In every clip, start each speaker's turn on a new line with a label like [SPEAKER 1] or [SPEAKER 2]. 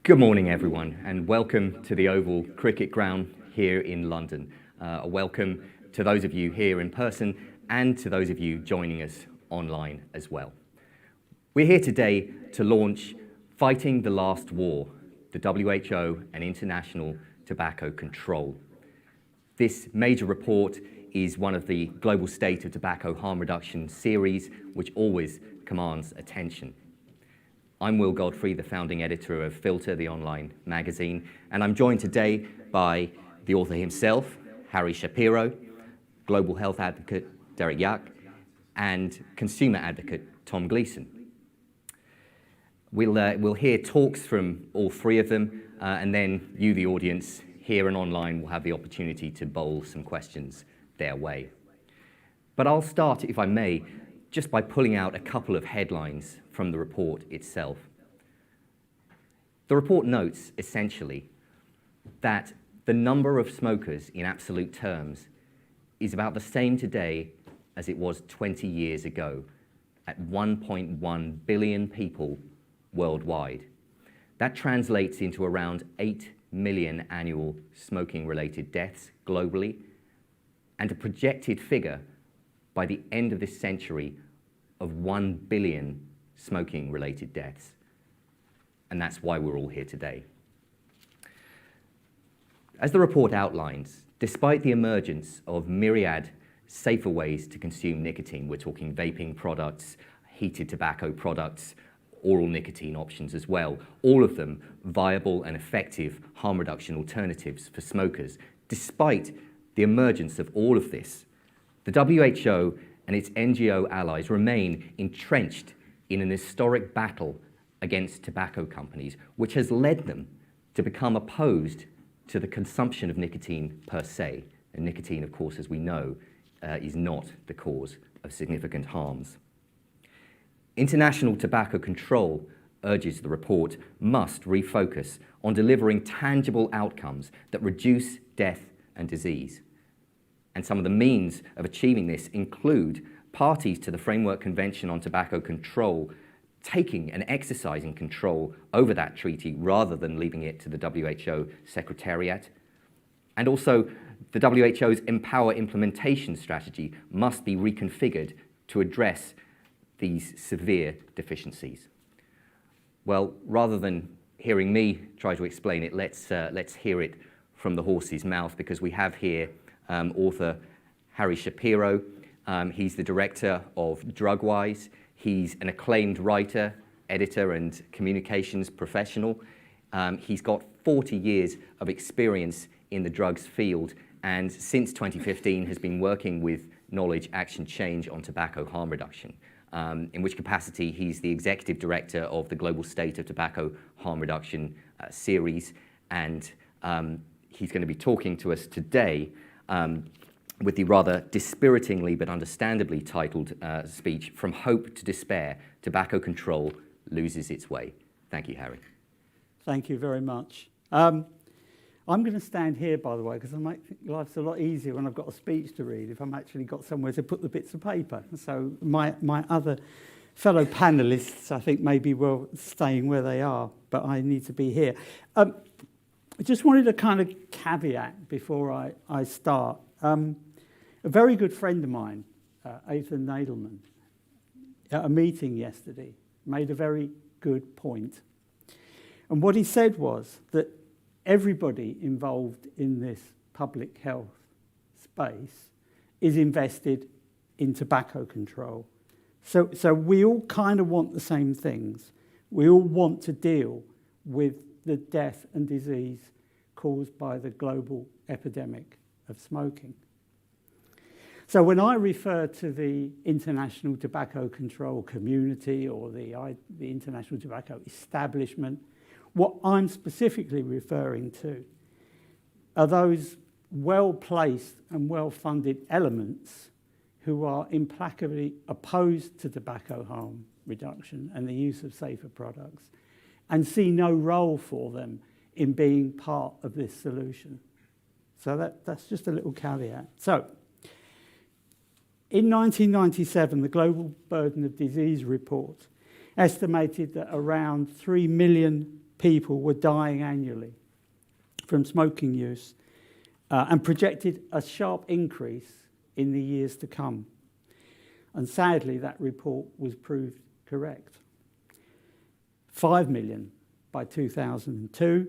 [SPEAKER 1] Good morning, everyone, and welcome to the Oval Cricket Ground here in London. A welcome to those of you here in person and to those of you joining us online as well. We're here today to launch Fighting the Last War, the WHO and International Tobacco Control. This major report is one of the Global State of Tobacco Harm Reduction series, which always commands attention. I'm Will Godfrey, the founding editor of Filter, the online magazine, and I'm joined today by the author himself, Harry Shapiro, global health advocate Derek Yach, and consumer advocate Tom Gleason. We'll hear talks from all three of them, and then you, the audience, here and online, will have the opportunity to bowl some questions their way. But I'll start, if I may, just by pulling out a couple of headlines from the report itself. The report notes, essentially, that the number of smokers in absolute terms is about the same today as it was 20 years ago, at 1.1 billion people worldwide. That translates into around 8 million annual smoking-related deaths globally, and a projected figure by the end of this century of 1 billion smoking-related deaths. And that's why we're all here today. As the report outlines, despite the emergence of myriad safer ways to consume nicotine, we're talking vaping products, heated tobacco products, oral nicotine options as well, all of them viable and effective harm reduction alternatives for smokers. Despite the emergence of all of this, the WHO and its NGO allies remain entrenched in an historic battle against tobacco companies, which has led them to become opposed to the consumption of nicotine per se. And nicotine, of course, as we know, is not the cause of significant harms. International Tobacco Control, urges the report, must refocus on delivering tangible outcomes that reduce death and disease. And some of the means of achieving this include parties to the Framework Convention on Tobacco Control taking and exercising control over that treaty rather than leaving it to the WHO Secretariat. And also, the WHO's Empower implementation strategy must be reconfigured to address these severe deficiencies. Well, rather than hearing me try to explain it, let's hear it from the horse's mouth, because we have here author Harry Shapiro. He's the director of DrugWise. He's an acclaimed writer, editor, and communications professional. He's got 40 years of experience in the drugs field, and since 2015 has been working with Knowledge Action Change on tobacco harm reduction, in which capacity he's the executive director of the Global State of Tobacco Harm Reduction series, and he's going to be talking to us today with the rather dispiritingly but understandably titled speech, From Hope to Despair, Tobacco Control Loses Its Way. Thank you, Harry.
[SPEAKER 2] Thank you very much. I'm going to stand here, by the way, because I make life's a lot easier when I've got a speech to read, if I'm actually got somewhere to put the bits of paper. So my other fellow panelists, I think, may be well staying where they are, but I need to be here. I just wanted a kind of caveat before I start. A very good friend of mine, Ethan Nadelman, at a meeting yesterday, made a very good point. And what he said was that everybody involved in this public health space is invested in tobacco control. So we all kind of want the same things. We all want to deal with the death and disease caused by the global epidemic of smoking. So when I refer to the international tobacco control community or the international tobacco establishment, what I'm specifically referring to are those well-placed and well-funded elements who are implacably opposed to tobacco harm reduction and the use of safer products, and see no role for them in being part of this solution. So that's just a little caveat. So, in 1997, the Global Burden of Disease report estimated that around 3 million people were dying annually from smoking use and projected a sharp increase in the years to come. And sadly, that report was proved correct. 5 million by 2002,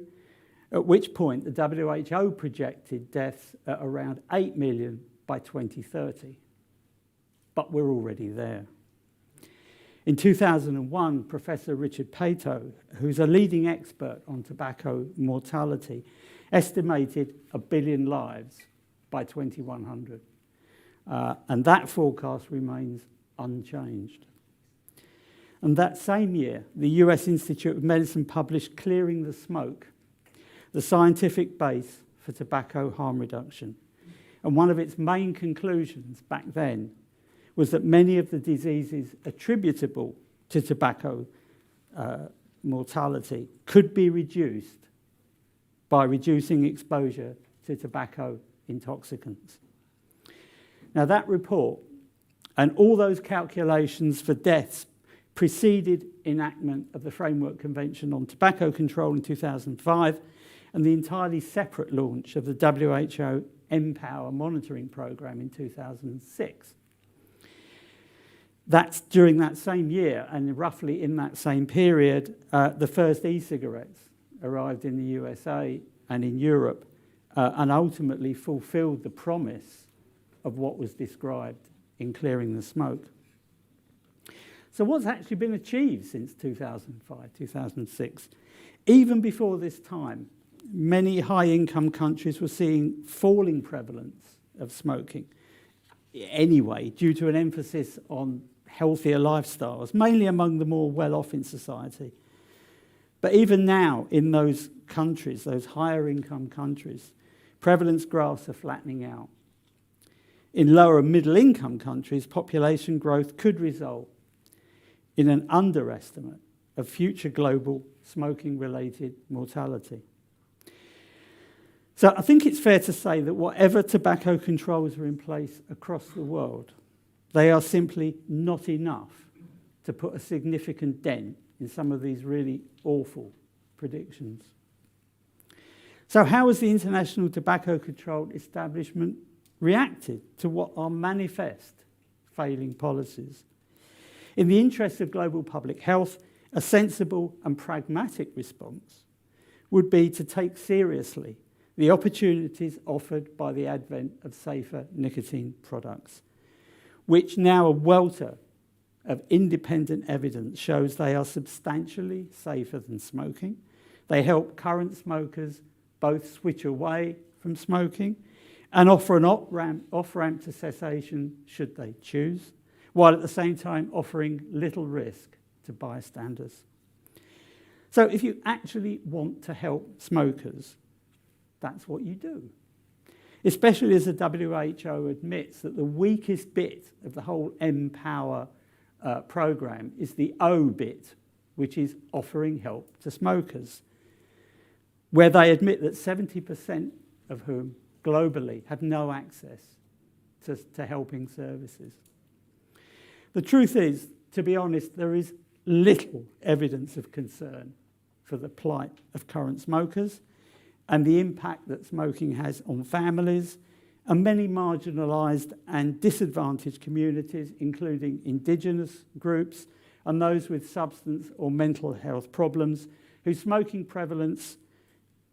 [SPEAKER 2] at which point the WHO projected deaths at around 8 million by 2030. But we're already there. In 2001, Professor Richard Pato, who's a leading expert on tobacco mortality, estimated 1 billion lives by 2100. And that forecast remains unchanged. And that same year, the US Institute of Medicine published Clearing the Smoke, the scientific base for tobacco harm reduction. And one of its main conclusions back then was that many of the diseases attributable to tobacco mortality could be reduced by reducing exposure to tobacco intoxicants. Now, that report and all those calculations for deaths preceded enactment of the Framework Convention on Tobacco Control in 2005 and the entirely separate launch of the WHO Empower monitoring program in 2006. That's during that same year, and roughly in that same period, the first e-cigarettes arrived in the USA and in Europe and ultimately fulfilled the promise of what was described in Clearing the Smoke. So what's actually been achieved since 2005, 2006? Even before this time, many high-income countries were seeing falling prevalence of smoking anyway, due to an emphasis on healthier lifestyles, mainly among the more well-off in society. But even now, in those countries, those higher-income countries, prevalence graphs are flattening out. In lower middle-income countries, population growth could result in an underestimate of future global smoking-related mortality. So I think it's fair to say that whatever tobacco controls are in place across the world, they are simply not enough to put a significant dent in some of these really awful predictions. So how has the international tobacco control establishment reacted to what are manifest failing policies? In the interest of global public health, a sensible and pragmatic response would be to take seriously the opportunities offered by the advent of safer nicotine products, which now a welter of independent evidence shows they are substantially safer than smoking. They help current smokers both switch away from smoking and offer an off-ramp to cessation should they choose, while at the same time offering little risk to bystanders. So if you actually want to help smokers, that's what you do. Especially as the WHO admits that the weakest bit of the whole Empower program is the O bit, which is offering help to smokers, where they admit that 70% of whom globally have no access to helping services. The truth is, to be honest, there is little evidence of concern for the plight of current smokers and the impact that smoking has on families and many marginalised and disadvantaged communities, including Indigenous groups and those with substance or mental health problems, whose smoking prevalence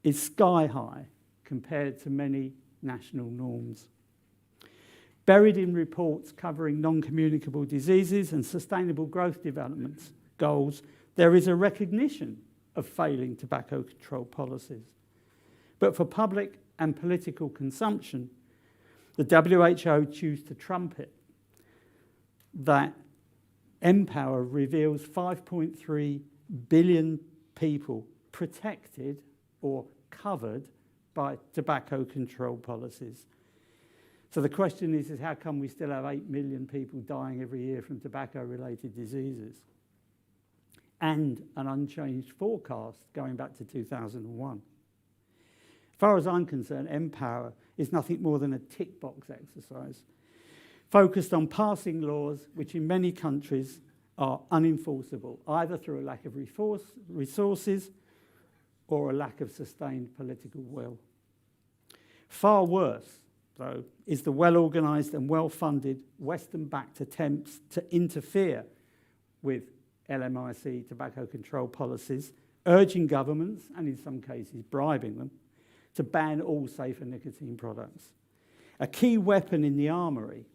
[SPEAKER 2] is sky high compared to many national norms. Buried in reports covering non-communicable diseases and sustainable growth development goals, there is a recognition of failing tobacco control policies. But for public and political consumption, the WHO choose to trumpet that Empower reveals 5.3 billion people protected or covered by tobacco control policies. So the question is how come we still have 8 million people dying every year from tobacco-related diseases? And an unchanged forecast going back to 2001. As far as I'm concerned, Empower is nothing more than a tick box exercise, focused on passing laws which in many countries are unenforceable, either through a lack of resources or a lack of sustained political will. Far worse, though, is the well-organised and well-funded Western-backed attempts to interfere with LMIC tobacco control policies, urging governments, and in some cases bribing them, to ban all safer nicotine products. A key weapon in the armoury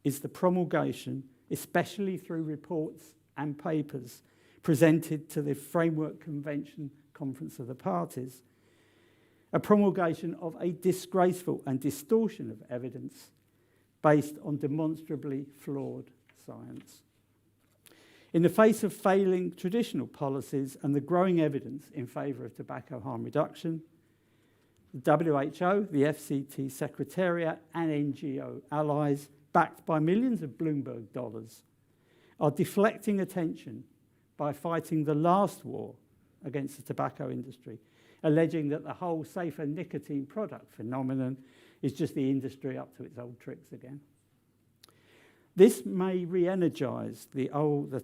[SPEAKER 2] is the promulgation, especially through reports and papers presented to the Framework Convention Conference of the Parties, a promulgation of a disgraceful and distortion of evidence based on demonstrably flawed science. In the face of failing traditional policies and the growing evidence in favour of tobacco harm reduction, the WHO, the FCT Secretariat and NGO allies, backed by millions of Bloomberg dollars, are deflecting attention by fighting the last war against the tobacco industry, alleging that the whole safer nicotine product phenomenon is just the industry up to its old tricks again. This may re-energise the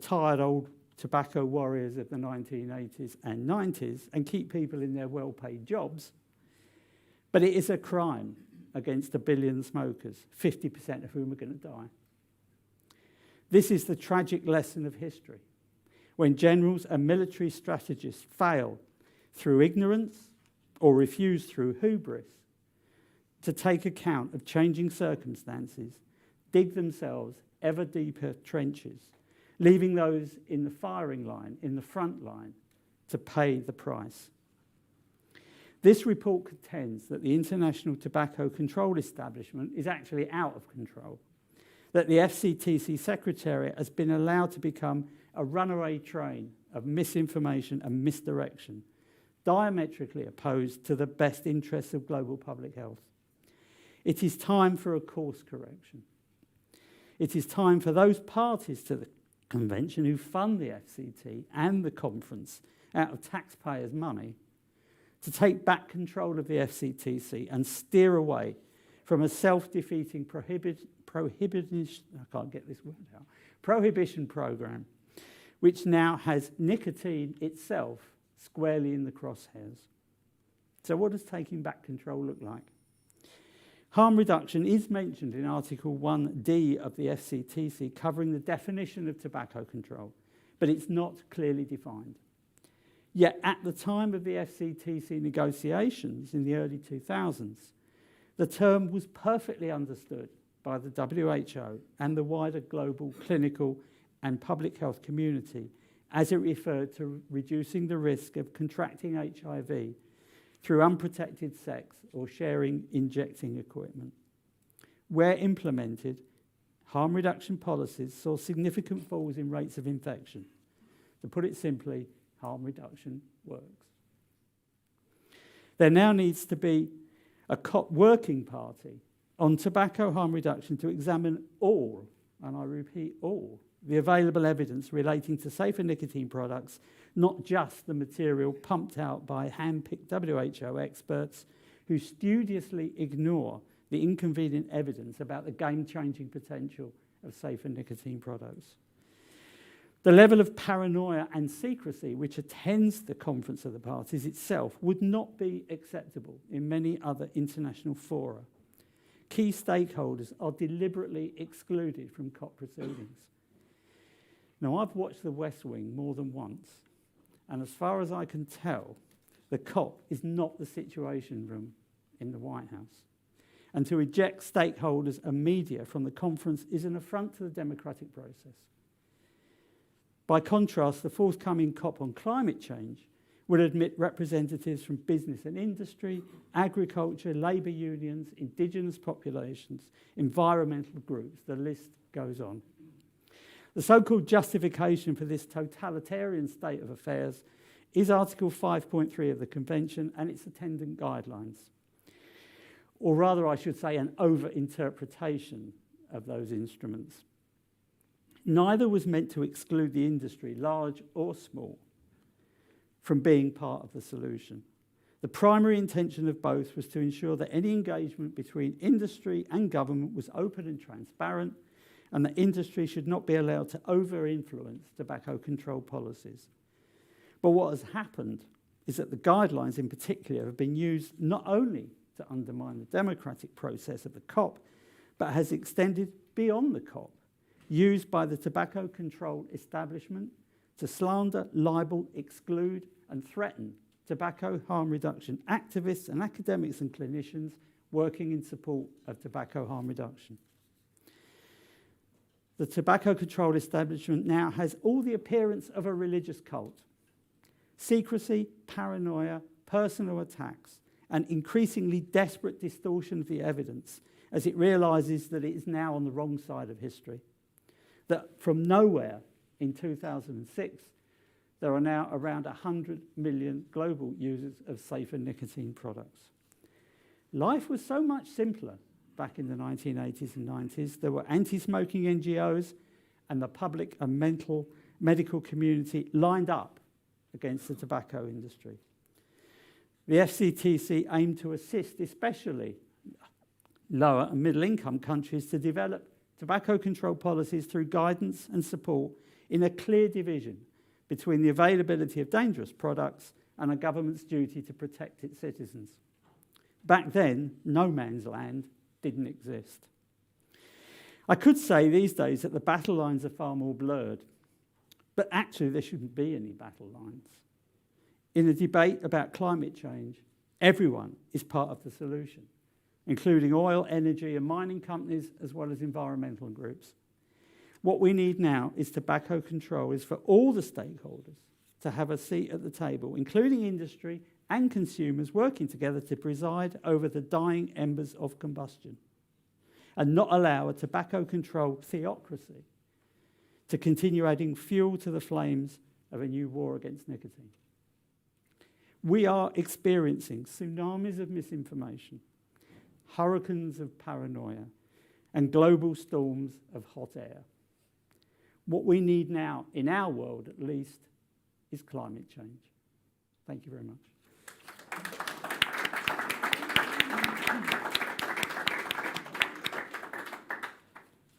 [SPEAKER 2] tired old tobacco warriors of the 1980s and 90s and keep people in their well-paid jobs, but it is a crime against 1 billion smokers, 50% of whom are going to die. This is the tragic lesson of history, when generals and military strategists fail through ignorance or refuse through hubris to take account of changing circumstances, dig themselves ever deeper trenches, leaving those in the firing line, in the front line, to pay the price. This report contends that the international tobacco control establishment is actually out of control, that the FCTC Secretariat has been allowed to become a runaway train of misinformation and misdirection, diametrically opposed to the best interests of global public health. It is time for a course correction. It is time for those parties to the convention who fund the FCT and the conference out of taxpayers' money to take back control of the FCTC and steer away from a self-defeating prohibition program, which now has nicotine itself squarely in the crosshairs. So what does taking back control look like? Harm reduction is mentioned in Article 1D of the FCTC, covering the definition of tobacco control, but it's not clearly defined. Yet at the time of the FCTC negotiations in the early 2000s, the term was perfectly understood by the WHO and the wider global clinical and public health community as it referred to reducing the risk of contracting HIV through unprotected sex or sharing injecting equipment. Where implemented, harm reduction policies saw significant falls in rates of infection. To put it simply, harm reduction works. There now needs to be a COP working party on tobacco harm reduction to examine all, and I repeat all, the available evidence relating to safer nicotine products, not just the material pumped out by hand-picked WHO experts who studiously ignore the inconvenient evidence about the game-changing potential of safer nicotine products. The level of paranoia and secrecy which attends the Conference of the Parties itself would not be acceptable in many other international fora. Key stakeholders are deliberately excluded from COP proceedings. Now, I've watched The West Wing more than once, and as far as I can tell, the COP is not the Situation Room in the White House. And to eject stakeholders and media from the conference is an affront to the democratic process. By contrast, the forthcoming COP on climate change will admit representatives from business and industry, agriculture, labour unions, indigenous populations, environmental groups, the list goes on. The so-called justification for this totalitarian state of affairs is Article 5.3 of the Convention and its attendant guidelines. Or rather, I should say, an over-interpretation of those instruments. Neither was meant to exclude the industry, large or small, from being part of the solution. The primary intention of both was to ensure that any engagement between industry and government was open and transparent, and that industry should not be allowed to over-influence tobacco control policies. But what has happened is that the guidelines in particular have been used not only to undermine the democratic process of the COP, but has extended beyond the COP, used by the tobacco control establishment to slander, libel, exclude and threaten tobacco harm reduction activists and academics and clinicians working in support of tobacco harm reduction. The tobacco control establishment now has all the appearance of a religious cult. Secrecy, paranoia, personal attacks, and increasingly desperate distortion of the evidence as it realises that it is now on the wrong side of history. That from nowhere in 2006, there are now around 100 million global users of safer nicotine products. Life was so much simpler back in the 1980s and 90s. There were anti-smoking NGOs and the public and medical community lined up against the tobacco industry. The FCTC aimed to assist especially lower and middle income countries to develop tobacco control policies through guidance and support in a clear division between the availability of dangerous products and a government's duty to protect its citizens. Back then, no man's land didn't exist. I could say these days that the battle lines are far more blurred, but actually there shouldn't be any battle lines. In the debate about climate change, everyone is part of the solution, including oil, energy and mining companies, as well as environmental groups. What we need now is tobacco control is for all the stakeholders to have a seat at the table, including industry and consumers working together to preside over the dying embers of combustion and not allow a tobacco control theocracy to continue adding fuel to the flames of a new war against nicotine. We are experiencing tsunamis of misinformation, hurricanes of paranoia, and global storms of hot air. What we need now, in our world at least, is climate change. Thank you very much.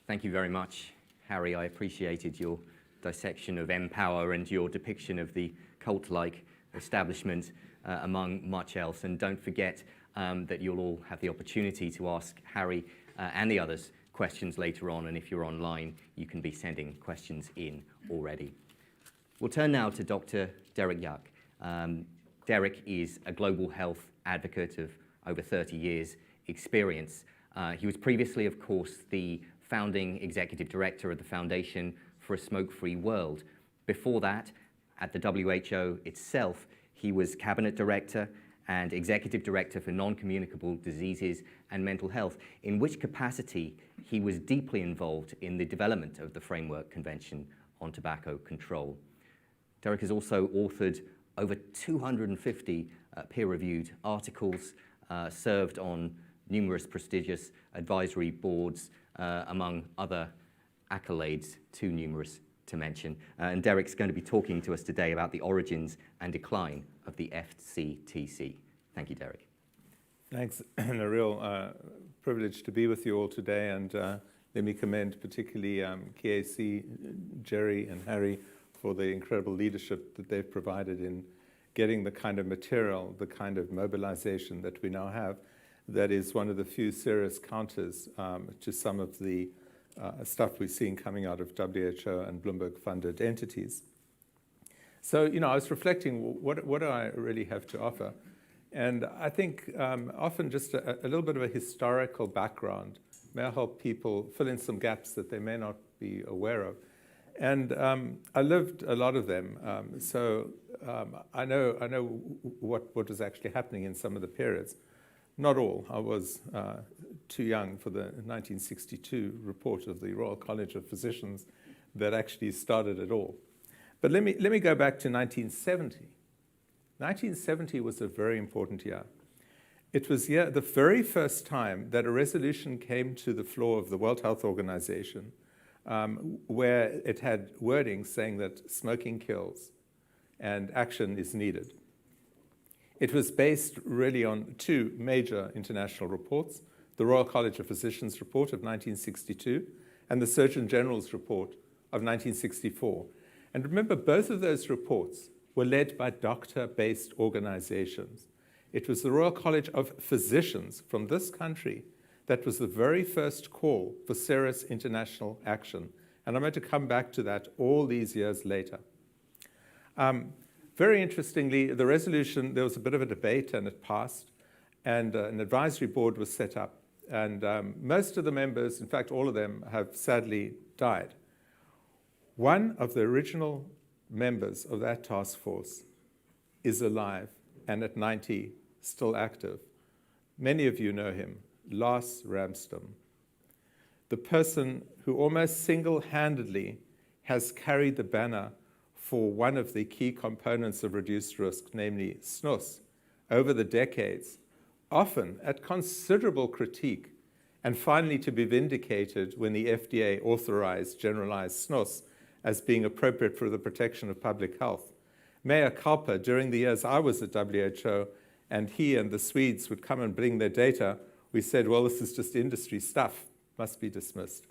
[SPEAKER 1] Thank you very much, Harry. I appreciated your dissection of Empower and your depiction of the cult-like establishment among much else. And don't forget that you'll all have the opportunity to ask Harry and the others questions later on, and if you're online, you can be sending questions in already. We'll turn now to Dr. Derek Yach. Derek is a global health advocate of over 30 years' experience. He was previously, of course, the founding executive director of the Foundation for a Smoke-Free World. Before that, at the WHO itself, he was cabinet director and executive director for non-communicable diseases and mental health, in which capacity he was deeply involved in the development of the Framework Convention on Tobacco Control. Derek has also authored over 250 peer-reviewed articles, served on numerous prestigious advisory boards, among other accolades, too numerous to mention. And Derek's going to be talking to us today about the origins and decline of the FCTC. Thank you, Derek.
[SPEAKER 3] Thanks, and a real privilege to be with you all today. And let me commend particularly KAC, Jerry and Harry for the incredible leadership that they've provided in getting the kind of material, the kind of mobilization that we now have. That is one of the few serious counters to some of the stuff we're seeing coming out of WHO and Bloomberg-funded entities. So, I was reflecting, what do I really have to offer? And I think often just a little bit of a historical background may help people fill in some gaps that they may not be aware of. And I lived a lot of them, so I know what was actually happening in some of the periods. Not all. I was too young for the 1962 report of the Royal College of Physicians that actually started it all. But let me go back to 1970. 1970 was a very important year. It was the very first time that a resolution came to the floor of the World Health Organization where it had wording saying that smoking kills and action is needed. It was based really on two major international reports, the Royal College of Physicians report of 1962 and the Surgeon General's report of 1964. And remember, both of those reports were led by doctor-based organizations. It was the Royal College of Physicians from this country that was the very first call for serious international action. And I'm going to come back to that all these years later. Very interestingly, the resolution, there was a bit of a debate and it passed, and an advisory board was set up. And most of the members, in fact, all of them, have sadly died. One of the original members of that task force is alive and at 90, still active. Many of you know him, Lars Ramsden, the person who almost single-handedly has carried the banner for one of the key components of reduced risk, namely snus, over the decades, often at considerable critique, and finally to be vindicated when the FDA authorized generalized snus as being appropriate for the protection of public health. Mayor Kalper, during the years I was at WHO, and he and the Swedes would come and bring their data, we said, well, this is just industry stuff, must be dismissed.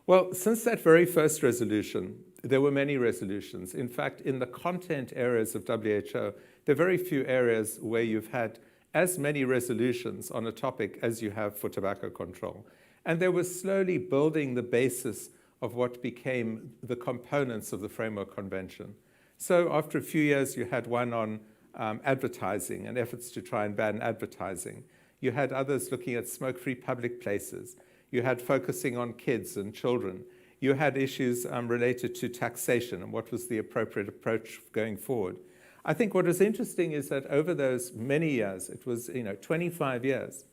[SPEAKER 3] Well, since that very first resolution, there were many resolutions. In fact, in the content areas of WHO, there are very few areas where you've had as many resolutions on a topic as you have for tobacco control. And they were slowly building the basis of what became the components of the Framework Convention. So after a few years, you had one on advertising and efforts to try and ban advertising. You had others looking at smoke-free public places. You had focusing on kids and children. You had issues related to taxation and what was the appropriate approach going forward. I think what was interesting is that over those many years, it was 25 years,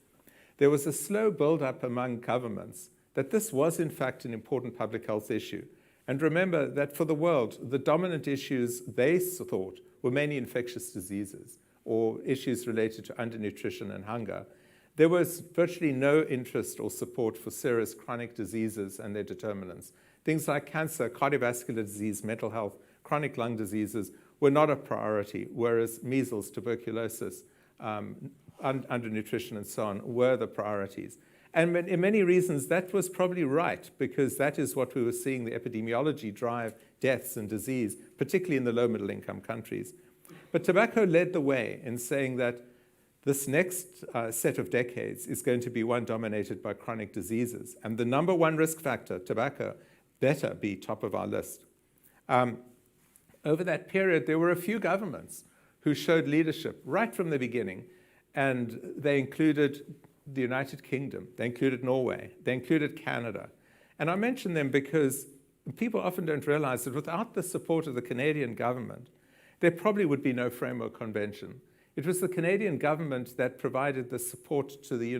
[SPEAKER 3] there was a slow build-up among governments that this was in fact an important public health issue. And remember that for the world, the dominant issues they thought were mainly infectious diseases or issues related to undernutrition and hunger. There was virtually no interest or support for serious chronic diseases and their determinants. Things like cancer, cardiovascular disease, mental health, chronic lung diseases were not a priority, whereas measles, tuberculosis, undernutrition, and so on were the priorities. And in many reasons, that was probably right, because that is what we were seeing the epidemiology drive deaths and disease, particularly in the low-middle income countries. But tobacco led the way in saying that this next set of decades is going to be one dominated by chronic diseases. And the number one risk factor, tobacco, better be top of our list. Over that period, there were a few governments who showed leadership right from the beginning, and they included the United Kingdom, they included Norway, they included Canada. And I mention them because people often don't realize that without the support of the Canadian government, there probably would be no framework convention. It was the Canadian government that provided the support to the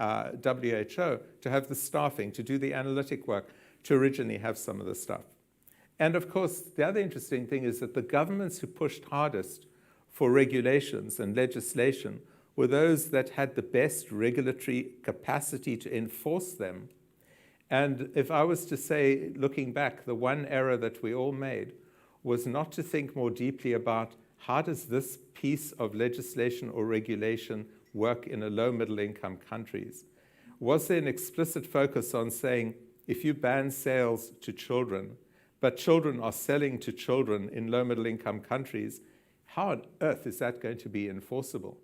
[SPEAKER 3] WHO to have the staffing, to do the analytic work, to originally have some of the stuff. And of course, the other interesting thing is that the governments who pushed hardest for regulations and legislation were those that had the best regulatory capacity to enforce them. And if I was to say, looking back, the one error that we all made was not to think more deeply about how does this piece of legislation or regulation work in a low-middle income countries? Was there an explicit focus on saying, if you ban sales to children, but children are selling to children in low-middle income countries, how on earth is that going to be enforceable?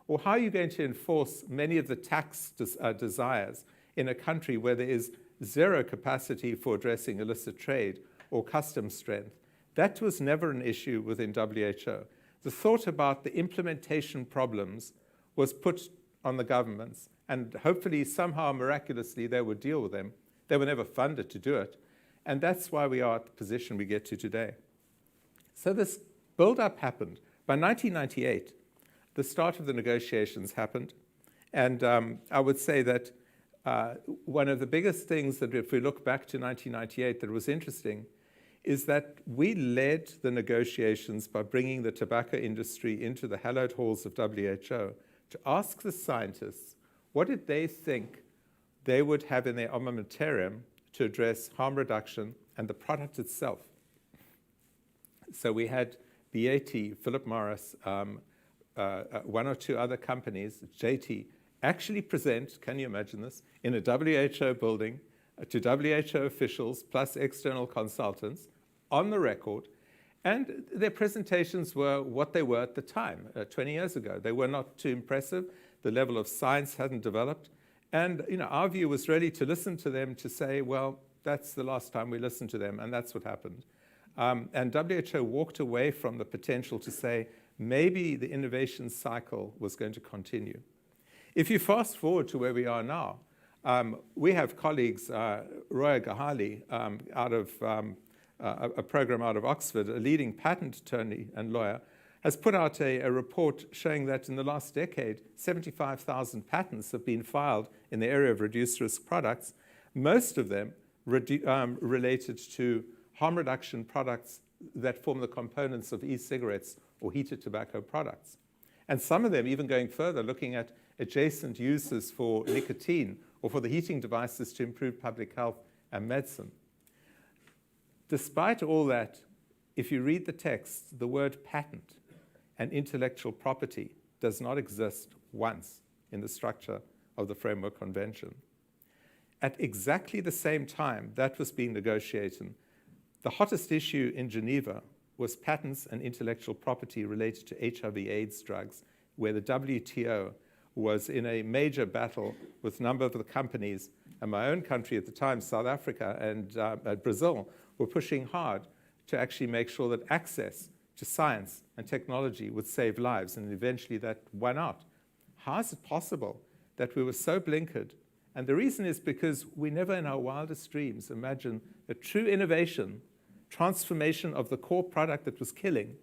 [SPEAKER 3] Or how are you going to enforce many of the tax desires in a country where there is zero capacity for addressing illicit trade or customs strength? That was never an issue within WHO. The thought about the implementation problems was put on the governments, and hopefully somehow miraculously they would deal with them. They were never funded to do it. And that's why we are at the position we get to today. So this build-up happened. By 1998, the start of the negotiations happened. And I would say that one of the biggest things that if we look back to 1998 that was interesting is that we led the negotiations by bringing the tobacco industry into the hallowed halls of WHO to ask the scientists what did they think they would have in their armamentarium to address harm reduction and the product itself. So we had BAT, Philip Morris, one or two other companies, JT, actually present, can you imagine this, in a WHO building to WHO officials plus external consultants on the record And their presentations were what they were at the time, 20 years ago. They were not too impressive. The level of science hadn't developed. And our view was really to listen to them, to say, well, that's the last time we listened to them, and that's what happened. And WHO walked away from the potential to say maybe the innovation cycle was going to continue. If you fast forward to where we are now, we have colleagues, Roya Gahali, out of a program out of Oxford, a leading patent attorney and lawyer, has put out a report showing that in the last decade, 75,000 patents have been filed in the area of reduced risk products, most of them related to harm reduction products that form the components of e-cigarettes or heated tobacco products. And some of them even going further, looking at adjacent uses for nicotine or for the heating devices to improve public health and medicine. Despite all that, if you read the text, the word patent and intellectual property does not exist once in the structure of the Framework Convention. At exactly the same time that was being negotiated, the hottest issue in Geneva was patents and intellectual property related to HIV/AIDS drugs, where the WTO was in a major battle with a number of the companies, and my own country at the time, South Africa and Brazil, were pushing hard to actually make sure that access to science and technology would save lives, and eventually that won out. How is it possible that we were so blinkered? And the reason is because we never in our wildest dreams imagined that true innovation, transformation of the core product that was killing,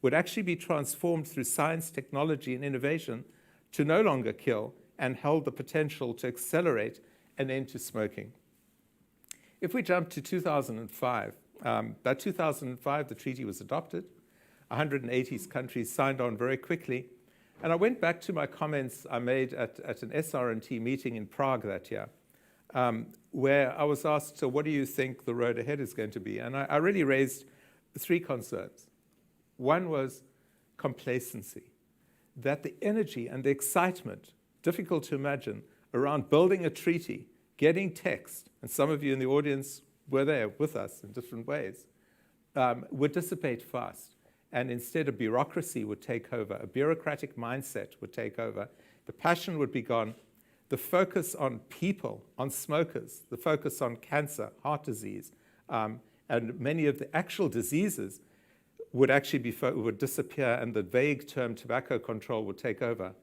[SPEAKER 3] would actually be transformed through science, technology, and innovation to no longer kill and held the potential to accelerate an end to smoking. If we jump to 2005, by 2005, the treaty was adopted. 180 countries signed on very quickly. And I went back to my comments I made at an SR&T meeting in Prague that year, where I was asked, so what do you think the road ahead is going to be? And I really raised three concerns. One was complacency, that the energy and the excitement, difficult to imagine, around building a treaty, getting text, and some of you in the audience were there with us in different ways, would dissipate fast. And instead, a bureaucracy would take over, a bureaucratic mindset would take over, the passion would be gone, the focus on people, on smokers, the focus on cancer, heart disease, and many of the actual diseases would actually would disappear, and the vague term tobacco control would take over.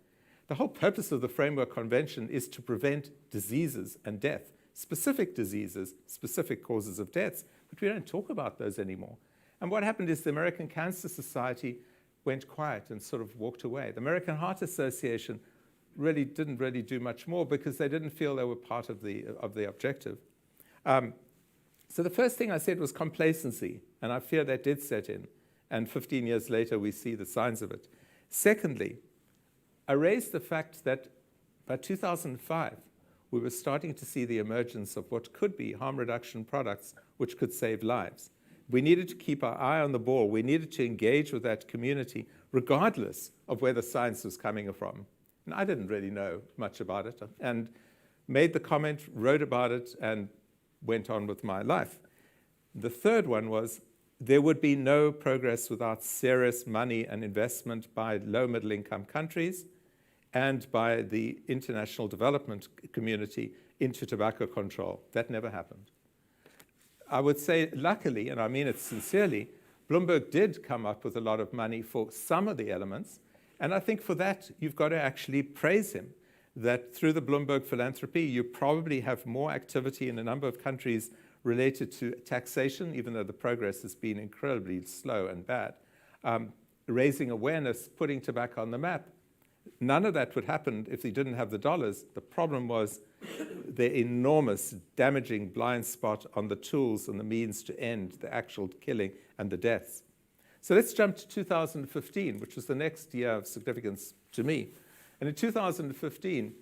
[SPEAKER 3] The whole purpose of the Framework Convention is to prevent diseases and death, specific diseases, specific causes of deaths, but we don't talk about those anymore. And what happened is the American Cancer Society went quiet and sort of walked away. The American Heart Association didn't really do much more because they didn't feel they were part of the objective. So the first thing I said was complacency, and I fear that did set in. And 15 years later, we see the signs of it. Secondly, I raised the fact that by 2005, we were starting to see the emergence of what could be harm reduction products which could save lives. We needed to keep our eye on the ball. We needed to engage with that community, regardless of where the science was coming from. And I didn't really know much about it, and made the comment, wrote about it, and went on with my life. The third one was there would be no progress without serious money and investment by low middle income countries and by the international development community into tobacco control. That never happened. I would say, luckily, and I mean it sincerely, Bloomberg did come up with a lot of money for some of the elements, and I think for that, you've got to actually praise him, that through the Bloomberg philanthropy, you probably have more activity in a number of countries related to taxation, even though the progress has been incredibly slow and bad, raising awareness, putting tobacco on the map. None of that would happen if they didn't have the dollars. The problem was the enormous damaging blind spot on the tools and the means to end the actual killing and the deaths. So let's jump to 2015, which was the next year of significance to me. And in 2015,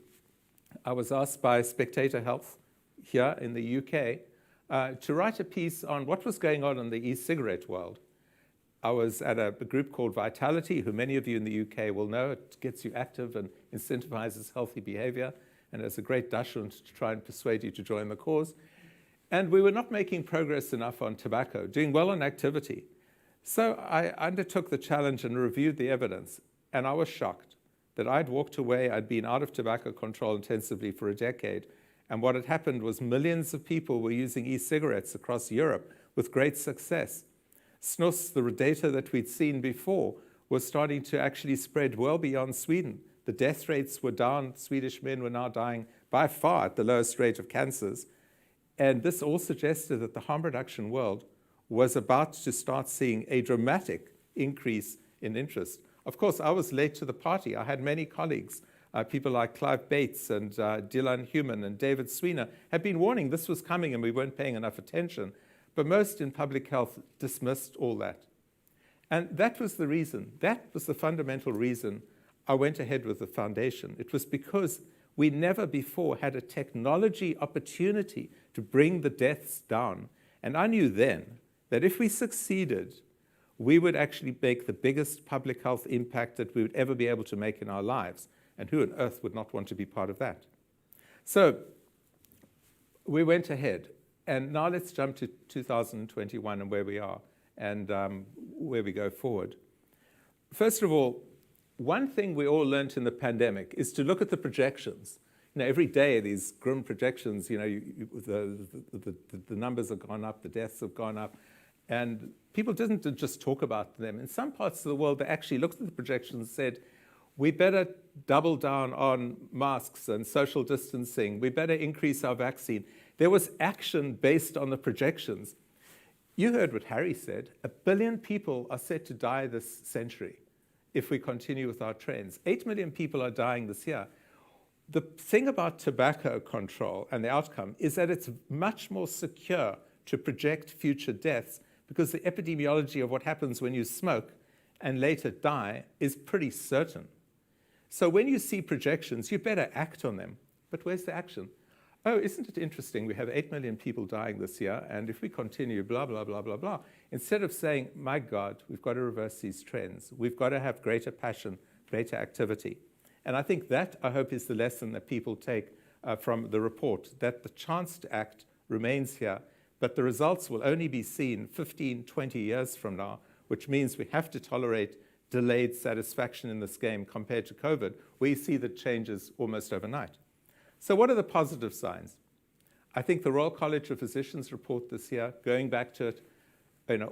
[SPEAKER 3] I was asked by Spectator Health here in the UK to write a piece on what was going on in the e-cigarette world. I was at a group called Vitality, who many of you in the UK will know. It gets you active and incentivizes healthy behavior, and has a great dashund to try and persuade you to join the cause. And we were not making progress enough on tobacco, doing well on activity. So I undertook the challenge and reviewed the evidence, and I was shocked that I'd walked away. I'd been out of tobacco control intensively for a decade, and what had happened was millions of people were using e-cigarettes across Europe with great success. Snus, the data that we'd seen before, was starting to actually spread well beyond Sweden. The death rates were down. Swedish men were now dying by far at the lowest rate of cancers. And this all suggested that the harm reduction world was about to start seeing a dramatic increase in interest. Of course, I was late to the party. I had many colleagues, people like Clive Bates and Dylan Human and David Sweener, had been warning this was coming and we weren't paying enough attention. But most in public health dismissed all that. And that was the reason, that was the fundamental reason I went ahead with the foundation. It was because we never before had a technology opportunity to bring the deaths down. And I knew then that if we succeeded, we would actually make the biggest public health impact that we would ever be able to make in our lives. And who on earth would not want to be part of that? So we went ahead. And now let's jump to 2021 and where we are and where we go forward. First of all, one thing we all learned in the pandemic is to look at the projections. You know, every day these grim projections, you know, the numbers have gone up, the deaths have gone up, and people didn't just talk about them. In some parts of the world, they actually looked at the projections and said, we better double down on masks and social distancing. We better increase our vaccine. There was action based on the projections. You heard what Harry said. 1 billion people are set to die this century if we continue with our trends. 8 million people are dying this year. The thing about tobacco control and the outcome is that it's much more secure to project future deaths because the epidemiology of what happens when you smoke and later die is pretty certain. So when you see projections, you better act on them. But where's the action? Oh, isn't it interesting? We have 8 million people dying this year, and if we continue, blah, blah, blah, blah, blah. Instead of saying, my God, we've got to reverse these trends. We've got to have greater passion, greater activity. And I think that, I hope, is the lesson that people take from the report, that the chance to act remains here, but the results will only be seen 15, 20 years from now, which means we have to tolerate delayed satisfaction in this game compared to COVID, where you see the changes almost overnight. So what are the positive signs? I think the Royal College of Physicians report this year, going back to it,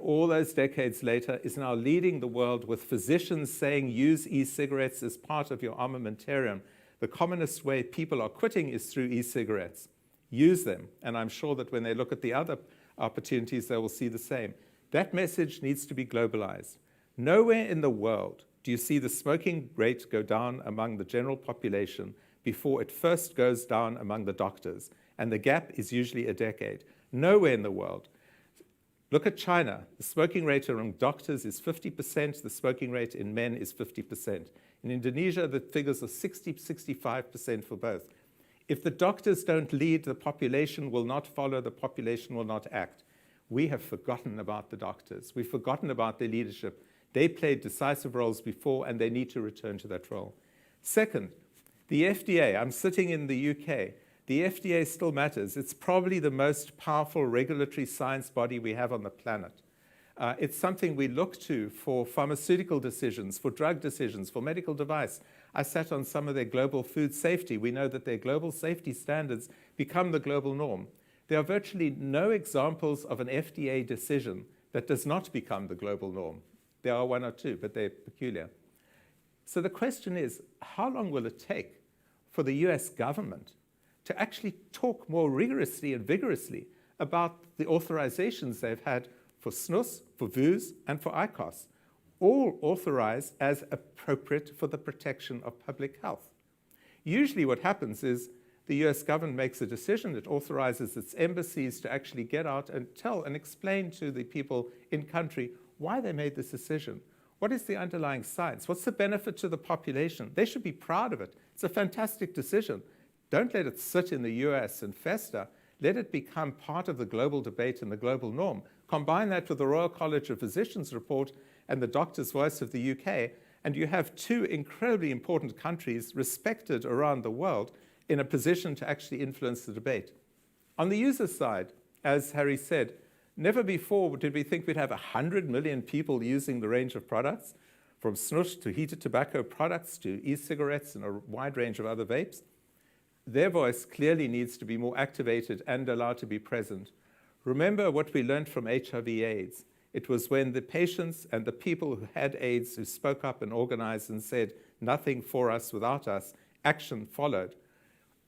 [SPEAKER 3] all those decades later, is now leading the world with physicians saying use e-cigarettes as part of your armamentarium. The commonest way people are quitting is through e-cigarettes. Use them, and I'm sure that when they look at the other opportunities, they will see the same. That message needs to be globalized. Nowhere in the world do you see the smoking rate go down among the general population before it first goes down among the doctors. And the gap is usually a decade. Nowhere in the world. Look at China. The smoking rate among doctors is 50%. The smoking rate in men is 50%. In Indonesia, the figures are 60, 65% for both. If the doctors don't lead, the population will not follow, the population will not act. We have forgotten about the doctors. We've forgotten about their leadership. They played decisive roles before, and they need to return to that role. Second, the FDA. I'm sitting in the UK. The FDA still matters. It's probably the most powerful regulatory science body we have on the planet. It's something we look to for pharmaceutical decisions, for drug decisions, for medical device. I sat on some of their global food safety. We know that their global safety standards become the global norm. There are virtually no examples of an FDA decision that does not become the global norm. There are one or two, but they're peculiar. So the question is, how long will it take for the US government to actually talk more rigorously and vigorously about the authorizations they've had for snus, for VUS, and for IQOS, all authorized as appropriate for the protection of public health? Usually what happens is the US government makes a decision, it authorizes its embassies to actually get out and tell and explain to the people in country why they made this decision. What is the underlying science? What's the benefit to the population? They should be proud of it. It's a fantastic decision. Don't let it sit in the US and fester. Let it become part of the global debate and the global norm. Combine that with the Royal College of Physicians report and the Doctor's Voice of the UK, and you have two incredibly important countries respected around the world in a position to actually influence the debate. On the user side, as Harry said, Never before did we think we'd have 100 million people using the range of products, from snus to heated tobacco products to e-cigarettes and a wide range of other vapes. Their voice clearly needs to be more activated and allowed to be present. Remember what we learned from HIV/AIDS. It was when the patients and the people who had AIDS who spoke up and organized and said, nothing for us without us, action followed.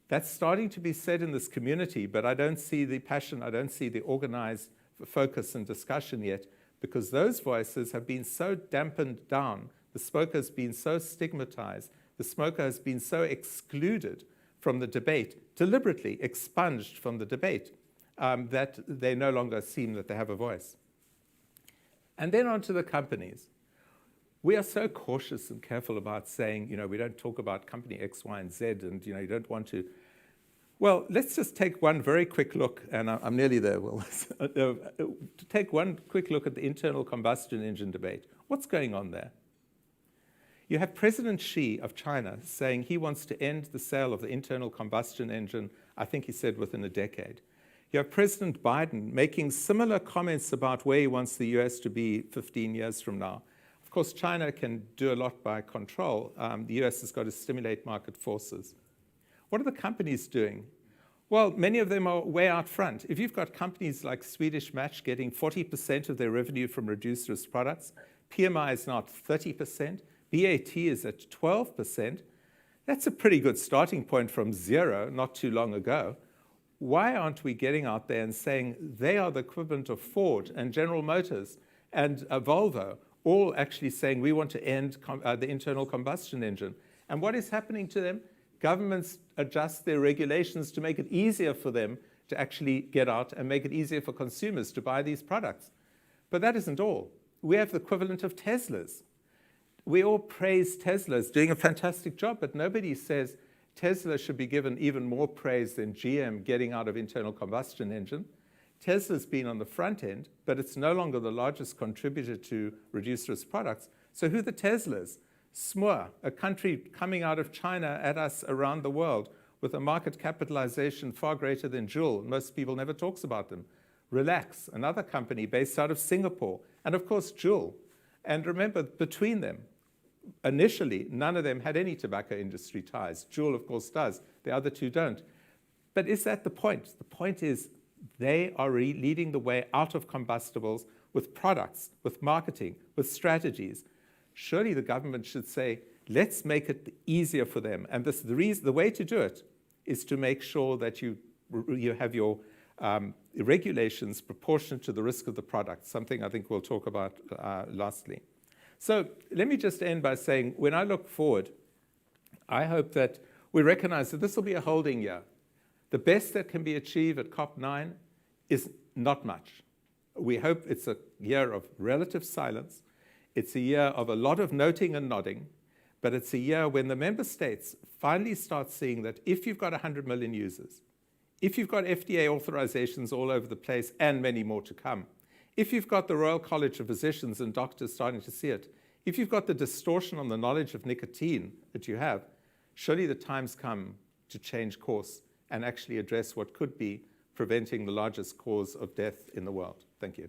[SPEAKER 3] That's starting to be said in this community, but I don't see the passion, I don't see the organized focus and discussion yet, because those voices have been so dampened down, the smoker has been so stigmatized, the smoker has been so excluded from the debate, deliberately expunged from the debate, that they no longer seem that they have a voice. And then on to the companies. We are so cautious and careful about saying, we don't talk about company X, Y, and Z, and you don't want to. Well, let's just take one very quick look, and I'm nearly there, Will, to take one quick look at the internal combustion engine debate. What's going on there? You have President Xi of China saying he wants to end the sale of the internal combustion engine, I think he said within a decade. You have President Biden making similar comments about where he wants the US to be 15 years from now. Of course, China can do a lot by control. The US has got to stimulate market forces. What are the companies doing? Well, many of them are way out front. If you've got companies like Swedish Match getting 40% of their revenue from reduced risk products, PMI is now at 30%, BAT is at 12%, that's a pretty good starting point from zero not too long ago. Why aren't we getting out there and saying they are the equivalent of Ford and General Motors and Volvo, all actually saying we want to end the internal combustion engine? And what is happening to them? Governments adjust their regulations to make it easier for them to actually get out and make it easier for consumers to buy these products. But that isn't all. We have the equivalent of Teslas. We all praise Teslas doing a fantastic job, but nobody says Tesla should be given even more praise than GM getting out of internal combustion engine. Tesla's been on the front end, but it's no longer the largest contributor to reduced risk products. So who are the Teslas? Smoor, a country coming out of China at us around the world with a market capitalization far greater than Juul. Most people never talks about them. Relax, another company based out of Singapore. And of course, Juul. And remember, between them, initially, none of them had any tobacco industry ties. Juul, of course, does. The other two don't. But is that the point? The point is they are leading the way out of combustibles with products, with marketing, with strategies. Surely the government should say, let's make it easier for them. And the way to do it is to make sure that you have your regulations proportionate to the risk of the product, something I think we'll talk about lastly. So let me just end by saying, when I look forward, I hope that we recognize that this will be a holding year. The best that can be achieved at COP9 is not much. We hope it's a year of relative silence. It's a year of a lot of noting and nodding, but it's a year when the member states finally start seeing that if you've got 100 million users, if you've got FDA authorizations all over the place and many more to come, if you've got the Royal College of Physicians and doctors starting to see it, if you've got the distortion on the knowledge of nicotine that you have, surely the time's come to change course and actually address what could be preventing the largest cause of death in the world. Thank you.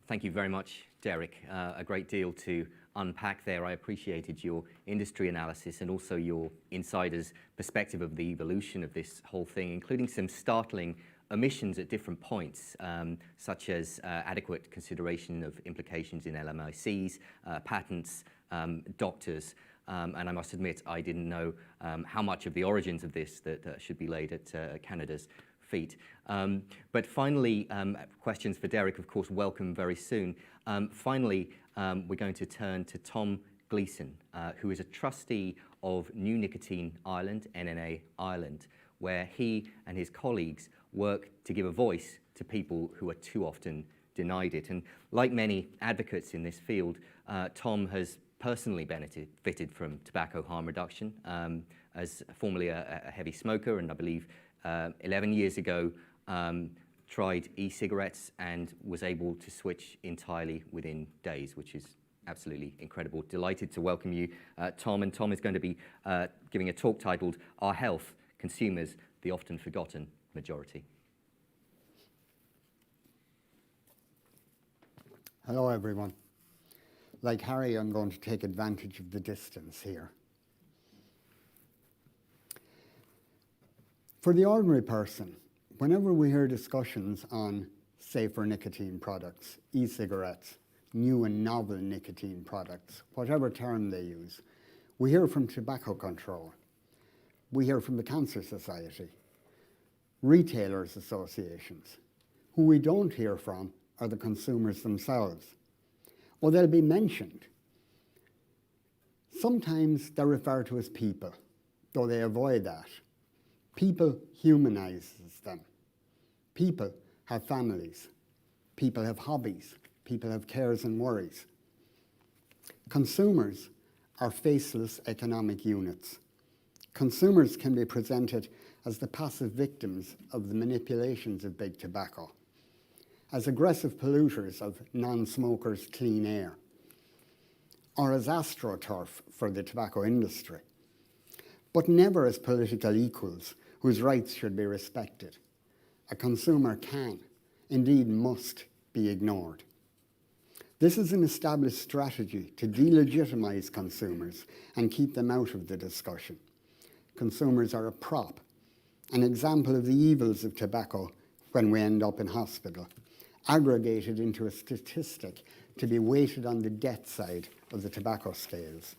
[SPEAKER 1] Thank you very much, Derek. A great deal to unpack there. I appreciated your industry analysis and also your insider's perspective of the evolution of this whole thing, including some startling omissions at different points, such as adequate consideration of implications in LMICs, patents, doctors, and I must admit I didn't know how much of the origins of this that should be laid at Canada's feet. But finally, questions for Derek, of course, welcome very soon. Finally, we're going to turn to Tom Gleason, who is a trustee of New Nicotine Ireland, NNA Ireland, where he and his colleagues work to give a voice to people who are too often denied it. And like many advocates in this field, Tom has personally benefited from tobacco harm reduction as formerly a heavy smoker, and I believe 11 years ago tried e-cigarettes and was able to switch entirely within days, which is absolutely incredible. Delighted to welcome you, Tom. And Tom is going to be giving a talk titled Our Health, Consumers, the Often Forgotten Majority.
[SPEAKER 4] Hello, everyone. Like Harry, I'm going to take advantage of the distance here. For the ordinary person, whenever we hear discussions on safer nicotine products, e-cigarettes, new and novel nicotine products, whatever term they use, we hear from tobacco control. We hear from the Cancer Society, retailers' associations. Who we don't hear from are the consumers themselves. Or they'll be mentioned. Sometimes they're referred to as people, though they avoid that. People humanizes them. People have families. People have hobbies. People have cares and worries. Consumers are faceless economic units. Consumers can be presented as the passive victims of the manipulations of big tobacco, as aggressive polluters of non-smokers' clean air, or as astroturf for the tobacco industry, but never as political equals whose rights should be respected. A consumer can, indeed must, be ignored. This is an established strategy to delegitimize consumers and keep them out of the discussion. Consumers are a prop, an example of the evils of tobacco when we end up in hospital, aggregated into a statistic to be weighted on the death side of the tobacco scales.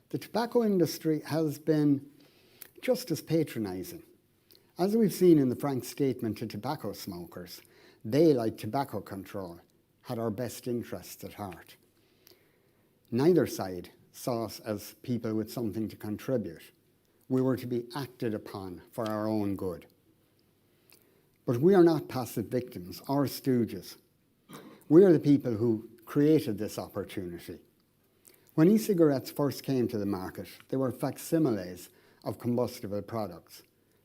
[SPEAKER 4] The tobacco industry has been just as patronizing. As we've seen in the frank statement to tobacco smokers, they, like tobacco control, had our best interests at heart. Neither side saw us as people with something to contribute. We were to be acted upon for our own good. But we are not passive victims or stooges. We are the people who created this opportunity. When e-cigarettes first came to the market, they were facsimiles of combustible products,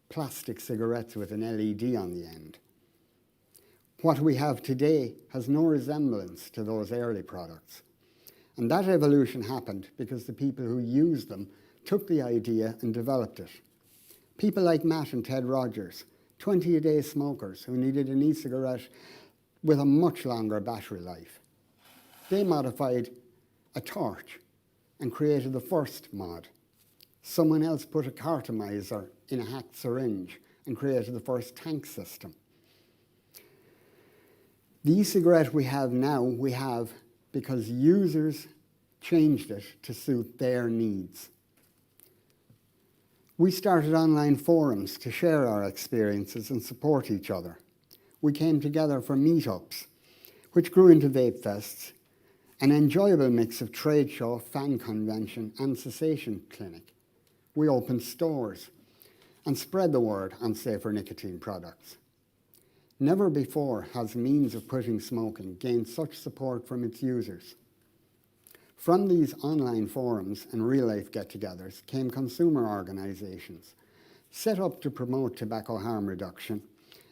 [SPEAKER 4] plastic cigarettes with an LED on the end. What we have today has no resemblance to those early products. And that evolution happened because the people who used them took the idea and developed it. People like Matt and Ted Rogers, 20-a-day smokers who needed an e-cigarette with a much longer battery life. They modified a torch and created the first mod. Someone else put a cartomizer in a hacked syringe and created the first tank system. The e-cigarette we have now, we have because users changed it to suit their needs. We started online forums to share our experiences and support each other. We came together for meetups, which grew into vape fests, an enjoyable mix of trade show, fan convention, and cessation clinic. We opened stores and spread the word on safer nicotine products. Never before has means of quitting smoking gained such support from its users. From these online forums and real-life get-togethers came consumer organizations set up to promote tobacco harm reduction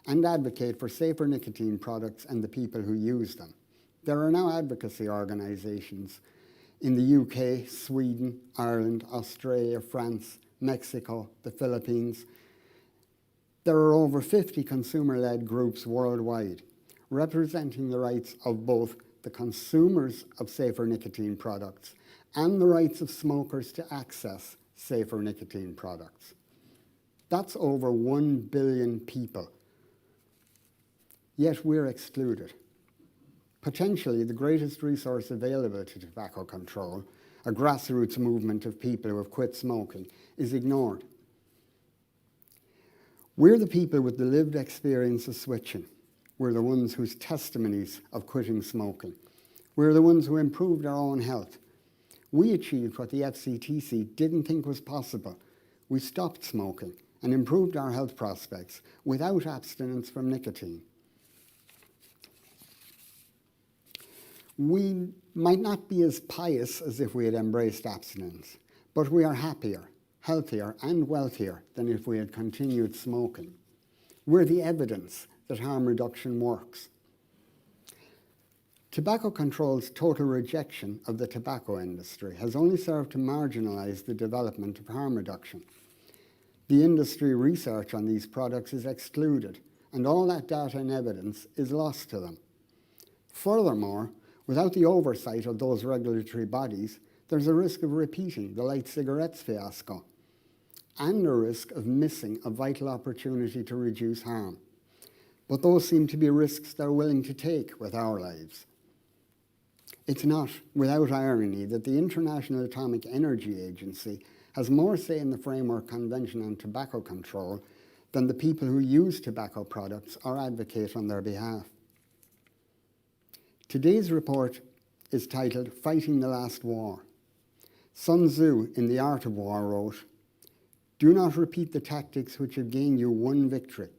[SPEAKER 4] and advocate for safer nicotine products and the people who use them. There are now advocacy organizations in the UK, Sweden, Ireland, Australia, France, Mexico, the Philippines. There are over 50 consumer-led groups worldwide representing the rights of both the consumers of safer nicotine products and the rights of smokers to access safer nicotine products. That's over 1 billion people. Yet we're excluded. Potentially the greatest resource available to tobacco control, a grassroots movement of people who have quit smoking, is ignored. We're the people with the lived experience of switching. We're the ones whose testimonies of quitting smoking. We're the ones who improved our own health. We achieved what the FCTC didn't think was possible. We stopped smoking and improved our health prospects without abstinence from nicotine. We might not be as pious as if we had embraced abstinence, but we are happier, healthier, and wealthier than if we had continued smoking. We're the evidence that harm reduction works. Tobacco control's total rejection of the tobacco industry has only served to marginalise the development of harm reduction. The industry research on these products is excluded, and all that data and evidence is lost to them. Furthermore, without the oversight of those regulatory bodies, there's a risk of repeating the light cigarettes fiasco, and a risk of missing a vital opportunity to reduce harm. But those seem to be risks they're willing to take with our lives. It's not without irony that the International Atomic Energy Agency has more say in the Framework Convention on Tobacco Control than the people who use tobacco products or advocate on their behalf. Today's report is titled Fighting the Last War. Sun Tzu in The Art of War wrote, "Do not repeat the tactics which have gained you one victory,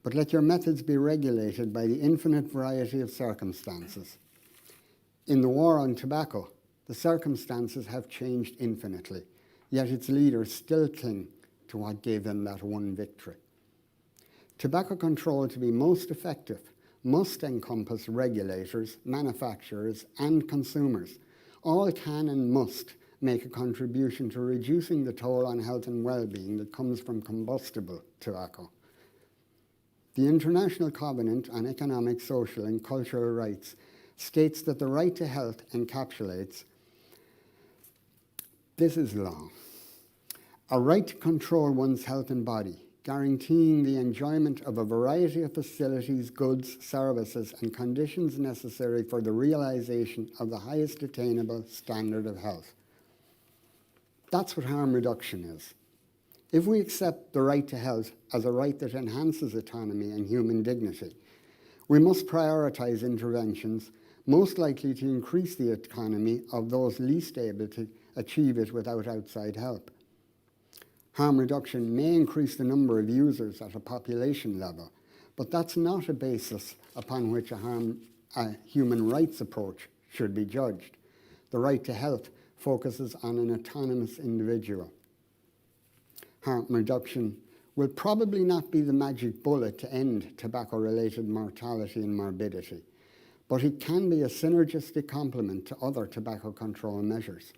[SPEAKER 4] but let your methods be regulated by the infinite variety of circumstances." In the war on tobacco, the circumstances have changed infinitely, yet its leaders still cling to what gave them that one victory. Tobacco control to be most effective must encompass regulators, manufacturers, and consumers. All can and must make a contribution to reducing the toll on health and well-being that comes from combustible tobacco. The International Covenant on Economic, Social, and Cultural Rights states that the right to health encapsulates, this is long, a right to control one's health and body, guaranteeing the enjoyment of a variety of facilities, goods, services, and conditions necessary for the realization of the highest attainable standard of health. That's what harm reduction is. If we accept the right to health as a right that enhances autonomy and human dignity, we must prioritize interventions most likely to increase the economy of those least able to achieve it without outside help. Harm reduction may increase the number of users at a population level, but that's not a basis upon which a human rights approach should be judged. The right to health focuses on an autonomous individual. Harm reduction will probably not be the magic bullet to end tobacco-related mortality and morbidity, but it can be a synergistic complement to other tobacco control measures.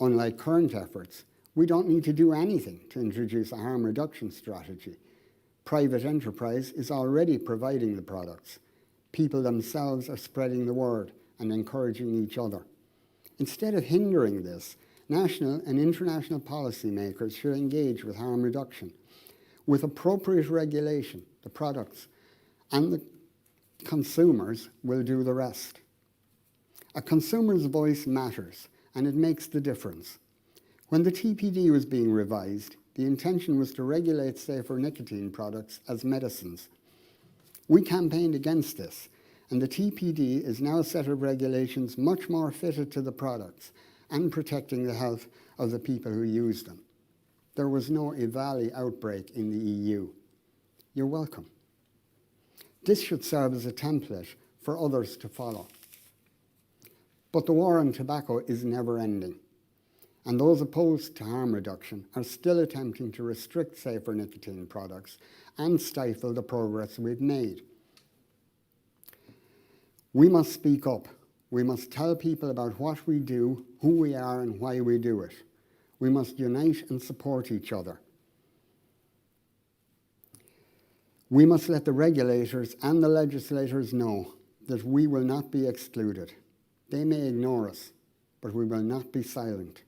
[SPEAKER 4] Unlike current efforts, we don't need to do anything to introduce a harm reduction strategy. Private enterprise is already providing the products. People themselves are spreading the word and encouraging each other. Instead of hindering this, national and international policymakers should engage with harm reduction. With appropriate regulation, the products and the consumers will do the rest. A consumer's voice matters, and it makes the difference. When the TPD was being revised, the intention was to regulate safer nicotine products as medicines. We campaigned against this, and the TPD is now a set of regulations much more fitted to the products and protecting the health of the people who use them. There was no EVALI outbreak in the EU. You're welcome. This should serve as a template for others to follow. But the war on tobacco is never ending, and those opposed to harm reduction are still attempting to restrict safer nicotine products and stifle the progress we've made. We must speak up. We must tell people about what we do, who we are, and why we do it. We must unite and support each other. We must let the regulators and the legislators know that we will not be excluded. They may ignore us, but we will not be silent.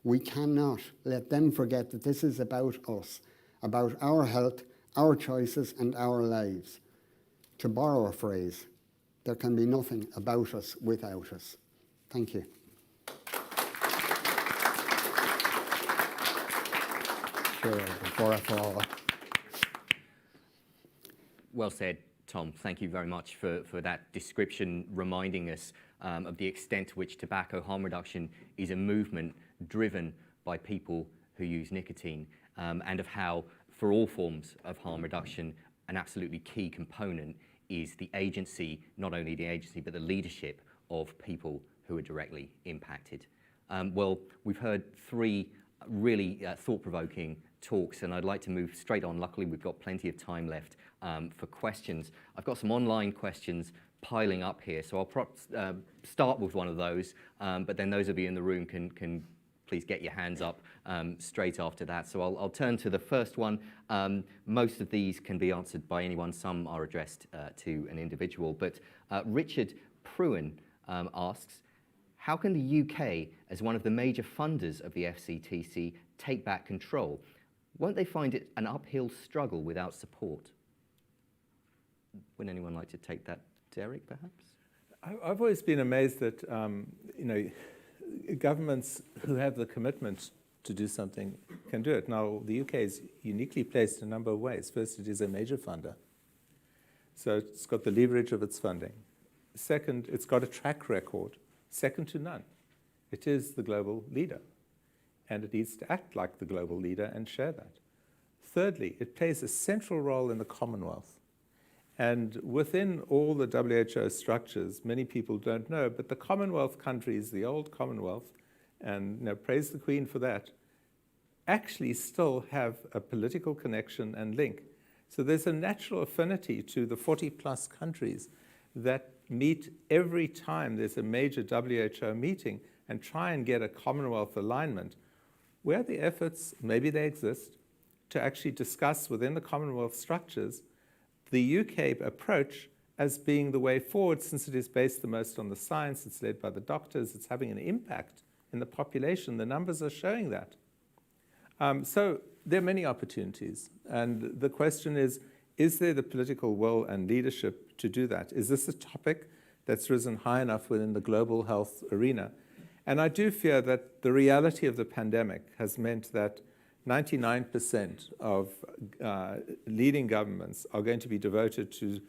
[SPEAKER 4] We cannot let them forget that this is about us, about our health, our choices, and our lives. To borrow a phrase, there can be nothing about us without us. Thank you. Sure, before I fall.
[SPEAKER 1] Well said, Tom. Thank you very much for that description, reminding us of the extent to which tobacco harm reduction is a movement driven by people who use nicotine, and of how, for all forms of harm reduction, an absolutely key component is the agency, not only the agency, but the leadership of people who are directly impacted. Well, we've heard three really thought-provoking talks, and I'd like to move straight on. Luckily, we've got plenty of time left for questions. I've got some online questions piling up here, so I'll start with one of those, but then those of you in the room can please get your hands up straight after that. So I'll turn to the first one. Most of these can be answered by anyone. Some are addressed to an individual. But Richard Pruin asks, how can the UK, as one of the major funders of the FCTC, take back control? Won't they find it an uphill struggle without support? Would anyone like to take that? Derek, perhaps?
[SPEAKER 3] I've always been amazed that governments who have the commitment to do something can do it. Now, the UK is uniquely placed in a number of ways. First, it is a major funder. So it's got the leverage of its funding. Second, it's got a track record, second to none. It is the global leader, and it needs to act like the global leader and share that. Thirdly, it plays a central role in the Commonwealth. And within all the WHO structures, many people don't know, but the Commonwealth countries, the old Commonwealth, and praise the Queen for that, actually still have a political connection and link. So there's a natural affinity to the 40-plus countries that meet every time there's a major WHO meeting and try and get a Commonwealth alignment, where the efforts, maybe they exist, to actually discuss within the Commonwealth structures the UK approach as being the way forward, since it is based the most on the science, it's led by the doctors, it's having an impact in the population. The numbers are showing that. So there are many opportunities. And the question is there the political will and leadership to do that? Is this a topic that's risen high enough within the global health arena? And I do fear that the reality of the pandemic has meant that 99% of leading governments are going to be devoted to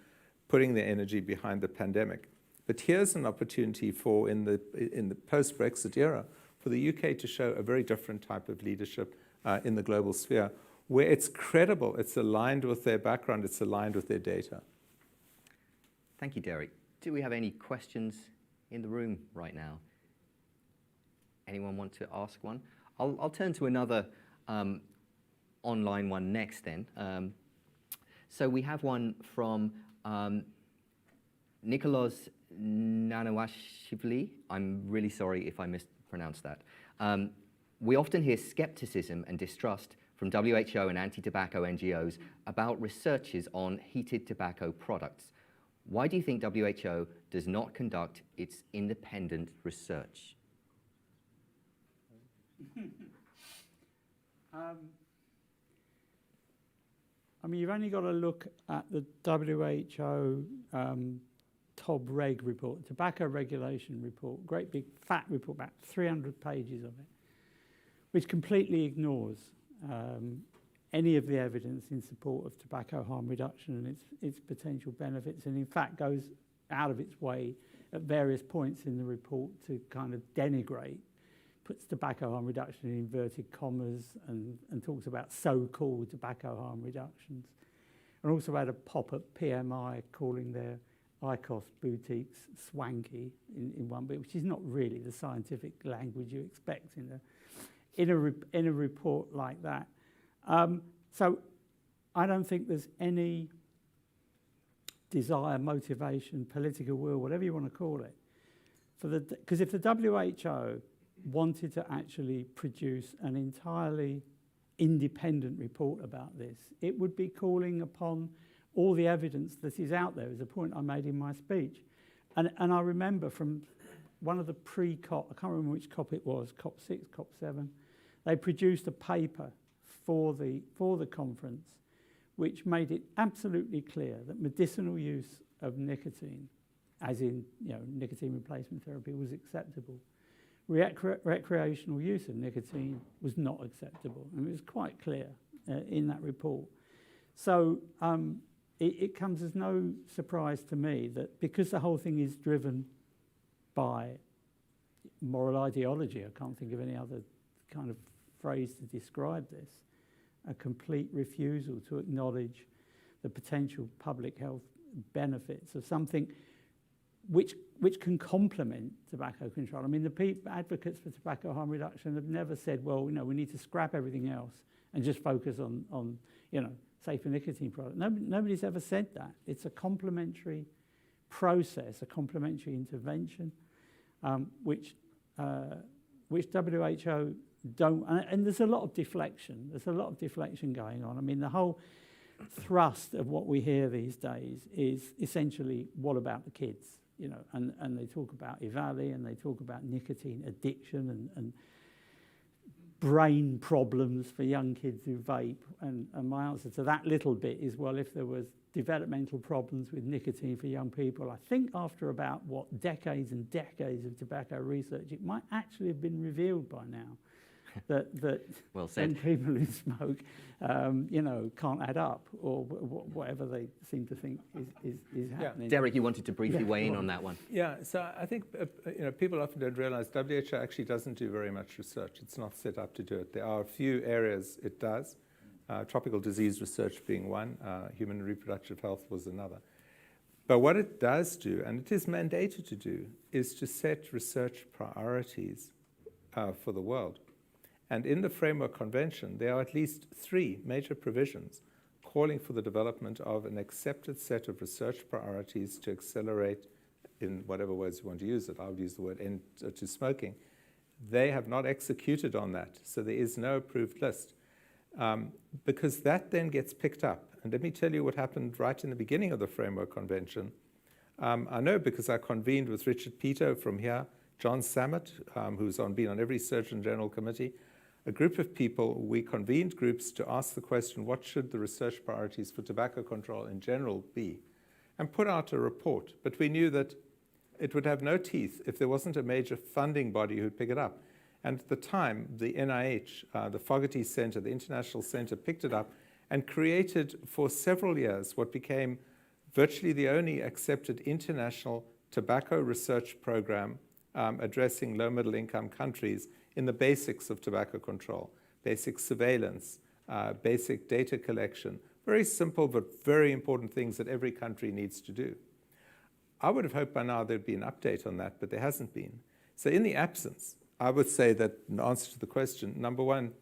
[SPEAKER 3] putting their energy behind the pandemic. But here's an opportunity for, in the post-Brexit era, for the UK to show a very different type of leadership in the global sphere, where it's credible, it's aligned with their background, it's aligned with their data.
[SPEAKER 1] Thank you, Derek. Do we have any questions in the room right now? Anyone want to ask one? I'll turn to another online one next then. So we have one from Nicholas Nanawashvili. I'm really sorry if I mispronounced that. We often hear skepticism and distrust from WHO and anti-tobacco NGOs about researches on heated tobacco products. Why do you think WHO does not conduct its independent research?
[SPEAKER 2] I mean, you've only got to look at the WHO TOB Reg report, Tobacco Regulation Report, great big fat report, about 300 pages of it, which completely ignores any of the evidence in support of tobacco harm reduction and its potential benefits, and in fact goes out of its way at various points in the report to kind of denigrate, puts tobacco harm reduction in inverted commas and talks about so-called tobacco harm reductions. And also had a pop at PMI calling their IQOS boutiques swanky in one bit, which is not really the scientific language you expect in a report like that. So I don't think there's any desire, motivation, political will, whatever you want to call it, because if the WHO wanted to actually produce an entirely independent report about this, it would be calling upon all the evidence that is out there, is a point I made in my speech. And I remember from one of the pre-COP, I can't remember which COP it was, COP 6, COP 7, they produced a paper for the conference which made it absolutely clear that medicinal use of nicotine, as in nicotine replacement therapy, was acceptable. Recreational use of nicotine was not acceptable, and it was quite clear in that report. So it comes as no surprise to me that because the whole thing is driven by moral ideology, I can't think of any other kind of phrase to describe this, a complete refusal to acknowledge the potential public health benefits of something which can complement tobacco control. I mean, the advocates for tobacco harm reduction have never said, well, we need to scrap everything else and just focus on safer nicotine products. Nobody's ever said that. It's a complementary process, a complementary intervention, which WHO don't, and there's a lot of deflection. There's a lot of deflection going on. I mean, the whole thrust of what we hear these days is essentially, what about the kids? You know, and they talk about EVALI, and they talk about nicotine addiction and brain problems for young kids who vape. And my answer to that little bit is, well, if there was developmental problems with nicotine for young people, I think after about, decades and decades of tobacco research, it might actually have been revealed by now that
[SPEAKER 1] well said.
[SPEAKER 2] young people who smoke, you know, can't add up, or whatever they seem to think is happening.
[SPEAKER 1] Derek, you wanted to briefly weigh in on that one.
[SPEAKER 3] Yeah, so I think people often don't realize WHO actually doesn't do very much research. It's not set up to do it. There are a few areas it does, tropical disease research being one, human and reproductive health was another. But what it does do, and it is mandated to do, is to set research priorities for the world. And in the Framework Convention, there are at least 3 major provisions calling for the development of an accepted set of research priorities to accelerate, in whatever words you want to use it, I would use the word end to smoking. They have not executed on that, so there is no approved list. Because that then gets picked up. And let me tell you what happened right in the beginning of the Framework Convention. I know because I convened with Richard Peto from here, John Sammett, who's been on every Surgeon General committee, a group of people, we convened groups to ask the question, what should the research priorities for tobacco control in general be? And put out a report. But we knew that it would have no teeth if there wasn't a major funding body who'd pick it up. And at the time, the NIH, the Fogarty Center, the International Center, picked it up and created for several years what became virtually the only accepted international tobacco research program addressing low-middle income countries in the basics of tobacco control, basic surveillance, basic data collection, very simple but very important things that every country needs to do. I would have hoped by now there'd be an update on that, but there hasn't been. So in the absence, I would say that in answer to the question, number one,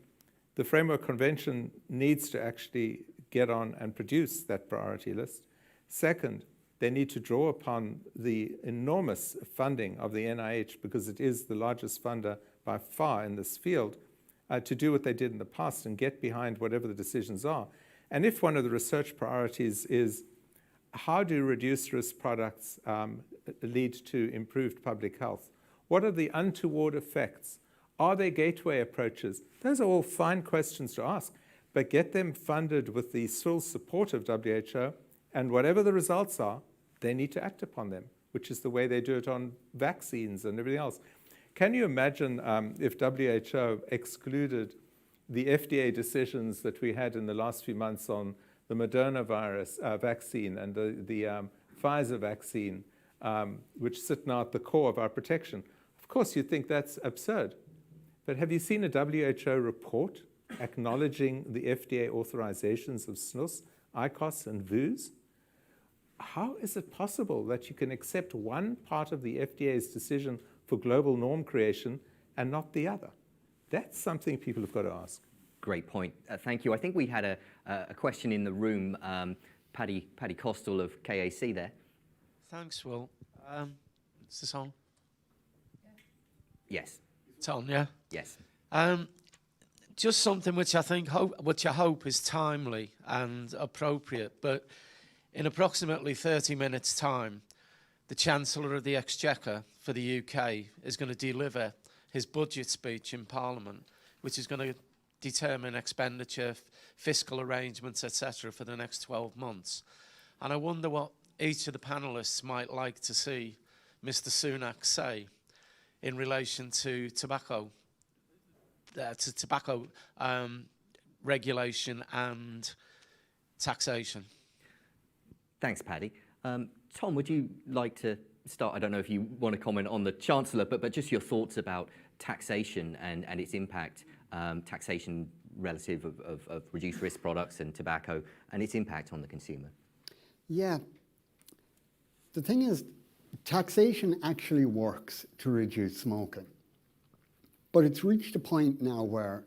[SPEAKER 3] the Framework Convention needs to actually get on and produce that priority list. Second, they need to draw upon the enormous funding of the NIH, because it is the largest funder by far in this field, to do what they did in the past and get behind whatever the decisions are. And if one of the research priorities is how do reduced risk products lead to improved public health? What are the untoward effects? Are there gateway approaches? Those are all fine questions to ask, but get them funded with the full support of WHO, and whatever the results are, they need to act upon them, which is the way they do it on vaccines and everything else. Can you imagine if WHO excluded the FDA decisions that we had in the last few months on the Moderna virus vaccine and the Pfizer vaccine, which sit now at the core of our protection? Of course, you'd think that's absurd. But have you seen a WHO report acknowledging the FDA authorizations of snus, IQOS, and VUS? How is it possible that you can accept one part of the FDA's decision for global norm creation and not the other? That's something people have got to ask.
[SPEAKER 1] Great point. Thank you. I think we had a question in the room. Paddy Costall of KAC there.
[SPEAKER 5] Thanks, Will. Is this on?
[SPEAKER 1] Yes.
[SPEAKER 5] It's on, yeah?
[SPEAKER 1] Yes.
[SPEAKER 5] Just something which I hope is timely and appropriate, but in approximately 30 minutes' time, the Chancellor of the Exchequer for the UK is going to deliver his budget speech in Parliament, which is going to determine expenditure, fiscal arrangements, etc. for the next 12 months. And I wonder what each of the panellists might like to see Mr. Sunak say in relation to tobacco regulation and taxation.
[SPEAKER 1] Thanks, Paddy. Tom, would you like to start? I don't know if you want to comment on the Chancellor, but just your thoughts about taxation and its impact, taxation relative of reduced risk products and tobacco, and its impact on the consumer.
[SPEAKER 4] Yeah. The thing is, taxation actually works to reduce smoking. But it's reached a point now where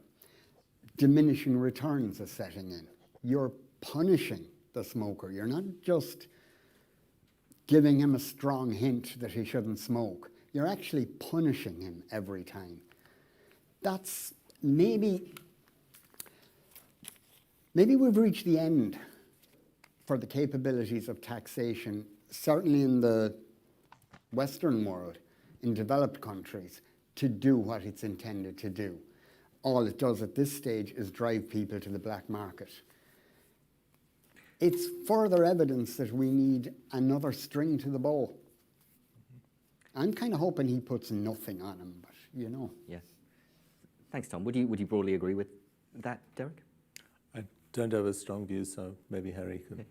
[SPEAKER 4] diminishing returns are setting in. You're punishing the smoker. You're not just giving him a strong hint that he shouldn't smoke. You're actually punishing him every time. That's maybe we've reached the end for the capabilities of taxation, certainly in the Western world, in developed countries, to do what it's intended to do. All it does at this stage is drive people to the black market. It's further evidence that we need another string to the bow. I'm kind of hoping he puts nothing on him, but you know.
[SPEAKER 1] Yes. Thanks, Tom. Would you broadly agree with that, Derek?
[SPEAKER 3] I don't have a strong view, so maybe Harry could.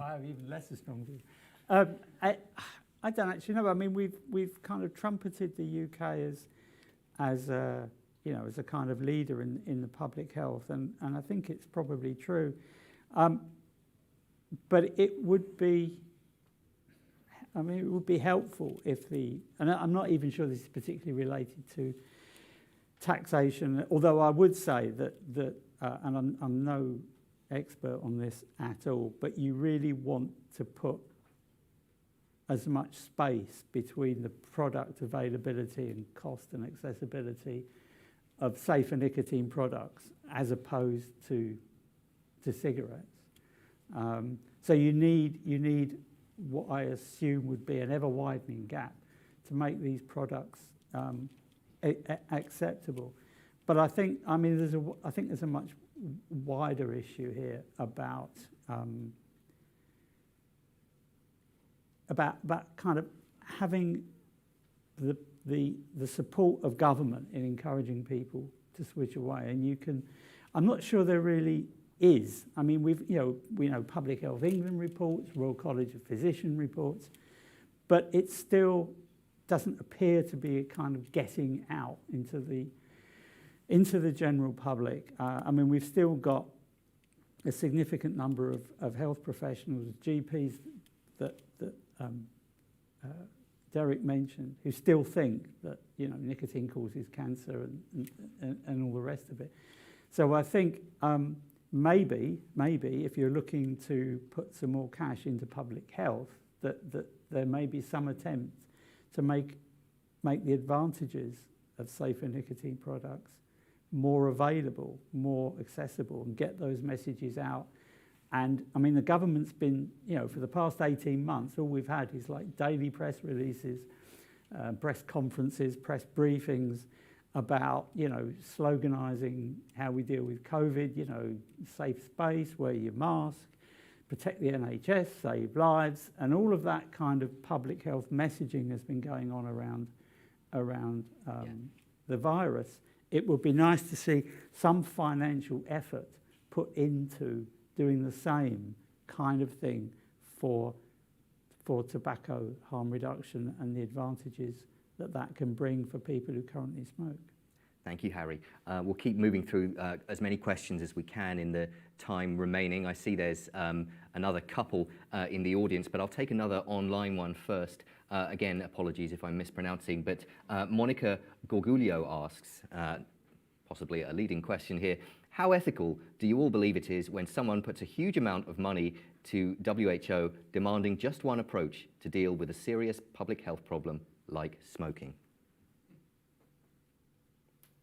[SPEAKER 2] I have even less a strong view. I don't actually know. I mean, we've kind of trumpeted the UK as a kind of leader in the public health, and I think it's probably true. But it would be helpful if and I'm not even sure this is particularly related to taxation, although I would say that and I'm no expert on this at all, but you really want to put as much space between the product availability and cost and accessibility of safer nicotine products as opposed to cigarettes. So you need what I assume would be an ever-widening gap to make these products acceptable. But I think there's a much wider issue here about kind of having the support of government in encouraging people to switch away. And I'm not sure there really is. I mean, we know Public Health England reports, Royal College of Physicians reports, but it still doesn't appear to be a kind of getting out into the general public. I mean, we've still got a significant number of health professionals, GPs that Derek mentioned, who still think that nicotine causes cancer and all the rest of it. So I think maybe if you're looking to put some more cash into public health, that there may be some attempt to make the advantages of safer nicotine products more available, more accessible, and get those messages out. And I mean, the government's been, for the past 18 months, all we've had is like daily press releases, press conferences, press briefings about, sloganising how we deal with COVID, safe space, wear your mask, protect the NHS, save lives, and all of that kind of public health messaging has been going on around the virus. It would be nice to see some financial effort put into doing the same kind of thing for tobacco harm reduction and the advantages that can bring for people who currently smoke.
[SPEAKER 1] Thank you, Harry. We'll keep moving through as many questions as we can in the time remaining. I see there's another couple in the audience, but I'll take another online one first. Again, apologies if I'm mispronouncing, but Monica Gorguglio asks, possibly a leading question here, how ethical do you all believe it is when someone puts a huge amount of money to WHO demanding just one approach to deal with a serious public health problem like smoking?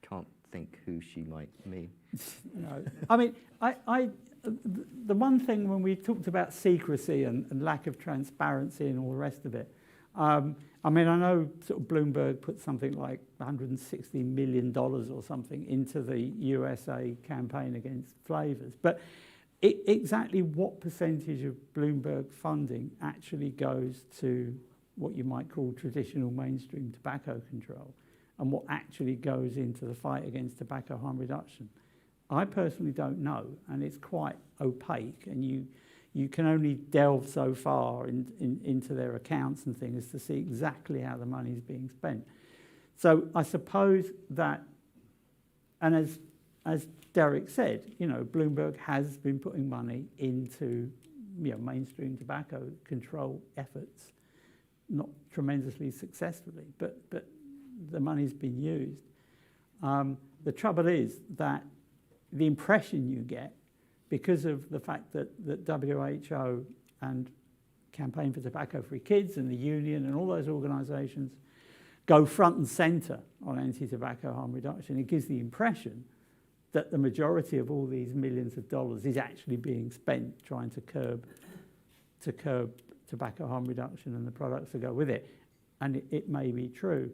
[SPEAKER 1] Can't think who she might mean.
[SPEAKER 2] No. I mean, the one thing when we talked about secrecy and lack of transparency and all the rest of it, I mean, I know sort of Bloomberg put something like $160 million or something into the USA campaign against flavours, but exactly what percentage of Bloomberg funding actually goes to what you might call traditional mainstream tobacco control, and what actually goes into the fight against tobacco harm reduction? I personally don't know, and it's quite opaque, and you can only delve so far into their accounts and things to see exactly how the money is being spent. So I suppose that, and as Derek said, Bloomberg has been putting money into mainstream tobacco control efforts, not tremendously successfully, but the money's been used. The trouble is that the impression you get, because of the fact that WHO and Campaign for Tobacco-Free Kids and the Union and all those organisations go front and centre on anti-tobacco harm reduction. It gives the impression that the majority of all these millions of dollars is actually being spent trying to curb tobacco harm reduction and the products that go with it. And it may be true.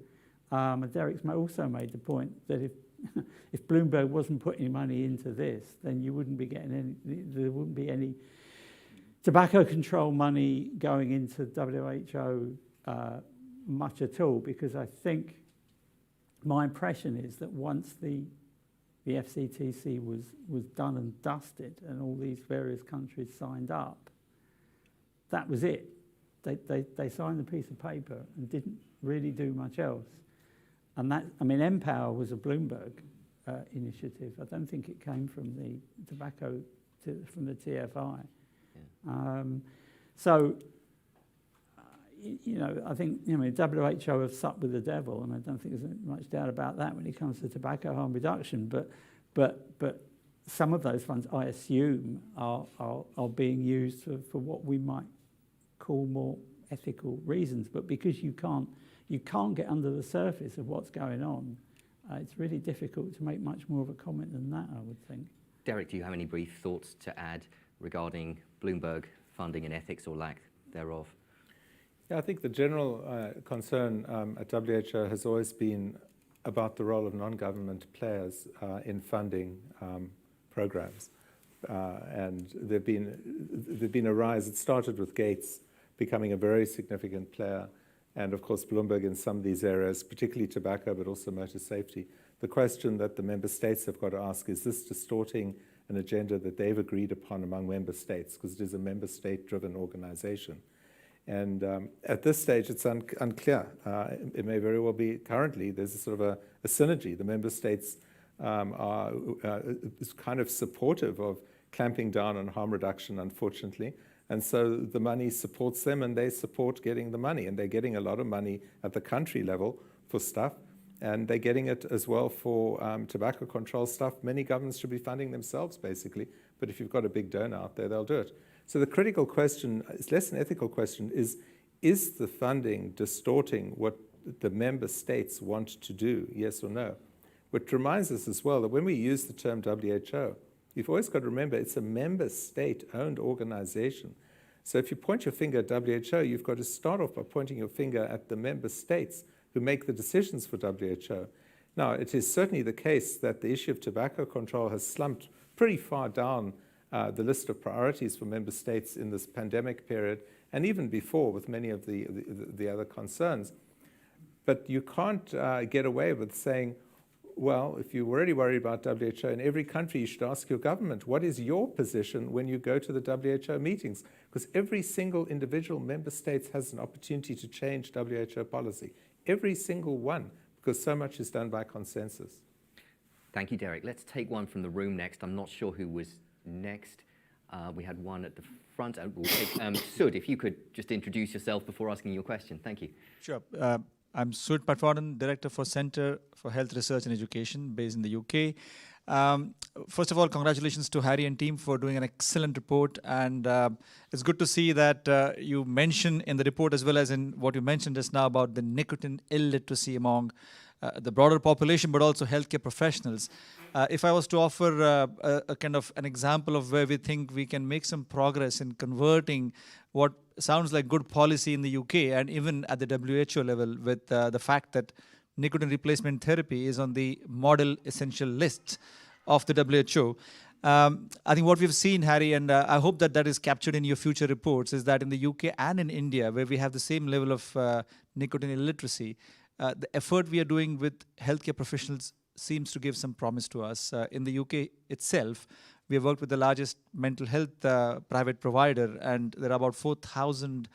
[SPEAKER 2] And Derek's also made the point that if Bloomberg wasn't putting money into this, then you wouldn't be getting there wouldn't be any tobacco control money going into WHO much at all, because I think my impression is that once the FCTC was done and dusted and all these various countries signed up, that was it. They signed a piece of paper and didn't really do much else. And that, I mean, Empower was a Bloomberg initiative. I don't think it came from the from the TFI. Yeah. You know, I think, you know, WHO have supped with the devil, and I don't think there's much doubt about that when it comes to tobacco harm reduction. But some of those funds, I assume, are being used for what we might call more ethical reasons. But because you can't get under the surface of what's going on, it's really difficult to make much more of a comment than that, I would think.
[SPEAKER 1] Derek, do you have any brief thoughts to add regarding Bloomberg funding and ethics or lack thereof?
[SPEAKER 3] Yeah, I think the general concern at WHO has always been about the role of non-government players in funding programs. And there've been a rise. It started with Gates becoming a very significant player, and of course Bloomberg in some of these areas, particularly tobacco, but also motor safety. The question that the member states have got to ask is this distorting an agenda that they've agreed upon among member states, because it is a member state-driven organization. And at this stage, it's unclear. It may very well be currently there's a sort of a synergy. The member states are kind of supportive of clamping down on harm reduction, unfortunately. And so the money supports them, and they support getting the money. And they're getting a lot of money at the country level for stuff. And they're getting it as well for tobacco control stuff. Many governments should be funding themselves, basically. But if you've got a big donor out there, they'll do it. So the critical question, it's less an ethical question, is the funding distorting what the member states want to do, yes or no? Which reminds us as well that when we use the term WHO, you've always got to remember it's a member state-owned organization. So if you point your finger at WHO, you've got to start off by pointing your finger at the member states who make the decisions for WHO. Now, it is certainly the case that the issue of tobacco control has slumped pretty far down the list of priorities for member states in this pandemic period, and even before with many of the other concerns. But you can't get away with saying, well, if you're already worried about WHO in every country, you should ask your government, what is your position when you go to the WHO meetings? Because every single individual member state has an opportunity to change WHO policy. Every single one, because so much is done by consensus.
[SPEAKER 1] Thank you, Derek. Let's take one from the room next. I'm not sure who was next. We had one at the front. We'll take Sud, if you could just introduce yourself before asking your question. Thank you.
[SPEAKER 6] Sure. I'm Sud Patwardhan, Director for Centre for Health Research and Education based in the UK. First of all, congratulations to Harry and team for doing an excellent report. And it's good to see that you mention in the report, as well as in what you mentioned just now, about the nicotine illiteracy among the broader population, but also healthcare professionals. If I was to offer a kind of an example of where we think we can make some progress in converting what sounds like good policy in the UK and even at the WHO level, with the fact that nicotine replacement therapy is on the model essential list of the WHO. I think what we've seen, Harry, and I hope that that is captured in your future reports, is that in the UK and in India, where we have the same level of nicotine illiteracy, the effort we are doing with healthcare professionals seems to give some promise to us. In the UK itself, we have worked with the largest mental health private provider, and there are about 4,000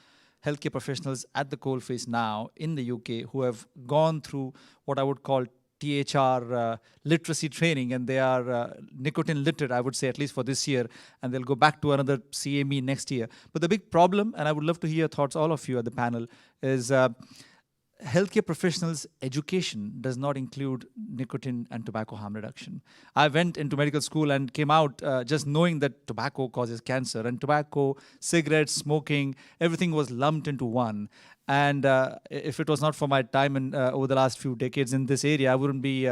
[SPEAKER 6] healthcare professionals at the coalface now in the UK who have gone through what I would call THR literacy training, and they are nicotine literate, I would say, at least for this year, and they'll go back to another CME next year. But the big problem, and I would love to hear your thoughts, all of you at the panel, is healthcare professionals' education does not include nicotine and tobacco harm reduction. I went into medical school and came out just knowing that tobacco causes cancer, and tobacco, cigarettes, smoking, everything was lumped into one. And if it was not for my time over the last few decades in this area, I wouldn't be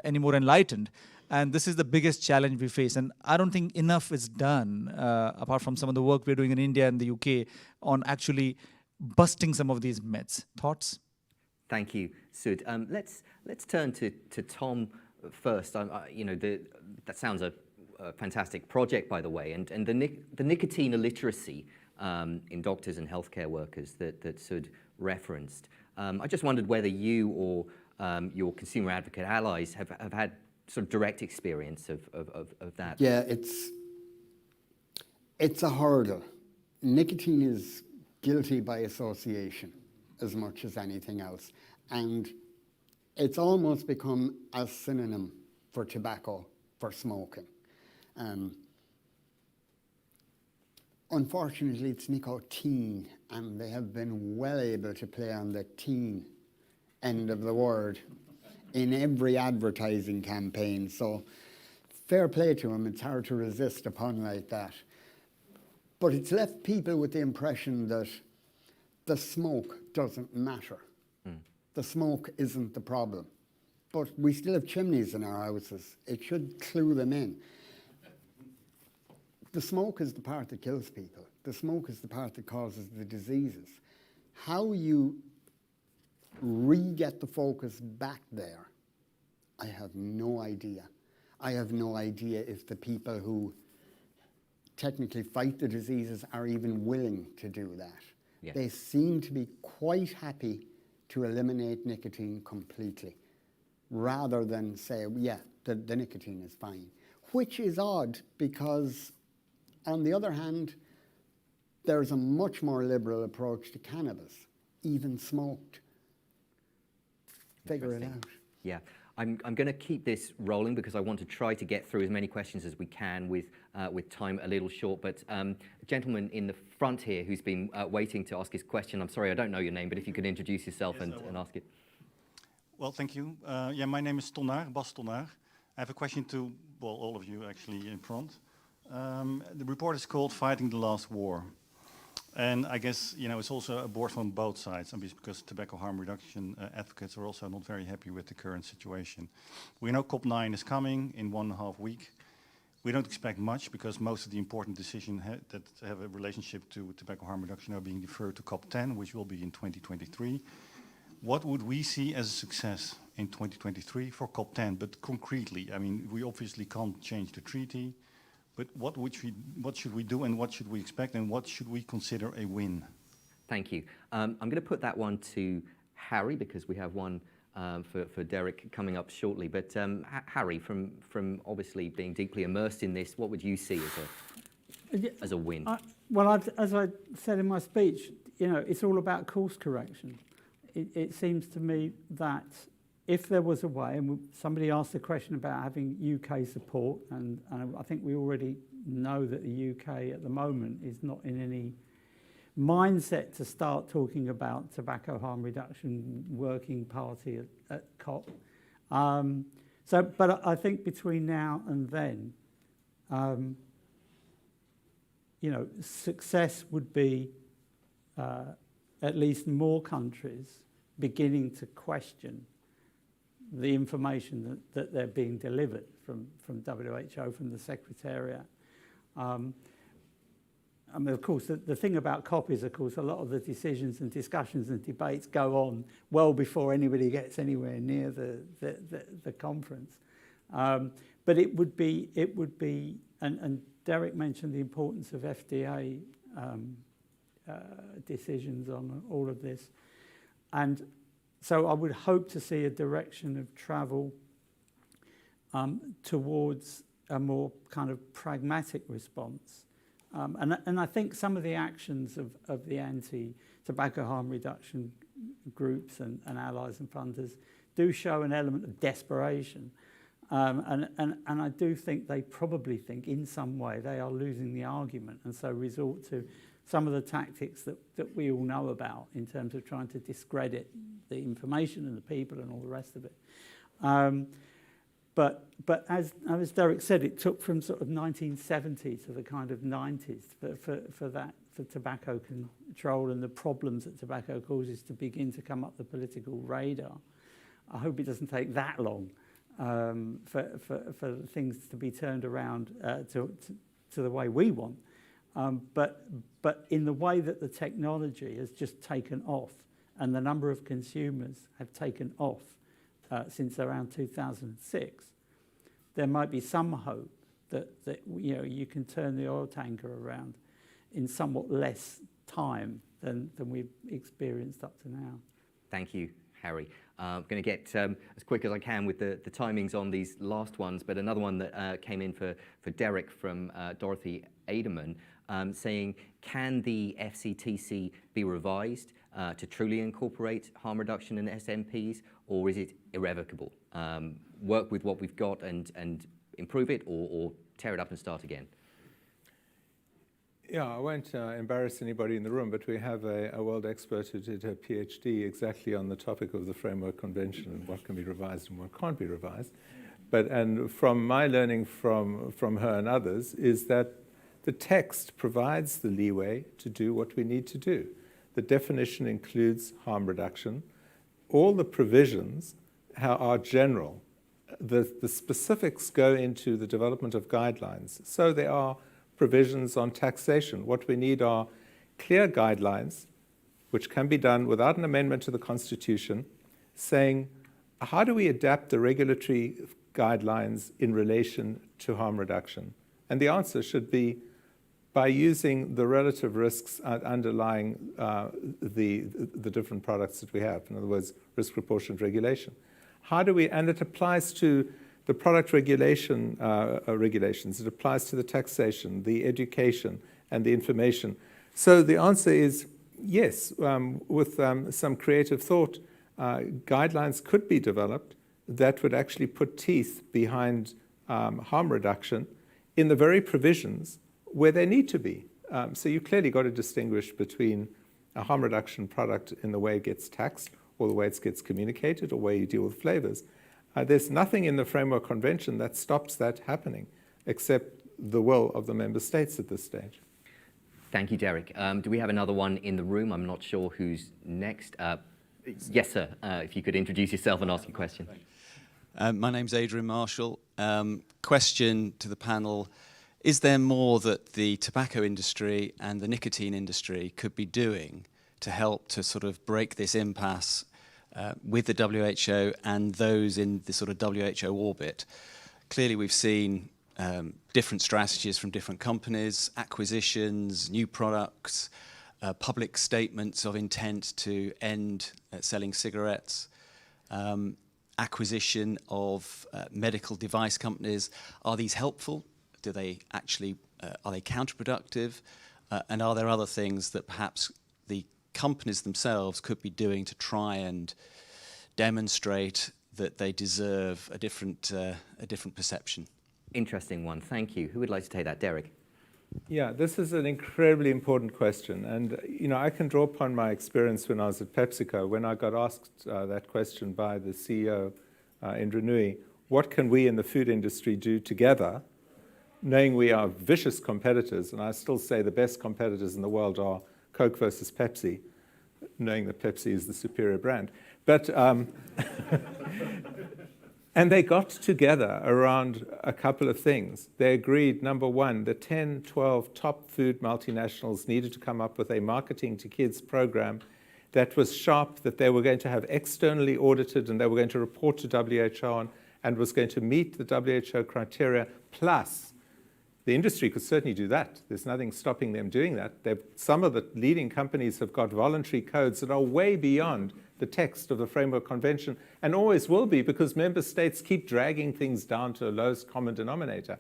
[SPEAKER 6] any more enlightened. And this is the biggest challenge we face. And I don't think enough is done, apart from some of the work we're doing in India and the UK, on actually busting some of these myths. Thoughts?
[SPEAKER 1] Thank you, Sud. Let's turn to Tom first. That sounds a fantastic project, by the way, and the nicotine illiteracy in doctors and healthcare workers that Sud referenced. I just wondered whether you or your consumer advocate allies have had sort of direct experience of that.
[SPEAKER 4] Yeah, it's a hurdle. Nicotine is guilty by association as much as anything else. And it's almost become a synonym for tobacco, for smoking. Unfortunately, it's nicotine, and they have been well able to play on the teen end of the word in every advertising campaign. So fair play to them. It's hard to resist a pun like that. But it's left people with the impression that the smoke doesn't matter. The smoke isn't the problem. But we still have chimneys in our houses. It should clue them in. The smoke is the part that kills people. The smoke is the part that causes the diseases. How you re-get the focus back there, I have no idea. I have no idea if the people who technically fight the diseases are even willing to do that. Yeah. They seem to be quite happy to eliminate nicotine completely, rather than say, yeah, the nicotine is fine. Which is odd, because on the other hand, there's a much more liberal approach to cannabis, even smoked. Figure it out.
[SPEAKER 1] Yeah. I'm going to keep this rolling because I want to try to get through as many questions as we can with time a little short. But a gentleman in the front here who's been waiting to ask his question. I'm sorry, I don't know your name, but if you could introduce yourself and ask it.
[SPEAKER 7] Well, thank you. My name is Tonnaar, Bas Tonnaar. I have a question to, well, all of you actually in front. The report is called Fighting the Last War. And I guess, it's also a board from both sides, because tobacco harm reduction advocates are also not very happy with the current situation. We know COP9 is coming in 1.5 weeks. We don't expect much, because most of the important decisions that have a relationship to tobacco harm reduction are being deferred to COP10, which will be in 2023. What would we see as a success in 2023 for COP10? But concretely, we obviously can't change the treaty. But what should we do, and what should we expect, and what should we consider a win?
[SPEAKER 1] Thank you. I'm going to put that one to Harry, because we have one for Derek coming up shortly. But Harry, from obviously being deeply immersed in this, what would you see as a win?
[SPEAKER 2] As I said in my speech, it's all about course correction. It seems to me that if there was a way, and somebody asked a question about having UK support, and I think we already know that the UK at the moment is not in any mindset to start talking about tobacco harm reduction working party at COP. But I think between now and then, success would be at least more countries beginning to question the information that they're being delivered from WHO, from the Secretariat. Of course, the thing about COP is, of course, a lot of the decisions and discussions and debates go on well before anybody gets anywhere near the conference. But it would be, and Derek mentioned the importance of FDA decisions on all of this. And so I would hope to see a direction of travel towards a more kind of pragmatic response. And I think some of the actions of the anti-tobacco harm reduction groups and allies and funders do show an element of desperation. And I do think they probably think in some way they are losing the argument, and so resort to some of the tactics that we all know about in terms of trying to discredit the information and the people and all the rest of it. But as Derek said, it took from sort of 1970 to the kind of 90s for tobacco control and the problems that tobacco causes to begin to come up the political radar. I hope it doesn't take that long for things to be turned around to the way we want. But in the way that the technology has just taken off and the number of consumers have taken off since around 2006, there might be some hope that you can turn the oil tanker around in somewhat less time than we've experienced up to now.
[SPEAKER 1] Thank you, Harry. I'm going to get as quick as I can with the timings on these last ones, but another one that came in for Derek from Dorothy Aderman, saying, can the FCTC be revised to truly incorporate harm reduction in SMPs, or is it irrevocable? Work with what we've got and improve it, or tear it up and start again?
[SPEAKER 3] Yeah, I won't embarrass anybody in the room, but we have a world expert who did her PhD exactly on the topic of the Framework Convention and what can be revised and what can't be revised. And from my learning from her and others is that the text provides the leeway to do what we need to do. The definition includes harm reduction. All the provisions are general. The specifics go into the development of guidelines. So there are provisions on taxation. What we need are clear guidelines, which can be done without an amendment to the Constitution, saying, how do we adapt the regulatory guidelines in relation to harm reduction? And the answer should be by using the relative risks underlying the different products that we have. In other words, risk proportionate regulation. How do we, and it applies to the product regulations, it applies to the taxation, the education, and the information. So the answer is yes, with some creative thought, guidelines could be developed that would actually put teeth behind harm reduction in the very provisions where they need to be. So you clearly got to distinguish between a harm reduction product in the way it gets taxed, or the way it gets communicated, or way you deal with flavors. There's nothing in the Framework Convention that stops that happening, except the will of the member states at this stage.
[SPEAKER 1] Thank you, Derek. Do we have another one in the room? I'm not sure who's next. Yes, sir. If you could introduce yourself and ask your question.
[SPEAKER 8] My name's Adrian Marshall. Question to the panel. Is there more that the tobacco industry and the nicotine industry could be doing to help to sort of break this impasse with the WHO and those in the sort of WHO orbit? Clearly, we've seen different strategies from different companies, acquisitions, new products, public statements of intent to end selling cigarettes, acquisition of medical device companies. Are these helpful? Do they actually, are they counterproductive? And are there other things that perhaps the companies themselves could be doing to try and demonstrate that they deserve a different perception?
[SPEAKER 1] Interesting one. Thank you. Who would like to take that? Derek.
[SPEAKER 3] Yeah, this is an incredibly important question. And, I can draw upon my experience when I was at PepsiCo. When I got asked that question by the CEO, Indra Nooyi, what can we in the food industry do together, knowing we are vicious competitors, and I still say the best competitors in the world are Coke versus Pepsi, knowing that Pepsi is the superior brand. But, and they got together around a couple of things. They agreed, number one, the 10, 12 top food multinationals needed to come up with a marketing to kids program that was sharp, that they were going to have externally audited and they were going to report to WHO on, and was going to meet the WHO criteria, plus the industry could certainly do that. There's nothing stopping them doing that. Some of the leading companies have got voluntary codes that are way beyond the text of the Framework Convention, and always will be, because member states keep dragging things down to a lowest common denominator.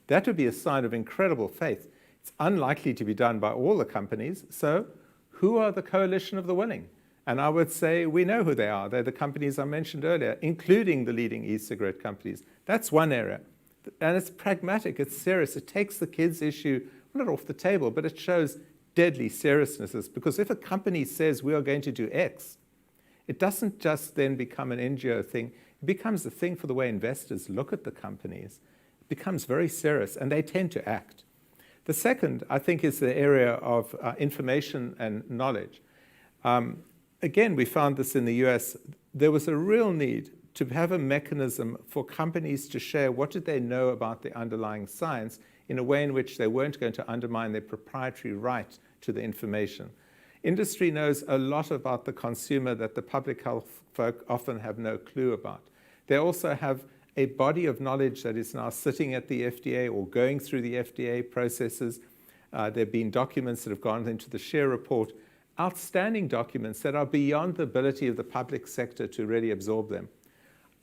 [SPEAKER 3] That would be a sign of incredible faith. It's unlikely to be done by all the companies, so who are the coalition of the willing? And I would say we know who they are. They're the companies I mentioned earlier, including the leading e-cigarette companies. That's one area. And it's pragmatic, it's serious. It takes the kids issue not off the table, but it shows deadly seriousness is, because if a company says we are going to do X, it doesn't just then become an NGO thing. It becomes a thing for the way investors look at the companies. It becomes very serious, and they tend to act. The second, I think, is the area of information and knowledge. Again, we found this in the US. There was a real need to have a mechanism for companies to share what did they know about the underlying science in a way in which they weren't going to undermine their proprietary right to the information. Industry knows a lot about the consumer that the public health folk often have no clue about. They also have a body of knowledge that is now sitting at the FDA or going through the FDA processes. There have been documents that have gone into the SHARE report, outstanding documents that are beyond the ability of the public sector to really absorb them.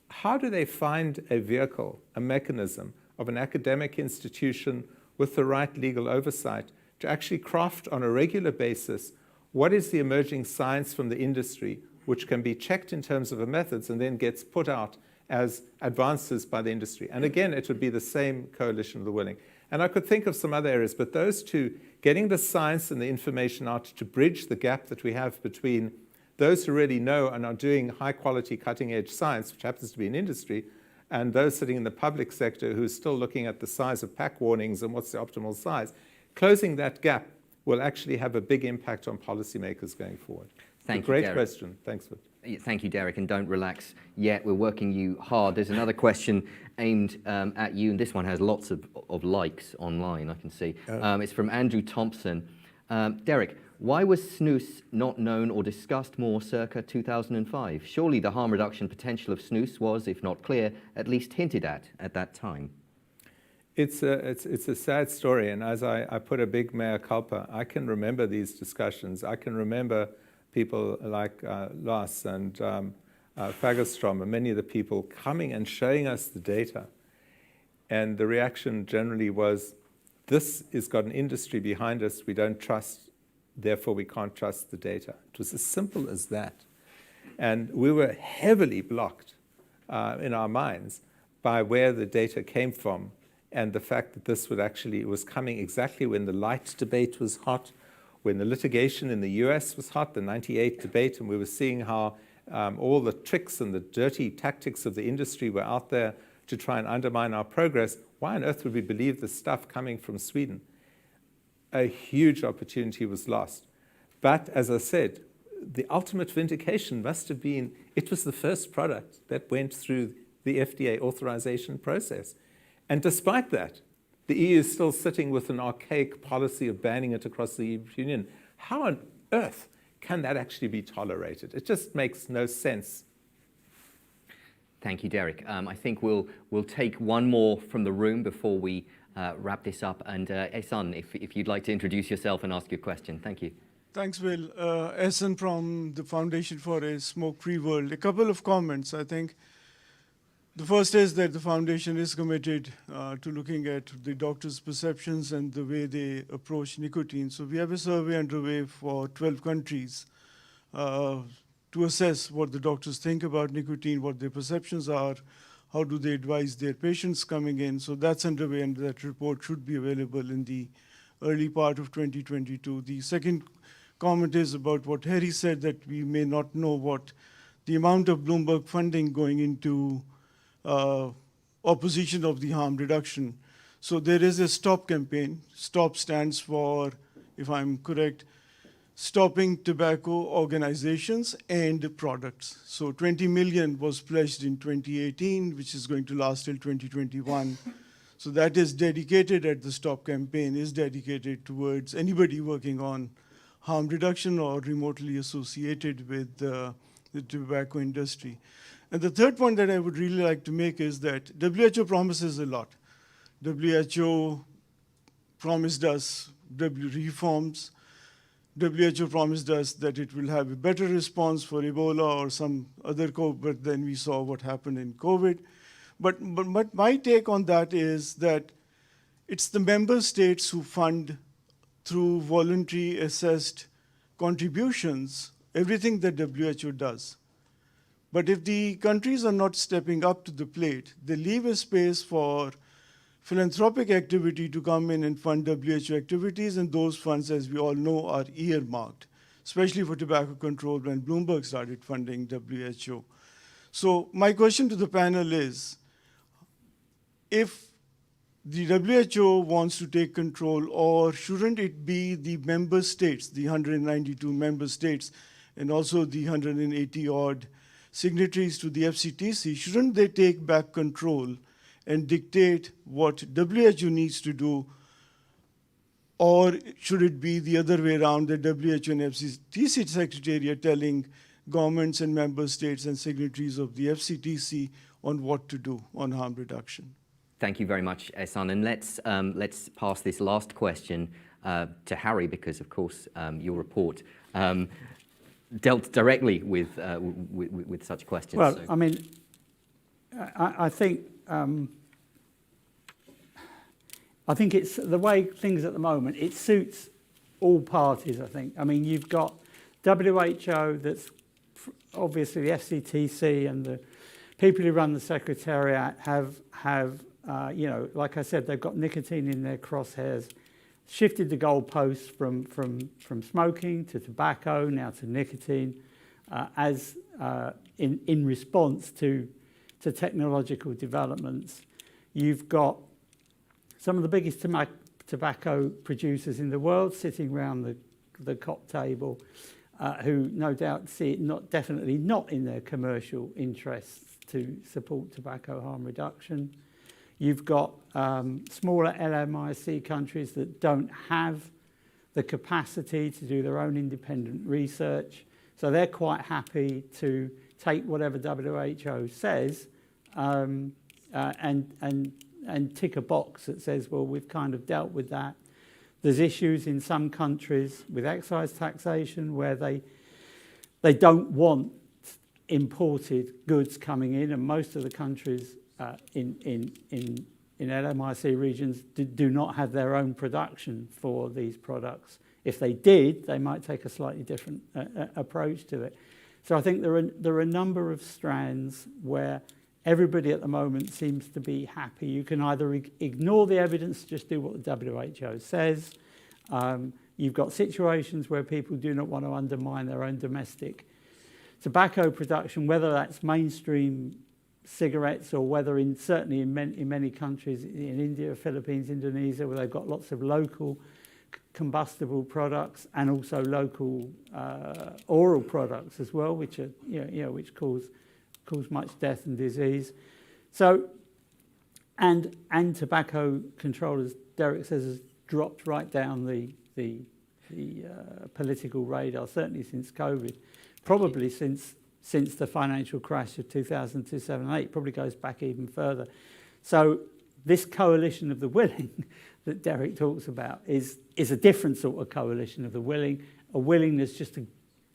[SPEAKER 3] How do they find a vehicle, a mechanism of an academic institution with the right legal oversight to actually craft on a regular basis what is the emerging science from the industry, which can be checked in terms of the methods and then gets put out as advances by the industry? And again, it would be the same coalition of the willing. And I could think of some other areas, but those two, getting the science and the information out to bridge the gap that we have between those who really know and are doing high-quality, cutting-edge science, which happens to be in industry, and those sitting in the public sector who are still looking at the size of pack warnings and what's the optimal size, closing that gap will actually have a big impact on policymakers going forward.
[SPEAKER 1] Thank you,
[SPEAKER 3] great
[SPEAKER 1] Derek.
[SPEAKER 3] question. Thanks for
[SPEAKER 1] Thank you, Derek, and don't relax yet. We're working you hard. There's another question aimed at you, and this one has lots of likes online, I can see. It's from Andrew Thompson. Derek, why was snus not known or discussed more circa 2005? Surely the harm reduction potential of snus was, if not clear, at least hinted at that time.
[SPEAKER 3] It's a sad story, and as I put a big mea culpa, I can remember these discussions. I can remember people like Lars and Fagerstrom and many of the people coming and showing us the data. And the reaction generally was, this has got an industry behind us we don't trust, therefore we can't trust the data. It was as simple as that. And we were heavily blocked in our minds by where the data came from, and the fact that this was coming exactly when the light debate was hot, when the litigation in the US was hot, the 98 debate, and we were seeing how all the tricks and the dirty tactics of the industry were out there to try and undermine our progress. Why on earth would we believe this stuff coming from Sweden? A huge opportunity was lost. But as I said, the ultimate vindication must have been, it was the first product that went through the FDA authorization process. And despite that, the EU is still sitting with an archaic policy of banning it across the European Union. How on earth can that actually be tolerated? It just makes no sense.
[SPEAKER 1] Thank you, Derek. I think we'll take one more from the room before we wrap this up. And Ehsan, if you'd like to introduce yourself and ask your question. Thank you.
[SPEAKER 9] Thanks, Will. Ehsan from the Foundation for a Smoke-Free World. A couple of comments, I think. The first is that the foundation is committed to looking at the doctors' perceptions and the way they approach nicotine. So we have a survey underway for 12 countries to assess what the doctors think about nicotine, what their perceptions are, how do they advise their patients coming in. So that's underway, and that report should be available in the early part of 2022. The second comment is about what Harry said, that we may not know what the amount of Bloomberg funding going into opposition of the harm reduction. So there is a STOP campaign. STOP stands for, if I'm correct, Stopping Tobacco Organizations and Products. So 20 million was pledged in 2018, which is going to last till 2021. So that is dedicated at the STOP campaign, is dedicated towards anybody working on harm reduction or remotely associated with the tobacco industry. And the third point that I would really like to make is that WHO promises a lot. WHO promised us reforms. WHO promised us that it will have a better response for Ebola or some other COVID, but then we saw what happened in COVID. But my take on that is that it's the member states who fund through voluntary assessed contributions everything that WHO does. But if the countries are not stepping up to the plate, they leave a space for philanthropic activity to come in and fund WHO activities, and those funds, as we all know, are earmarked, especially for tobacco control when Bloomberg started funding WHO. So my question to the panel is, if the WHO wants to take control, or shouldn't it be the member states, the 192 member states, and also the 180 odd signatories to the FCTC, shouldn't they take back control and dictate what WHO needs to do? Or should it be the other way around, the WHO and FCTC Secretariat telling governments and member states and signatories of the FCTC on what to do on harm reduction?
[SPEAKER 1] Thank you very much, Ehsan. And let's pass this last question to Harry, because of course your report dealt directly with such questions.
[SPEAKER 2] Well,
[SPEAKER 1] so.
[SPEAKER 2] I mean, I think it's the way things at the moment. It suits all parties. I think. I mean, you've got WHO, that's obviously the FCTC, and the people who run the Secretariat have you know, like I said, they've got nicotine in their crosshairs, shifted the goalposts from smoking to tobacco, now to nicotine, in response to technological developments. You've got some of the biggest tobacco producers in the world sitting around the COP table, who no doubt see it definitely not in their commercial interests to support tobacco harm reduction. You've got smaller LMIC countries that don't have the capacity to do their own independent research, so they're quite happy to take whatever WHO says and tick a box that says, well, we've kind of dealt with that. There's issues in some countries with excise taxation where they don't want imported goods coming in, and most of the countries in LMIC regions do not have their own production for these products. If they did, they might take a slightly different approach to it. So I think there are a number of strands where everybody at the moment seems to be happy. You can either ignore the evidence, just do what the WHO says. You've got situations where people do not want to undermine their own domestic tobacco production, whether that's mainstream cigarettes or whether certainly in many countries, in India, Philippines, Indonesia, where they've got lots of local combustible products and also local oral products as well, which are which cause much death and disease. So and tobacco control, as Derek says, has dropped right down the political radar, certainly since COVID, probably since the financial crash of 2002, 2008, probably goes back even further. So this coalition of the willing that Derek talks about is a different sort of coalition of the willing, a willingness just to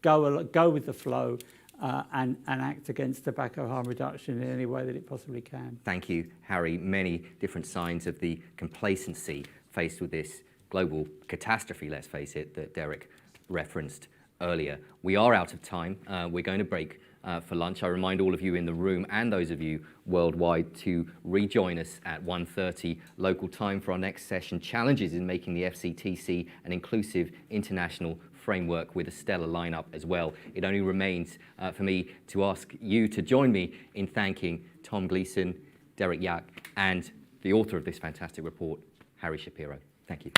[SPEAKER 2] go with the flow and act against tobacco harm reduction in any way that it possibly can.
[SPEAKER 1] Thank you, Harry. Many different signs of the complacency faced with this global catastrophe, let's face it, that Derek referenced earlier. We are out of time. We're going to break for lunch. I remind all of you in the room and those of you worldwide to rejoin us at 1:30 local time for our next session, Challenges in Making the FCTC an Inclusive International Framework, with a stellar lineup as well. It only remains for me to ask you to join me in thanking Tom Gleason, Derek Yach, and the author of this fantastic report, Harry Shapiro. Thank you.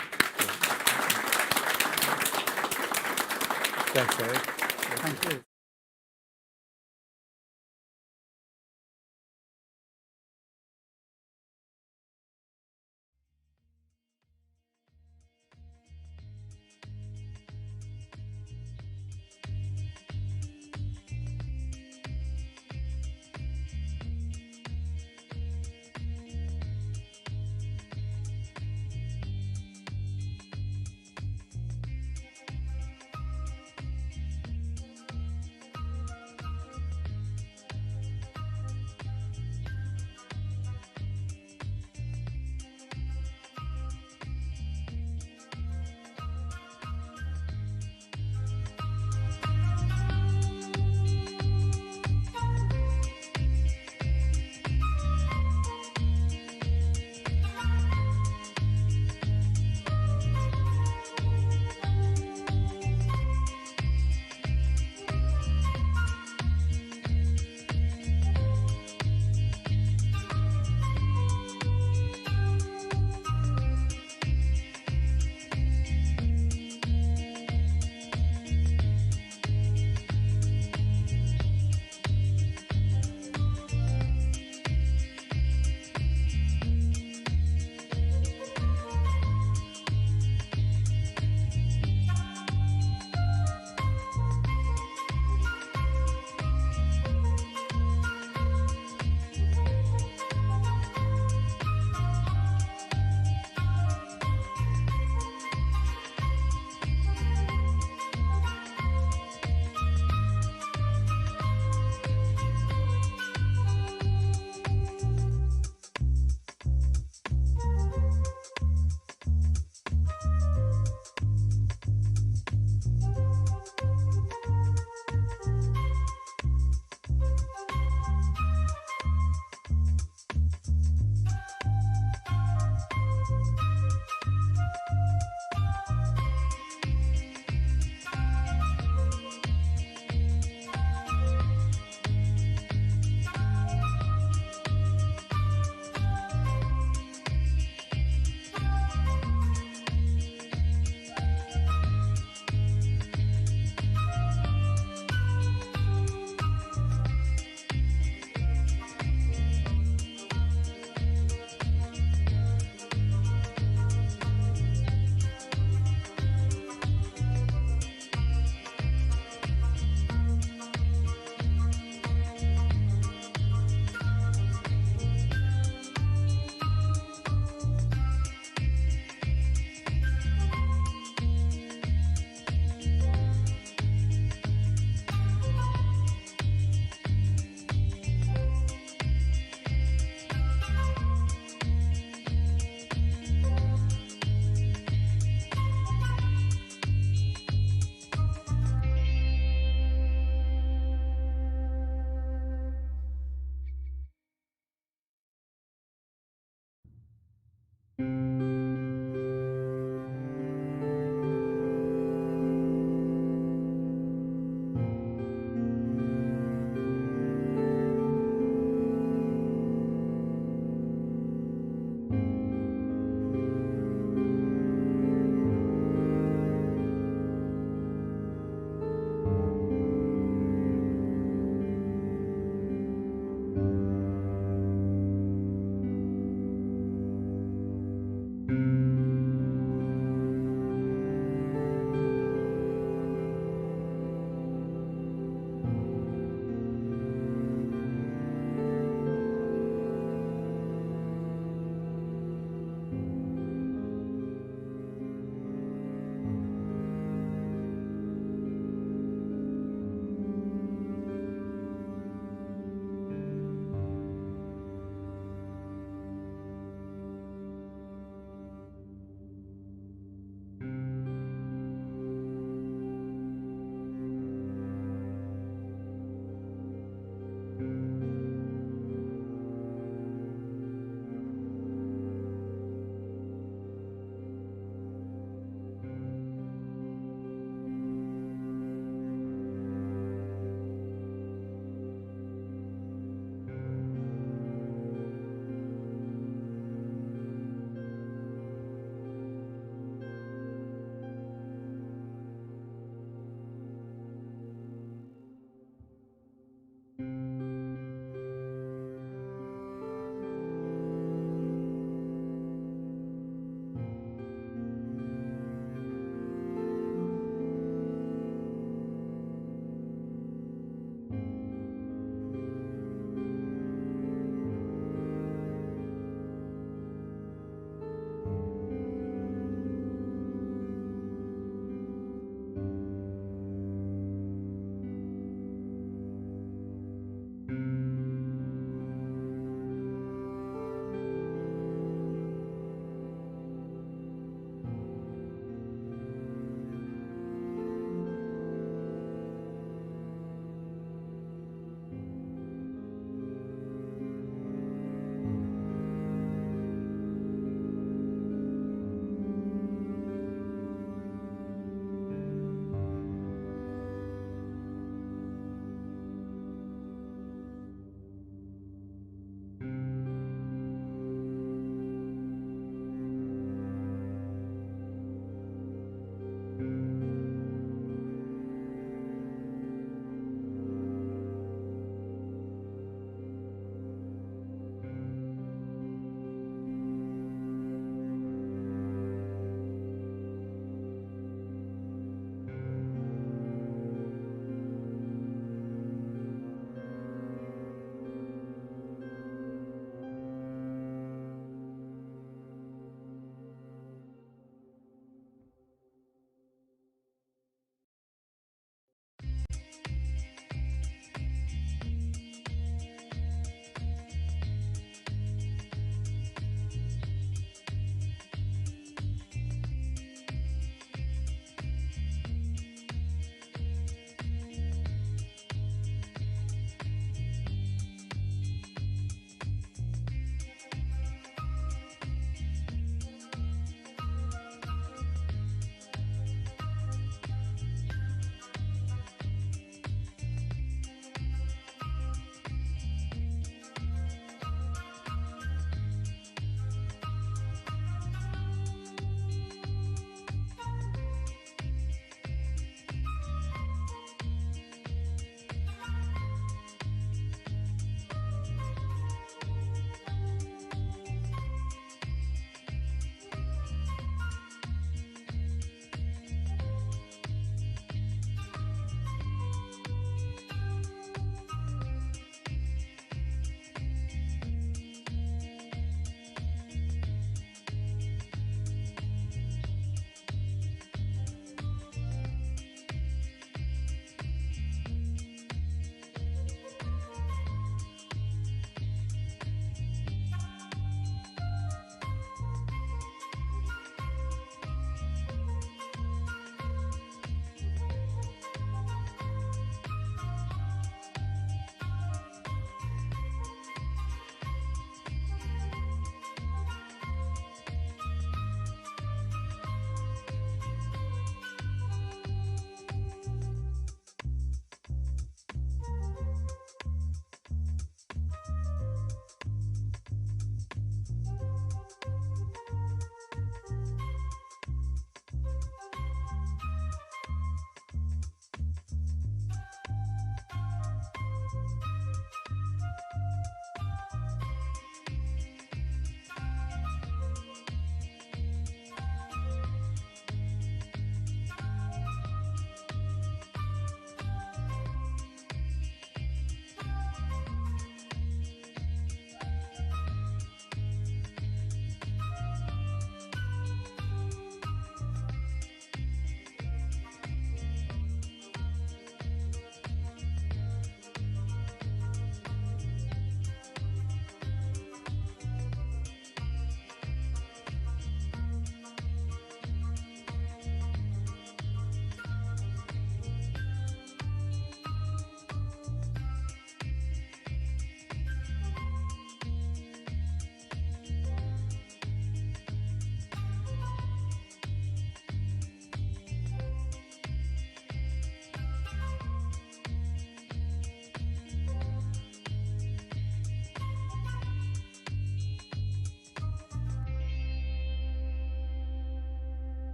[SPEAKER 2] Thanks, Derek. Thank you.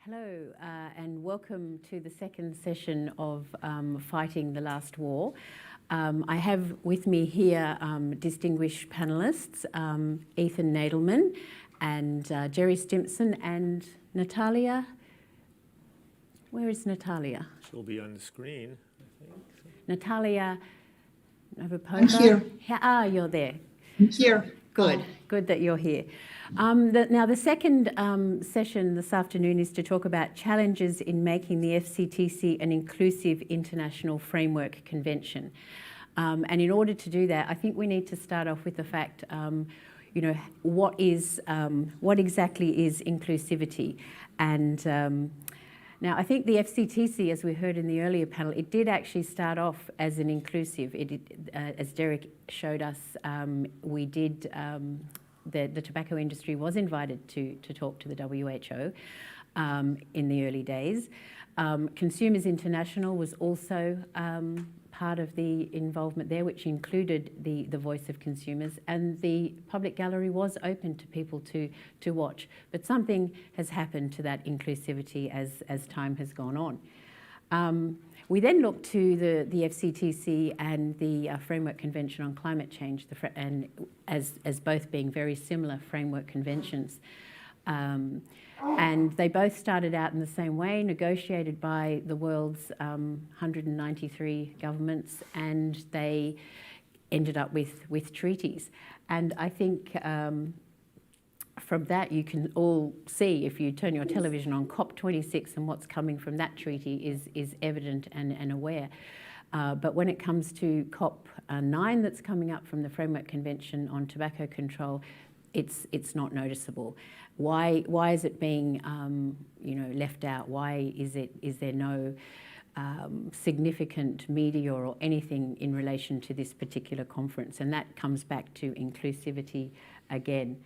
[SPEAKER 10] Hello, and welcome to the second session of Fighting the Last War. I have with me here distinguished panellists, Ethan Nadelman and Jerry Stimpson and Natalia. Where is Natalia?
[SPEAKER 11] She'll be on the screen, I think.
[SPEAKER 10] Natalia Novopova?
[SPEAKER 12] I'm here.
[SPEAKER 10] You're there.
[SPEAKER 12] I'm here.
[SPEAKER 10] Good, good that you're here. Now, the second session this afternoon is to talk about challenges in making the FCTC an inclusive international framework convention. And in order to do that, I think we need to start off with the fact, what exactly is inclusivity? And now, I think the FCTC, as we heard in the earlier panel, it did actually start off as an inclusive. As Derek showed us, we did. The tobacco industry was invited to talk to the WHO in the early days. Consumers International was also part of the involvement there, which included the voice of consumers, and the public gallery was open to people to watch. But something has happened to that inclusivity as time has gone on. We then looked to the FCTC and the Framework Convention on Climate Change, and as both being very similar framework conventions. And they both started out in the same way, negotiated by the world's 193 governments, and they ended up with treaties. And I think from that you can all see, if you turn your television on, COP26 and what's coming from that treaty is evident and aware. But when it comes to COP9 that's coming up from the Framework Convention on Tobacco Control, it's not noticeable. Why is it being left out? Why is there no significant media or anything in relation to this particular conference? And that comes back to inclusivity again.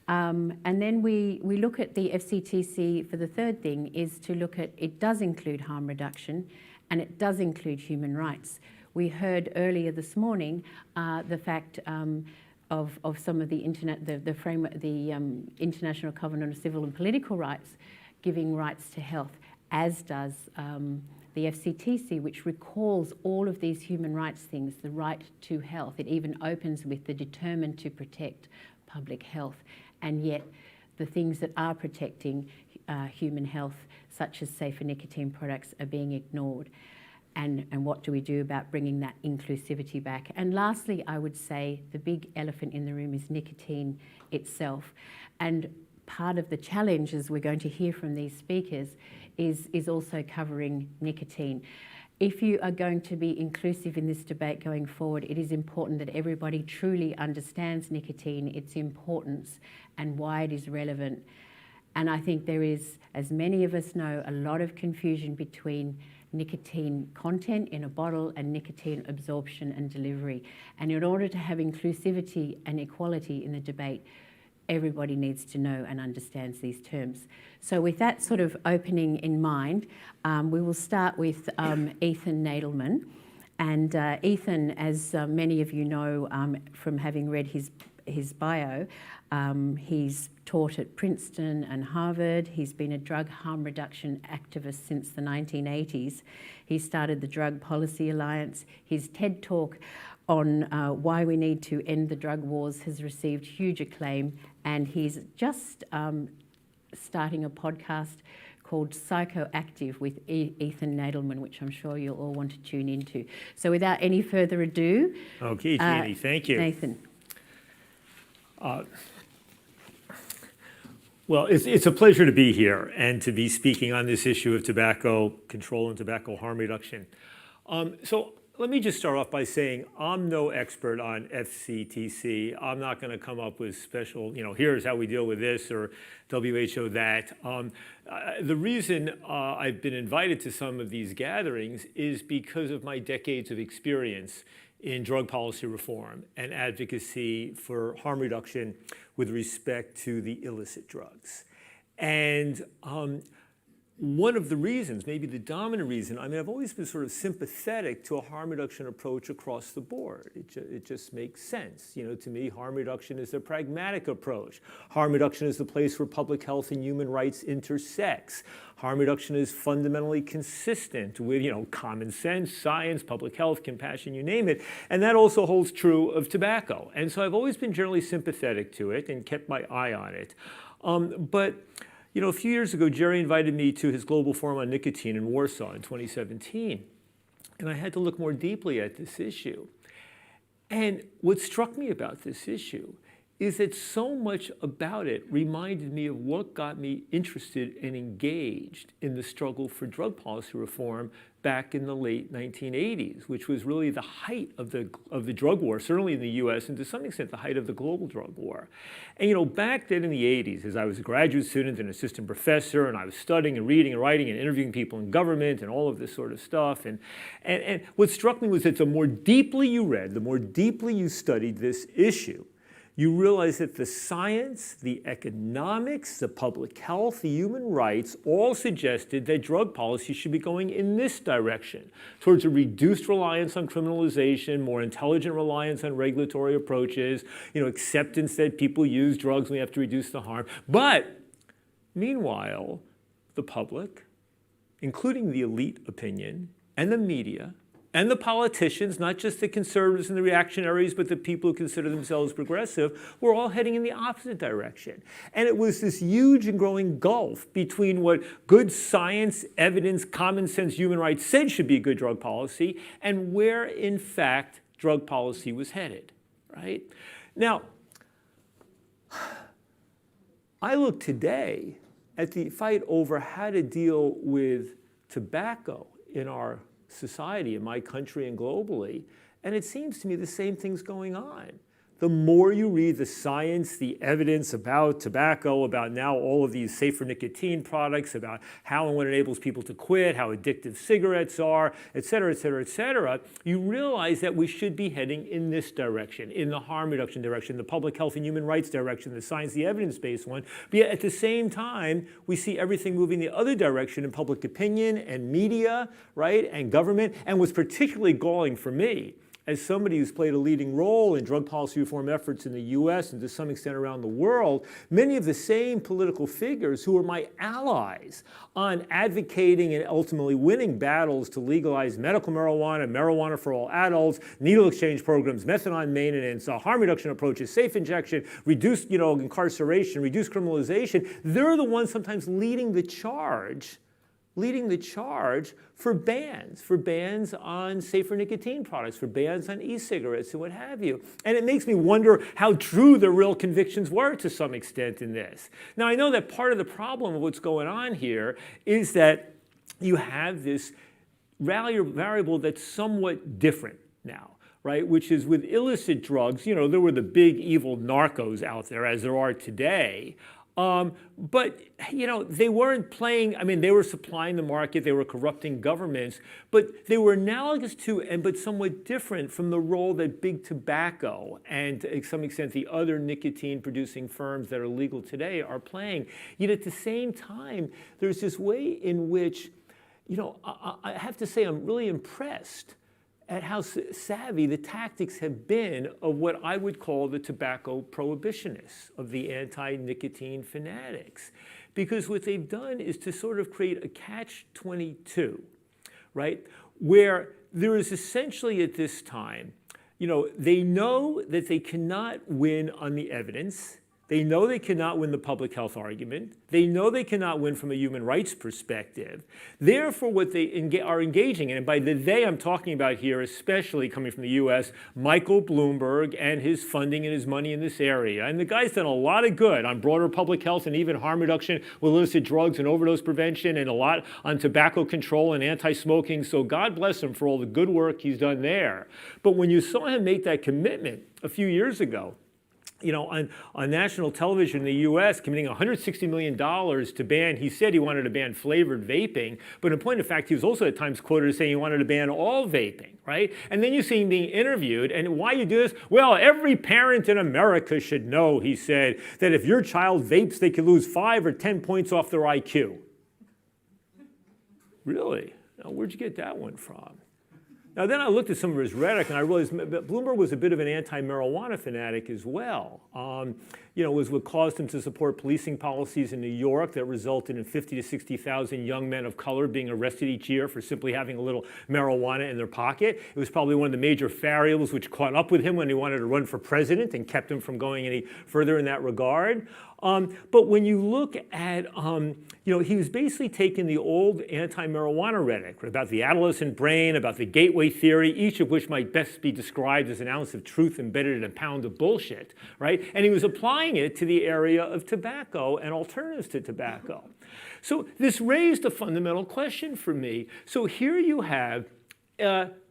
[SPEAKER 10] And then we look at the FCTC for the third thing, is to look at, it does include harm reduction and it does include human rights. We heard earlier this morning the fact of some of the International Covenant of Civil and Political Rights giving rights to health, as does the FCTC, which recalls all of these human rights things, the right to health. It even opens with the determined to protect public health. And yet the things that are protecting human health, such as safer nicotine products, are being ignored. And what do we do about bringing that inclusivity back? And lastly, I would say the big elephant in the room is nicotine itself. And part of the challenge, as we're going to hear from these speakers, is also covering nicotine. If you are going to be inclusive in this debate going forward, it is important that everybody truly understands nicotine, its importance, and why it is relevant. And I think there is, as many of us know, a lot of confusion between nicotine content in a bottle and nicotine absorption and delivery. And in order to have inclusivity and equality in the debate, everybody needs to know and understands these terms. So with that sort of opening in mind, we will start with Ethan Nadelman. And Ethan, as many of you know from having read his bio, he's taught at Princeton and Harvard. He's been a drug harm reduction activist since the 1980s. He started the Drug Policy Alliance. His TED Talk on why we need to end the drug wars has received huge acclaim, and he's just starting a podcast called Psychoactive with Ethan Nadelman, which I'm sure you'll all want to tune into. So without any further ado...
[SPEAKER 11] Okay, Jeannie, thank you.
[SPEAKER 10] Nathan.
[SPEAKER 11] Well, it's a pleasure to be here and to be speaking on this issue of tobacco control and tobacco harm reduction. So let me just start off by saying I'm no expert on FCTC. I'm not going to come up with special, here's how we deal with this or WHO that. The reason I've been invited to some of these gatherings is because of my decades of experience in drug policy reform and advocacy for harm reduction with respect to the illicit drugs. And one of the reasons, maybe the dominant reason, I mean, I've always been sort of sympathetic to a harm reduction approach across the board. It just makes sense. You know, to me, harm reduction is a pragmatic approach. Harm reduction is the place where public health and human rights intersects. Harm reduction is fundamentally consistent with, you know, common sense, science, public health, compassion, you name it. And that also holds true of tobacco. And so I've always been generally sympathetic to it and kept my eye on it. But you know, a few years ago, Jerry invited me to his global forum on nicotine in Warsaw in 2017. And I had to look more deeply at this issue. And what struck me about this issue is that so much about it reminded me of what got me interested and engaged in the struggle for drug policy reform back in the late 1980s, which was really the height of the drug war, certainly in the US, and to some extent the height of the global drug war. And you know, back then in the 80s, as I was a graduate student and assistant professor, and I was studying and reading and writing and interviewing people in government and all of this sort of stuff, and what struck me was that the more deeply you read, the more deeply you studied this issue, you realize that the science, the economics, the public health, the human rights all suggested that drug policy should be going in this direction, towards a reduced reliance on criminalization, more intelligent reliance on regulatory approaches, you know, acceptance that people use drugs and we have to reduce the harm. But meanwhile, the public, including the elite opinion and the media, and the politicians, not just the conservatives and the reactionaries, but the people who consider themselves progressive, were all heading in the opposite direction. And it was this huge and growing gulf between what good science, evidence, common sense human rights said should be good drug policy and where, in fact, drug policy was headed, right? Now, I look today at the fight over how to deal with tobacco in our society, in my country and globally, and it seems to me the same thing's going on. The more you read the science, the evidence about tobacco, about now all of these safer nicotine products, about how and what enables people to quit, how addictive cigarettes are, et cetera, et cetera, et cetera, you realize that we should be heading in this direction, in the harm reduction direction, the public health and human rights direction, the science, the evidence-based one. But yet at the same time, we see everything moving the other direction in public opinion and media, right, and government. And what's particularly galling for me, as somebody who's played a leading role in drug policy reform efforts in the US and to some extent around the world, many of the same political figures who were my allies on advocating and ultimately winning battles to legalize medical marijuana, marijuana for all adults, needle exchange programs, methadone maintenance, harm reduction approaches, safe injection, reduced incarceration, reduced criminalization, they're the ones sometimes leading the charge for bans on safer nicotine products, for bans on e-cigarettes and what have you. And it makes me wonder how true their real convictions were to some extent in this. Now, I know that part of the problem of what's going on here is that you have this variable that's somewhat different now, right? Which is with illicit drugs, you know, there were the big evil narcos out there as there are today. But, you know, they weren't playing, I mean, they were supplying the market, they were corrupting governments, but they were analogous to, but somewhat different from the role that big tobacco and to some extent the other nicotine-producing firms that are legal today are playing. Yet at the same time, there's this way in which, you know, I have to say I'm really impressed at how savvy the tactics have been of what I would call the tobacco prohibitionists, of the anti-nicotine fanatics. Because what they've done is to sort of create a catch-22, right? Where there is essentially at this time, you know, they know that they cannot win on the evidence. They know they cannot win the public health argument. They know they cannot win from a human rights perspective. Therefore, what they are engaging in, and by the they I'm talking about here, especially coming from the US, Michael Bloomberg and his funding and his money in this area. And the guy's done a lot of good on broader public health and even harm reduction with illicit drugs and overdose prevention and a lot on tobacco control and anti-smoking. So God bless him for all the good work he's done there. But when you saw him make that commitment a few years ago, you know, on national television in the US, committing $160 million to ban, he said he wanted to ban flavored vaping, but in point of fact, he was also at times quoted as saying he wanted to ban all vaping, right? And then you see him being interviewed, and why you do this? Well, every parent in America should know, he said, that if your child vapes, they could lose 5 or 10 points off their IQ. Really? Now, where'd you get that one from? Now, then I looked at some of his rhetoric, and I realized Bloomberg was a bit of an anti-marijuana fanatic as well. You know, it was what caused him to support policing policies in New York that resulted in 50 to 60,000 young men of color being arrested each year for simply having a little marijuana in their pocket. It was probably one of the major variables which caught up with him when he wanted to run for president and kept him from going any further in that regard. But when you look at, you know, he was basically taking the old anti-marijuana rhetoric about the adolescent brain, about the gateway theory, each of which might best be described as an ounce of truth embedded in a pound of bullshit, right? And he was applying it to the area of tobacco and alternatives to tobacco. So this raised a fundamental question for me. So here you have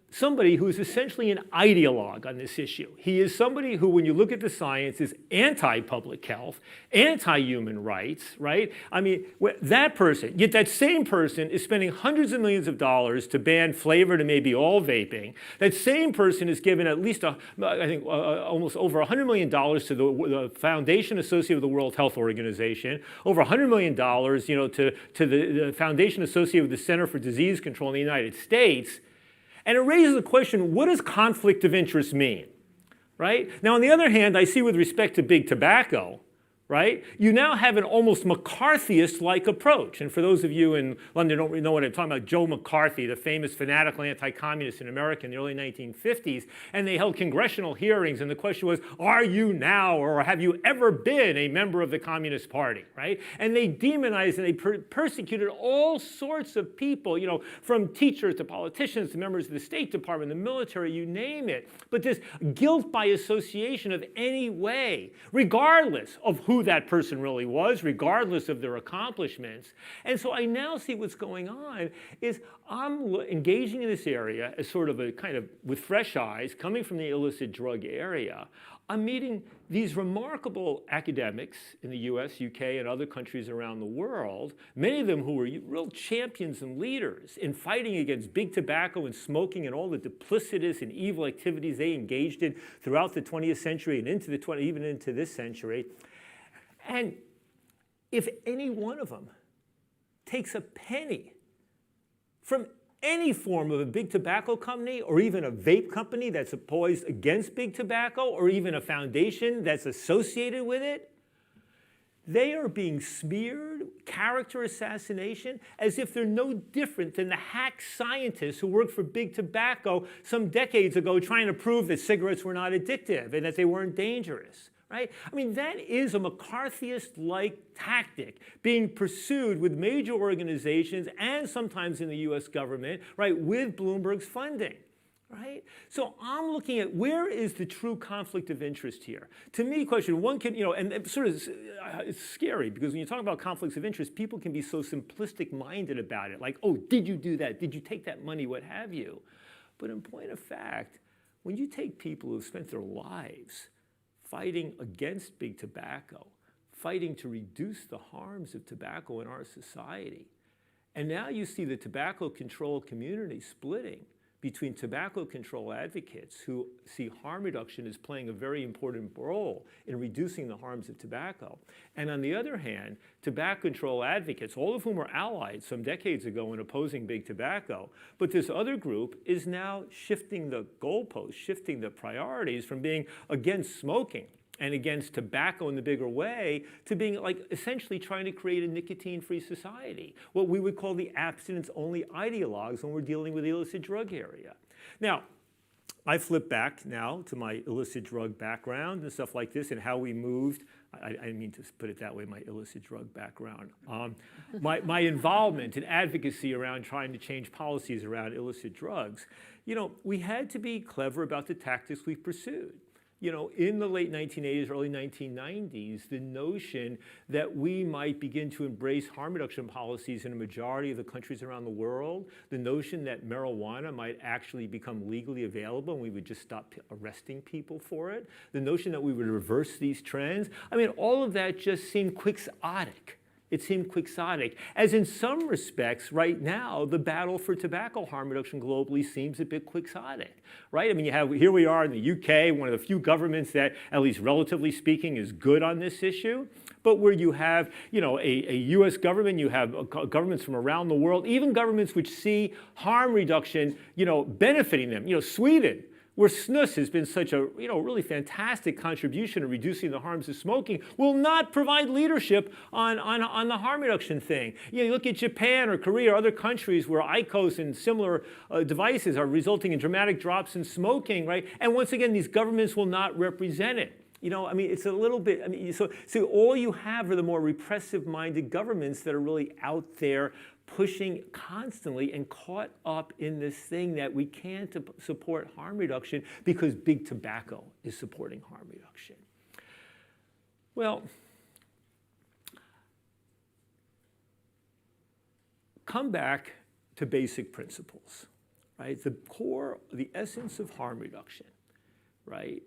[SPEAKER 11] somebody who is essentially an ideologue on this issue. He is somebody who, when you look at the science, is anti-public health, anti-human rights, right? I mean, that person, yet that same person is spending hundreds of millions of dollars to ban flavored and maybe all vaping. That same person is given at least, almost over $100 million to the foundation associated with the World Health Organization, over $100 million, you know, to the foundation associated with the Center for Disease Control in the United States. And it raises the question, what does conflict of interest mean, right? Now, on the other hand, I see with respect to big tobacco, right, you now have an almost McCarthyist-like approach. And for those of you in London who don't really know what I'm talking about, Joe McCarthy, the famous fanatical anti-communist in America in the early 1950s, and they held congressional hearings, and the question was, are you now or have you ever been a member of the Communist Party, right? And they demonized and they persecuted all sorts of people, you know, from teachers to politicians to members of the State Department, the military, you name it. But this guilt by association of any way, regardless of who that person really was, regardless of their accomplishments. And so I now see what's going on is I'm engaging in this area as sort of a kind of with fresh eyes, coming from the illicit drug area. I'm meeting these remarkable academics in the US, UK, and other countries around the world, many of them who were real champions and leaders in fighting against big tobacco and smoking and all the duplicitous and evil activities they engaged in throughout the 20th century and into the even into this century. And if any one of them takes a penny from any form of a big tobacco company or even a vape company that's poised against big tobacco or even a foundation that's associated with it, they are being smeared, character assassination, as if they're no different than the hack scientists who worked for big tobacco some decades ago trying to prove that cigarettes were not addictive and that they weren't dangerous. Right? I mean, that is a McCarthyist-like tactic being pursued with major organizations and sometimes in the US government, right, with Bloomberg's funding. Right? So I'm looking at where is the true conflict of interest here. To me, question one can, you know, and sort of it's scary because when you talk about conflicts of interest, people can be so simplistic-minded about it, like, oh, did you do that? Did you take that money? What have you? But in point of fact, when you take people who have spent their lives fighting against big tobacco, fighting to reduce the harms of tobacco in our society. And now you see the tobacco control community splitting between tobacco control advocates who see harm reduction as playing a very important role in reducing the harms of tobacco. And on the other hand, tobacco control advocates, all of whom were allied some decades ago in opposing big tobacco, but this other group is now shifting the goalposts, shifting the priorities from being against smoking and against tobacco in the bigger way to being like essentially trying to create a nicotine-free society, what we would call the abstinence-only ideologues when we're dealing with the illicit drug area. Now, I flip back now to my illicit drug background and stuff like this and how we moved. I didn't mean to put it that way, my illicit drug background. My involvement in advocacy around trying to change policies around illicit drugs. You know, we had to be clever about the tactics we pursued. You know, in the late 1980s, early 1990s, the notion that we might begin to embrace harm reduction policies in a majority of the countries around the world, the notion that marijuana might actually become legally available and we would just stop arresting people for it, the notion that we would reverse these trends, I mean, all of that just seemed quixotic. It seemed quixotic, as in some respects, right now, the battle for tobacco harm reduction globally seems a bit quixotic, right? I mean, here we are in the UK, one of the few governments that, at least relatively speaking, is good on this issue. but where you have, a U.S. government, you have governments from around the world, even governments which see harm reduction, benefiting them. Sweden, where snus has been such a really fantastic contribution in reducing the harms of smoking, will not provide leadership on the harm reduction thing. You look at Japan or Korea or other countries where IQOS and similar devices are resulting in dramatic drops in smoking, right? And once again, these governments will not represent it. It's a little bit, so all you have are the more repressive-minded governments that are really out there pushing constantly and caught up in this thing that we can't support harm reduction because big tobacco is supporting harm reduction. Well, come back to basic principles, right? The core, the essence of harm reduction, right,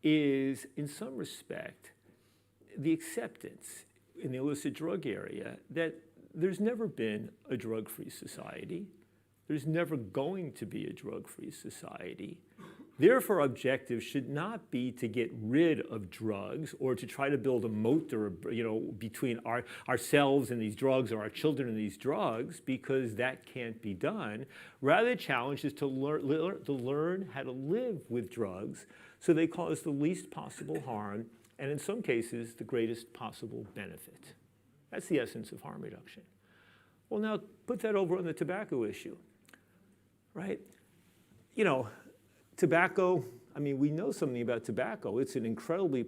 [SPEAKER 11] is in some respect the acceptance in the illicit drug area that there's never been a drug-free society. There's never going to be a drug-free society. Therefore, objectives should not be to get rid of drugs or to try to build a moat between ourselves and these drugs or our children and these drugs, because that can't be done. Rather, the challenge is to learn how to live with drugs so they cause the least possible harm and, in some cases, the greatest possible benefit. That's the essence of harm reduction. Well, now put that over on the tobacco issue, right? Tobacco, we know something about tobacco. It's an incredibly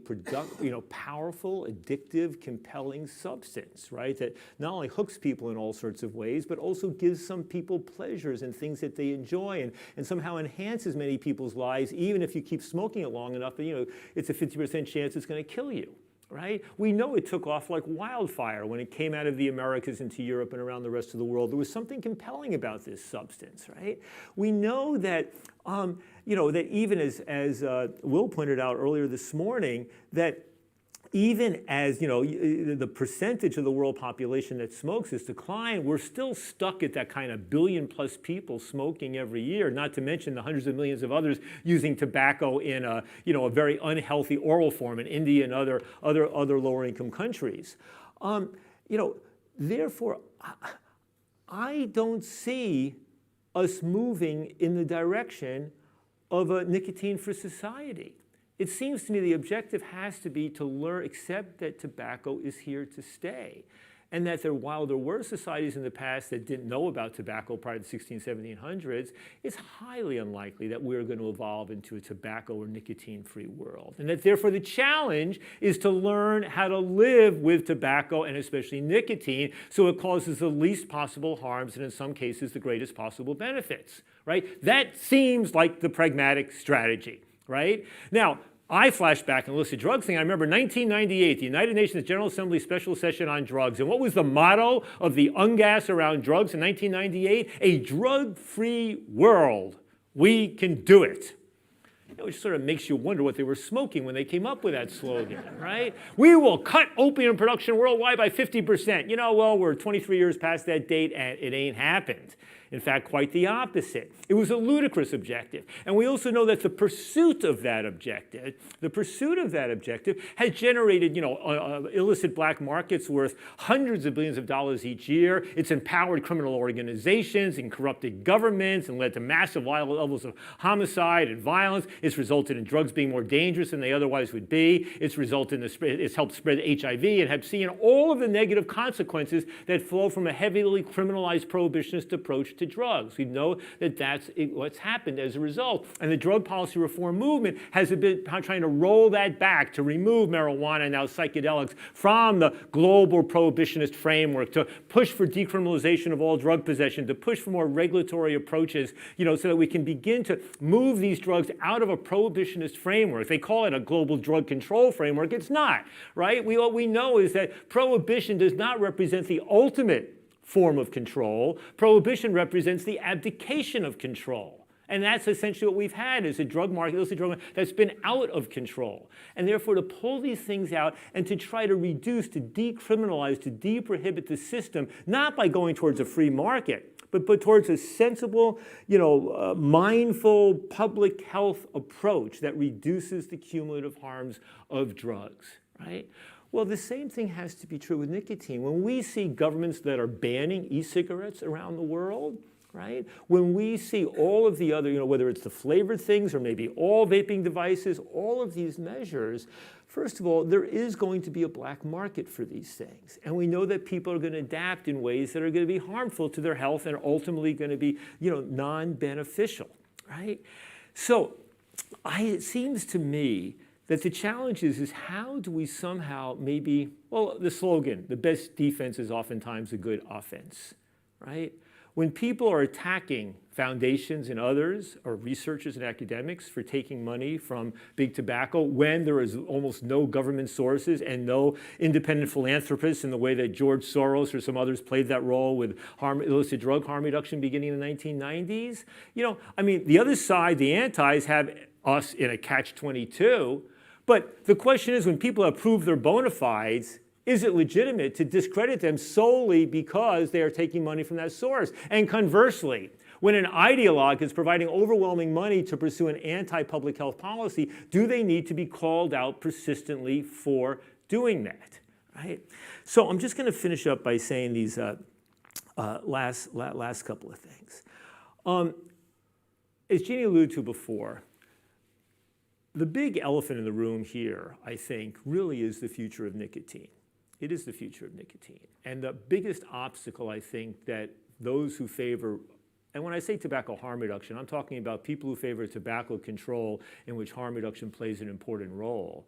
[SPEAKER 11] powerful, addictive, compelling substance, right? That not only hooks people in all sorts of ways, but also gives some people pleasures and things that they enjoy and somehow enhances many people's lives, even if you keep smoking it long enough, it's a 50% chance it's going to kill you. Right? We know it took off like wildfire when it came out of the Americas into Europe and around the rest of the world. There was something compelling about this substance, right? We know that, that even as Will pointed out earlier this morning, that even as the percentage of the world population that smokes has declined, we're still stuck at that kind of billion-plus people smoking every year. Not to mention the hundreds of millions of others using tobacco in a very unhealthy oral form in India and other lower-income countries. Therefore, I don't see us moving in the direction of a nicotine-free society. It seems to me the objective has to be to accept that tobacco is here to stay. And that while there were societies in the past that didn't know about tobacco prior to the 1700s, it's highly unlikely that we're going to evolve into a tobacco or nicotine-free world. And that therefore the challenge is to learn how to live with tobacco and especially nicotine so it causes the least possible harms and in some cases the greatest possible benefits, right? That seems like the pragmatic strategy. Right? Now, I flash back and illicit drugs thing. I remember 1998, the United Nations General Assembly Special Session on Drugs. And what was the motto of the UNGAS around drugs in 1998? A drug-free world. We can do it. Which sort of makes you wonder what they were smoking when they came up with that slogan, right? We will cut opium production worldwide by 50%. Well, we're 23 years past that date and it ain't happened. In fact, quite the opposite. It was a ludicrous objective. And we also know that the pursuit of that objective has generated, illicit black markets worth hundreds of billions of dollars each year. It's empowered criminal organizations and corrupted governments and led to massive levels of homicide and violence. It's resulted in drugs being more dangerous than they otherwise would be. It's helped spread HIV and Hep C and all of the negative consequences that flow from a heavily criminalized prohibitionist approach to drugs. We know that that's what's happened as a result. And the drug policy reform movement has been trying to roll that back to remove marijuana and now psychedelics from the global prohibitionist framework, to push for decriminalization of all drug possession, to push for more regulatory approaches, so that we can begin to move these drugs out of a prohibitionist framework. They call it a global drug control framework. It's not, right? What we know is that prohibition does not represent the ultimate form of control. Prohibition represents the abdication of control. And that's essentially what we've had, is a drug market, illicit drug market that's been out of control. And therefore, to pull these things out and to try to reduce, to decriminalize, to deprohibit the system, not by going towards a free market, but towards a sensible, mindful public health approach that reduces the cumulative harms of drugs, right? Well, the same thing has to be true with nicotine. When we see governments that are banning e-cigarettes around the world, right? When we see all of the other, whether it's the flavored things or maybe all vaping devices, all of these measures, first of all, there is going to be a black market for these things. And we know that people are going to adapt in ways that are going to be harmful to their health and ultimately going to be, non-beneficial, right? So it seems to me that the challenge is how do we somehow maybe, well, the slogan, the best defense is oftentimes a good offense, right? When people are attacking foundations and others, or researchers and academics for taking money from big tobacco, when there is almost no government sources and no independent philanthropists in the way that George Soros or some others played that role with illicit drug harm reduction beginning in the 1990s, the other side, the antis, have us in a catch-22. But the question is, when people have proved their bona fides, is it legitimate to discredit them solely because they are taking money from that source? And conversely, when an ideologue is providing overwhelming money to pursue an anti-public health policy, do they need to be called out persistently for doing that, right? So I'm just going to finish up by saying these last couple of things. As Jeannie alluded to before, the big elephant in the room here, I think, really is the future of nicotine. It is the future of nicotine. And the biggest obstacle, I think, that those who favor, and when I say tobacco harm reduction, I'm talking about people who favor tobacco control in which harm reduction plays an important role.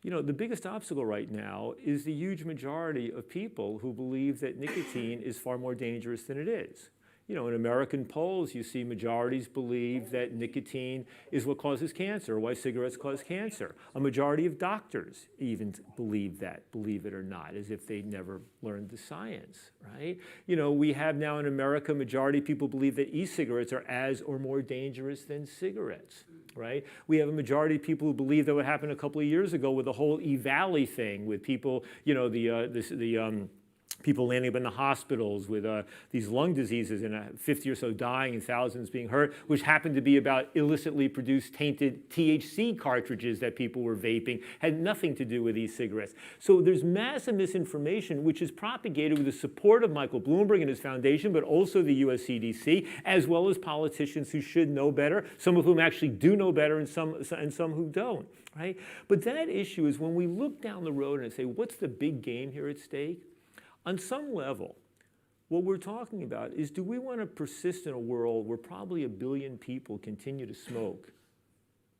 [SPEAKER 11] The biggest obstacle right now is the huge majority of people who believe that nicotine is far more dangerous than it is. In American polls, you see majorities believe that nicotine is what causes cancer, or why cigarettes cause cancer. A majority of doctors even believe that, believe it or not, as if they never learned the science, right? We have now in America, majority of people believe that e-cigarettes are as or more dangerous than cigarettes, right? We have a majority of people who believe that what happened a couple of years ago with the whole E-Valley thing, with people, people landing up in the hospitals with these lung diseases and 50 or so dying and thousands being hurt, which happened to be about illicitly produced tainted THC cartridges that people were vaping, had nothing to do with e-cigarettes. So there's massive misinformation which is propagated with the support of Michael Bloomberg and his foundation, but also the US CDC, as well as politicians who should know better, some of whom actually do know better and some who don't, right? But that issue is when we look down the road and say, what's the big game here at stake? On some level, what we're talking about is, do we want to persist in a world where probably 1 billion people continue to smoke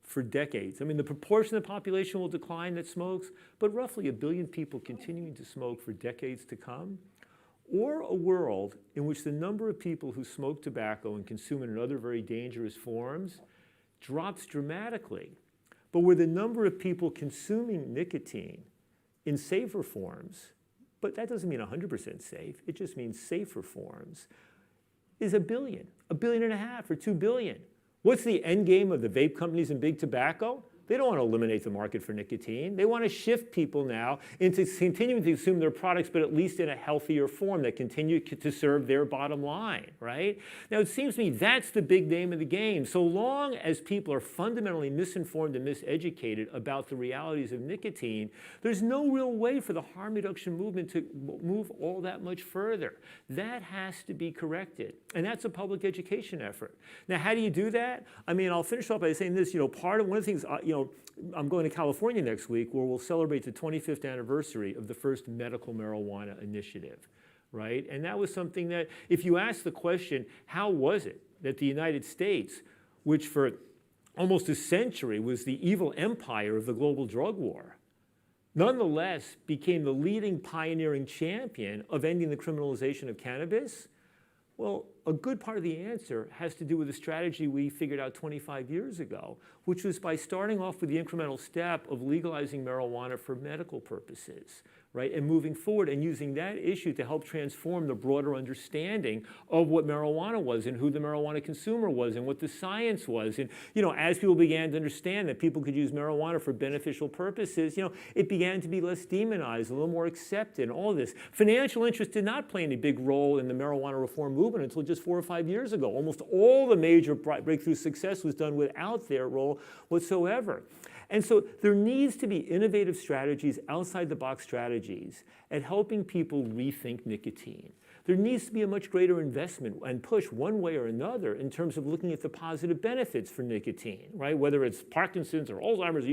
[SPEAKER 11] for decades? The proportion of the population will decline that smokes, but roughly 1 billion people continuing to smoke for decades to come? Or a world in which the number of people who smoke tobacco and consume it in other very dangerous forms drops dramatically, but where the number of people consuming nicotine in safer forms, but that doesn't mean 100% safe, it just means safer forms, is 1 billion, 1.5 billion or 2 billion. What's the end game of the vape companies and big tobacco? They don't want to eliminate the market for nicotine. They want to shift people now into continuing to consume their products, but at least in a healthier form that continue to serve their bottom line, right? Now, it seems to me that's the big name of the game. So long as people are fundamentally misinformed and miseducated about the realities of nicotine, there's no real way for the harm reduction movement to move all that much further. That has to be corrected, and that's a public education effort. Now, how do you do that? I'll finish off by saying this, one of the things, I'm going to California next week where we'll celebrate the 25th anniversary of the first medical marijuana initiative, right? And that was something that, if you ask the question, how was it that the United States, which for almost a century was the evil empire of the global drug war, nonetheless became the leading pioneering champion of ending the criminalization of cannabis? Well, a good part of the answer has to do with the strategy we figured out 25 years ago, which was by starting off with the incremental step of legalizing marijuana for medical purposes, right? And moving forward and using that issue to help transform the broader understanding of what marijuana was and who the marijuana consumer was and what the science was. And, as people began to understand that people could use marijuana for beneficial purposes, it began to be less demonized, a little more accepted, and all of this. Financial interest did not play any big role in the marijuana reform movement until just 4 or 5 years ago. Almost all the major breakthrough success was done without their role whatsoever. And so there needs to be innovative strategies, outside the box strategies, at helping people rethink nicotine. There needs to be a much greater investment and push one way or another in terms of looking at the positive benefits for nicotine, right? Whether it's Parkinson's or Alzheimer's,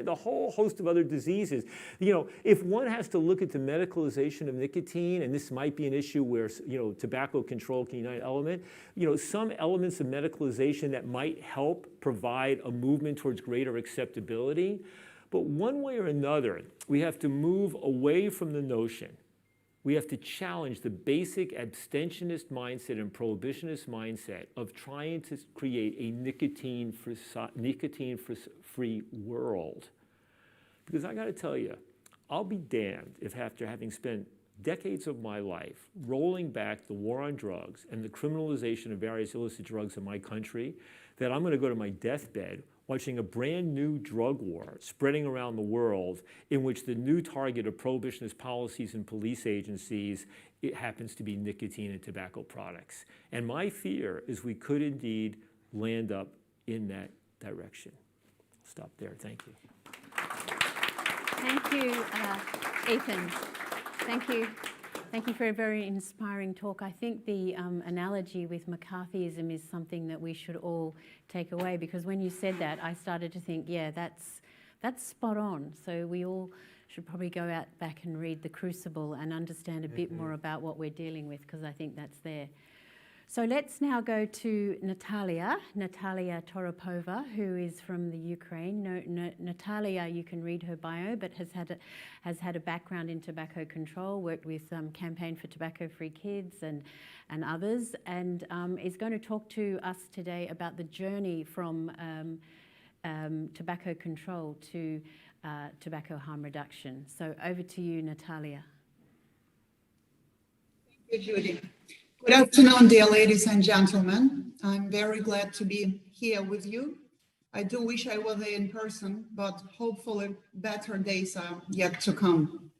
[SPEAKER 11] the whole host of other diseases. If one has to look at the medicalization of nicotine, and this might be an issue where, tobacco control can unite element, some elements of medicalization that might help provide a movement towards greater acceptability. But one way or another, we have to move away from the notion. We have to challenge the basic abstentionist mindset and prohibitionist mindset of trying to create a nicotine-free world. Because I got to tell you, I'll be damned if after having spent decades of my life rolling back the war on drugs and the criminalization of various illicit drugs in my country, that I'm going to go to my deathbed watching a brand new drug war spreading around the world in which the new target of prohibitionist policies and police agencies, it happens to be nicotine and tobacco products. And my fear is we could indeed land up in that direction. I'll stop there. Thank you.
[SPEAKER 10] Thank you, Ethan. Thank you. Thank you for a very inspiring talk. I think the analogy with McCarthyism is something that we should all take away, because when you said that, I started to think, yeah, that's spot on. So we all should probably go out back and read The Crucible and understand a bit more about what we're dealing with, because I think that's there. So let's now go to Natalia Toropova, who is from the Ukraine. Natalia, you can read her bio, but has had a background in tobacco control, worked with Campaign for Tobacco-Free Kids and others, and is going to talk to us today about the journey from tobacco control to tobacco harm reduction. So over to you, Natalia.
[SPEAKER 12] Thank you, Judy. Good afternoon, dear ladies and gentlemen. I'm very glad to be here with you. I do wish I were there in person, but hopefully better days are yet to come.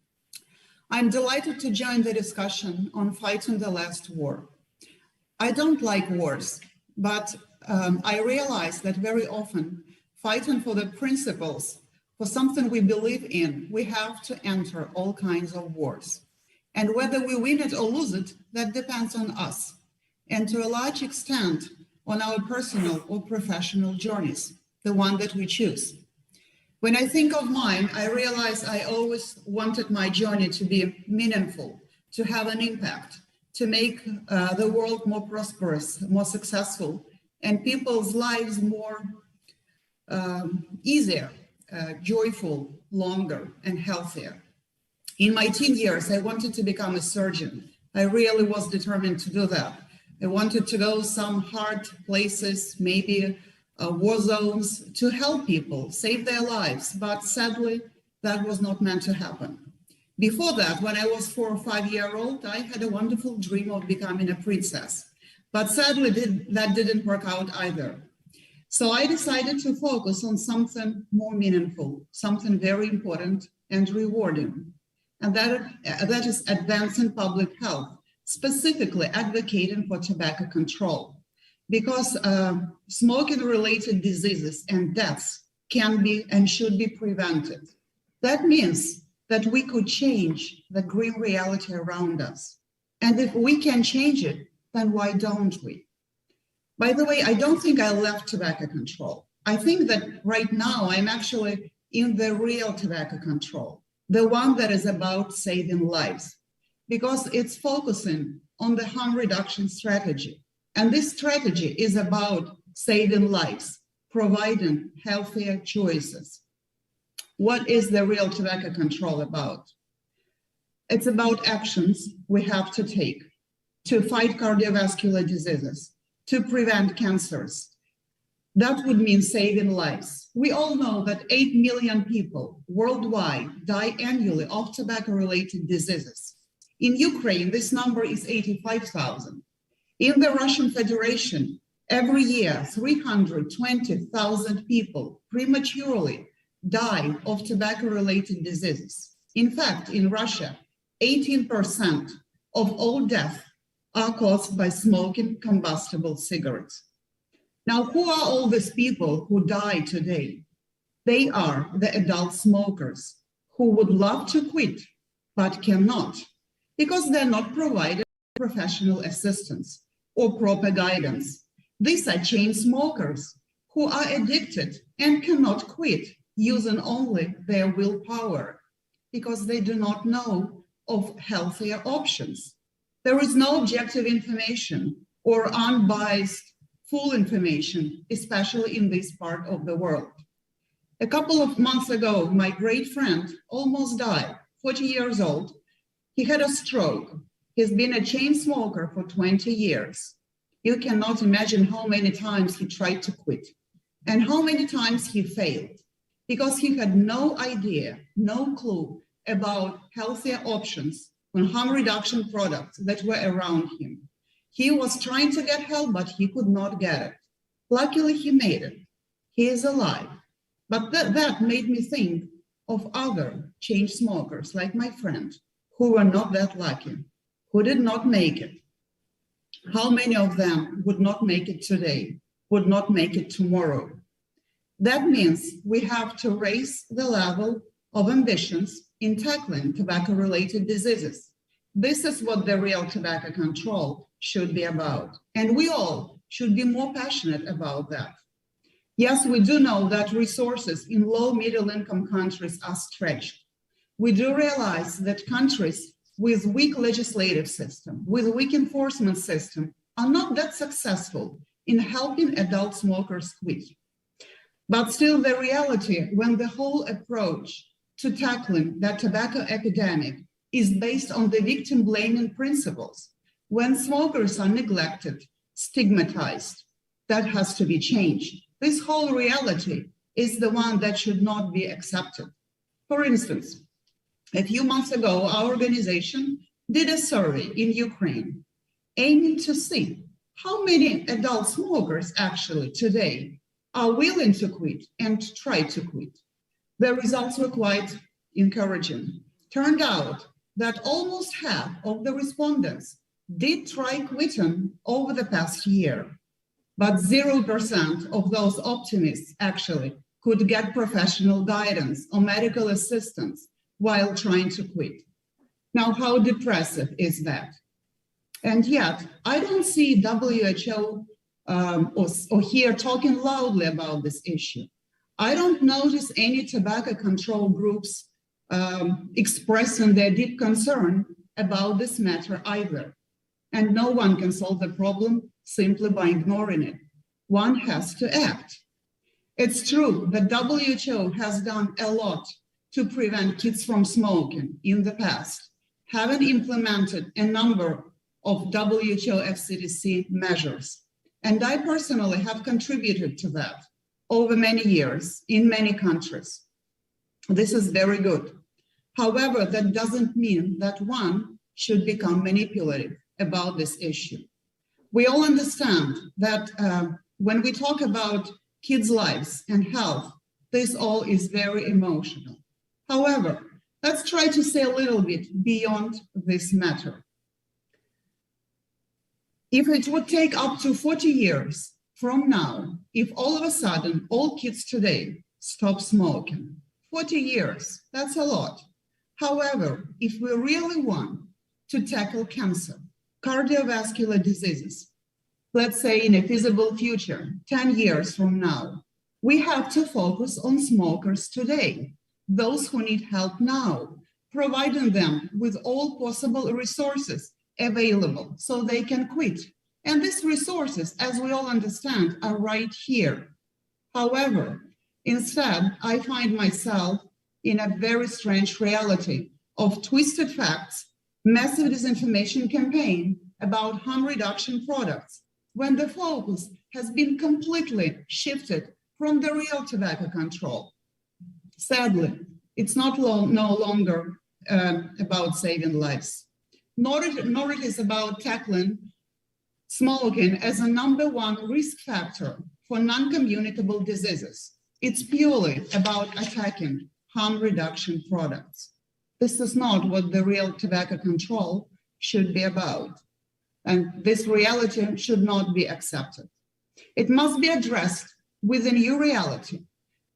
[SPEAKER 12] I'm delighted to join the discussion on fighting the last war. I don't like wars, but I realize that very often fighting for the principles, for something we believe in, we have to enter all kinds of wars. And whether we win it or lose it, that depends on us, and to a large extent on our personal or professional journeys, the one that we choose. When I think of mine, I realize I always wanted my journey to be meaningful, to have an impact, to make the world more prosperous, more successful, and people's lives more easier, joyful, longer, and healthier. In my teen years, I wanted to become a surgeon. I really was determined to do that. I wanted to go some hard places, maybe war zones, to help people, save their lives. But sadly, that was not meant to happen. Before that, when I was 4 or 5 years old, I had a wonderful dream of becoming a princess. But sadly, that didn't work out either. So I decided to focus on something more meaningful, something very important and rewarding. And that is advancing public health, specifically advocating for tobacco control, because smoking-related diseases and deaths can be and should be prevented. That means that we could change the grim reality around us. And if we can change it, then why don't we? By the way, I don't think I left tobacco control. I think that right now I'm actually in the real tobacco control, the one that is about saving lives, because it's focusing on the harm reduction strategy. And this strategy is about saving lives, providing healthier choices. What is the real tobacco control about? It's about actions we have to take to fight cardiovascular diseases, to prevent cancers. That would mean saving lives. We all know that 8 million people worldwide die annually of tobacco-related diseases. In Ukraine, this number is 85,000. In the Russian Federation, every year, 320,000 people prematurely die of tobacco-related diseases. In fact, in Russia, 18% of all deaths are caused by smoking combustible cigarettes. Now, who are all these people who die today? They are the adult smokers who would love to quit, but cannot, because they're not provided professional assistance or proper guidance. These are chain smokers who are addicted and cannot quit using only their willpower because they do not know of healthier options. There is no objective information or unbiased full information, especially in this part of the world. A couple of months ago, my great friend almost died, 40 years old. He had a stroke. He's been a chain smoker for 20 years. You cannot imagine how many times he tried to quit and how many times he failed because he had no idea, no clue about healthier options and harm reduction products that were around him. He was trying to get help, but he could not get it. Luckily, he made it. He is alive. But that made me think of other chain smokers like my friend who were not that lucky, who did not make it. How many of them would not make it today, would not make it tomorrow? That means we have to raise the level of ambitions in tackling tobacco-related diseases. This is what the real tobacco control should be about. And we all should be more passionate about that. Yes, we do know that resources in low middle income countries are stretched. We do realize that countries with weak legislative system, with weak enforcement system, are not that successful in helping adult smokers quit. But still the reality when the whole approach to tackling that tobacco epidemic is based on the victim blaming principles, when smokers are neglected, stigmatized, that has to be changed. This whole reality is the one that should not be accepted. For instance, a few months ago, our organization did a survey in Ukraine, aiming to see how many adult smokers actually today are willing to quit and try to quit. The results were quite encouraging. Turned out that almost half of the respondents did try quitting over the past year, but 0% of those optimists actually could get professional guidance or medical assistance while trying to quit. Now, how depressive is that? And yet, I don't see WHO or here talking loudly about this issue. I don't notice any tobacco control groups expressing their deep concern about this matter either. And no one can solve the problem simply by ignoring it. One has to act. It's true that WHO has done a lot to prevent kids from smoking in the past, having implemented a number of WHO FCDC measures. And I personally have contributed to that over many years in many countries. This is very good. However, that doesn't mean that one should become manipulative about this issue. We all understand that when we talk about kids' lives and health, this all is very emotional. However, let's try to say a little bit beyond this matter. If it would take up to 40 years from now, if all of a sudden all kids today stop smoking, 40 years, that's a lot. However, if we really want to tackle cancer, cardiovascular diseases, let's say in a feasible future, 10 years from now, we have to focus on smokers today, those who need help now, providing them with all possible resources available so they can quit. And these resources, as we all understand, are right here. However, instead, I find myself in a very strange reality of twisted facts, massive disinformation campaign about harm reduction products, when the focus has been completely shifted from the real tobacco control. Sadly, it's no longer about saving lives, nor it is about tackling smoking as a #1 risk factor for non-communicable diseases. It's purely about attacking harm reduction products. This is not what the real tobacco control should be about. And this reality should not be accepted. It must be addressed with a new reality.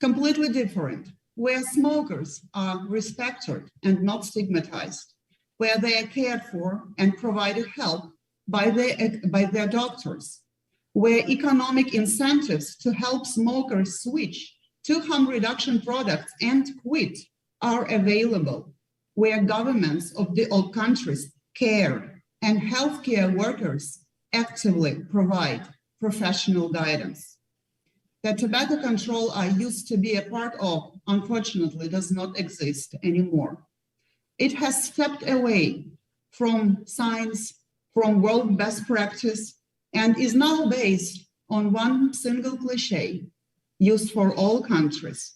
[SPEAKER 12] completely different, where smokers are respected and not stigmatized, where they are cared for and provided help by their doctors, where economic incentives to help smokers switch to harm reduction products and quit are available, where governments of all countries care and healthcare workers actively provide professional guidance. That tobacco control I used to be a part of, unfortunately, does not exist anymore. It has stepped away from science, from world best practice, and is now based on one single cliche used for all countries,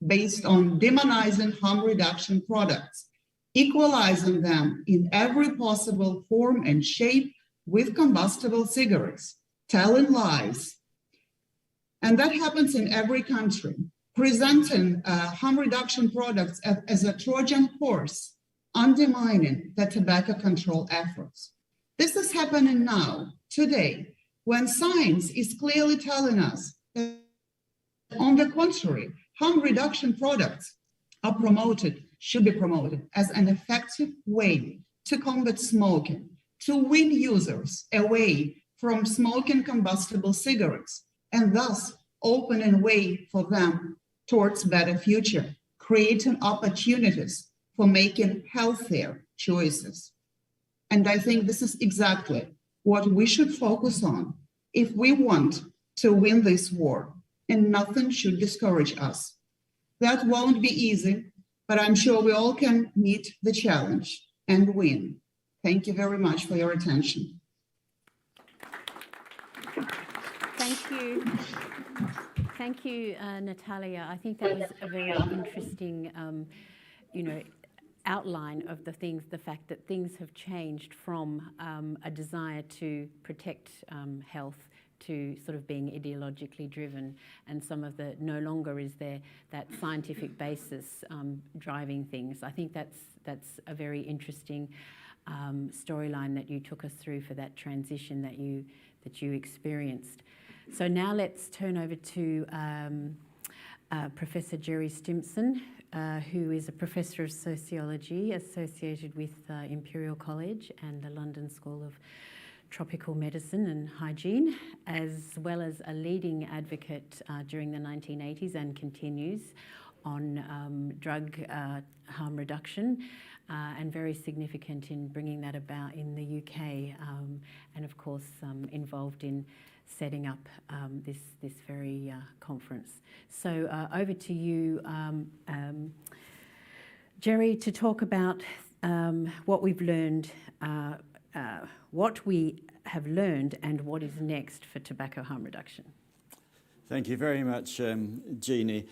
[SPEAKER 12] based on demonizing harm reduction products, equalizing them in every possible form and shape with combustible cigarettes, telling lies. And that happens in every country, presenting harm reduction products as a Trojan horse, undermining the tobacco control efforts. This is happening now, today, when science is clearly telling us that, on the contrary, harm reduction products are promoted, should be promoted as an effective way to combat smoking, to win users away from smoking combustible cigarettes, and thus open a way for them towards better future, creating opportunities for making healthier choices. And I think this is exactly what we should focus on if we want to win this war, and nothing should discourage us. That won't be easy, but I'm sure we all can meet the challenge and win. Thank you very much for your attention.
[SPEAKER 10] Thank you. Thank you, Natalia. I think that was a very interesting, outline of the fact that things have changed from a desire to protect health to sort of being ideologically driven, and some of the no longer is there that scientific basis driving things. I think that's a very interesting storyline that you took us through for that transition that you experienced. So now let's turn over to Professor Jerry Stimson, who is a professor of sociology associated with Imperial College and the London School of Tropical Medicine and Hygiene, as well as a leading advocate during the 1980s and continues on drug harm reduction, and very significant in bringing that about in the UK, and of course involved in setting up this very conference. So over to you, Jerry, to talk about what we've learned, what we have learned and what is next for tobacco harm reduction.
[SPEAKER 13] Thank you very much, Jeannie.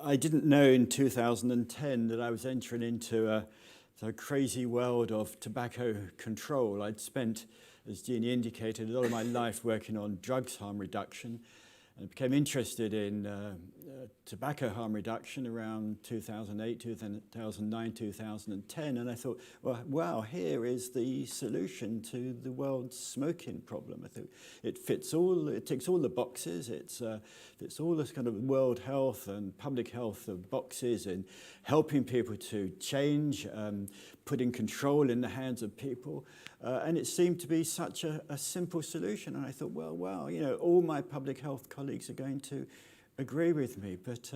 [SPEAKER 13] I didn't know in 2010 that I was entering into a crazy world of tobacco control. I'd spent, as Jeannie indicated, a lot of my life working on drugs harm reduction, and became interested in tobacco harm reduction around 2008, 2009, 2010, and I thought, well, wow, here is the solution to the world's smoking problem. I thought it ticks all the boxes. It's all this kind of world health and public health of boxes, and helping people to change, putting control in the hands of people, and it seemed to be such a simple solution. And I thought, well, wow, all my public health colleagues are going to agree with me. But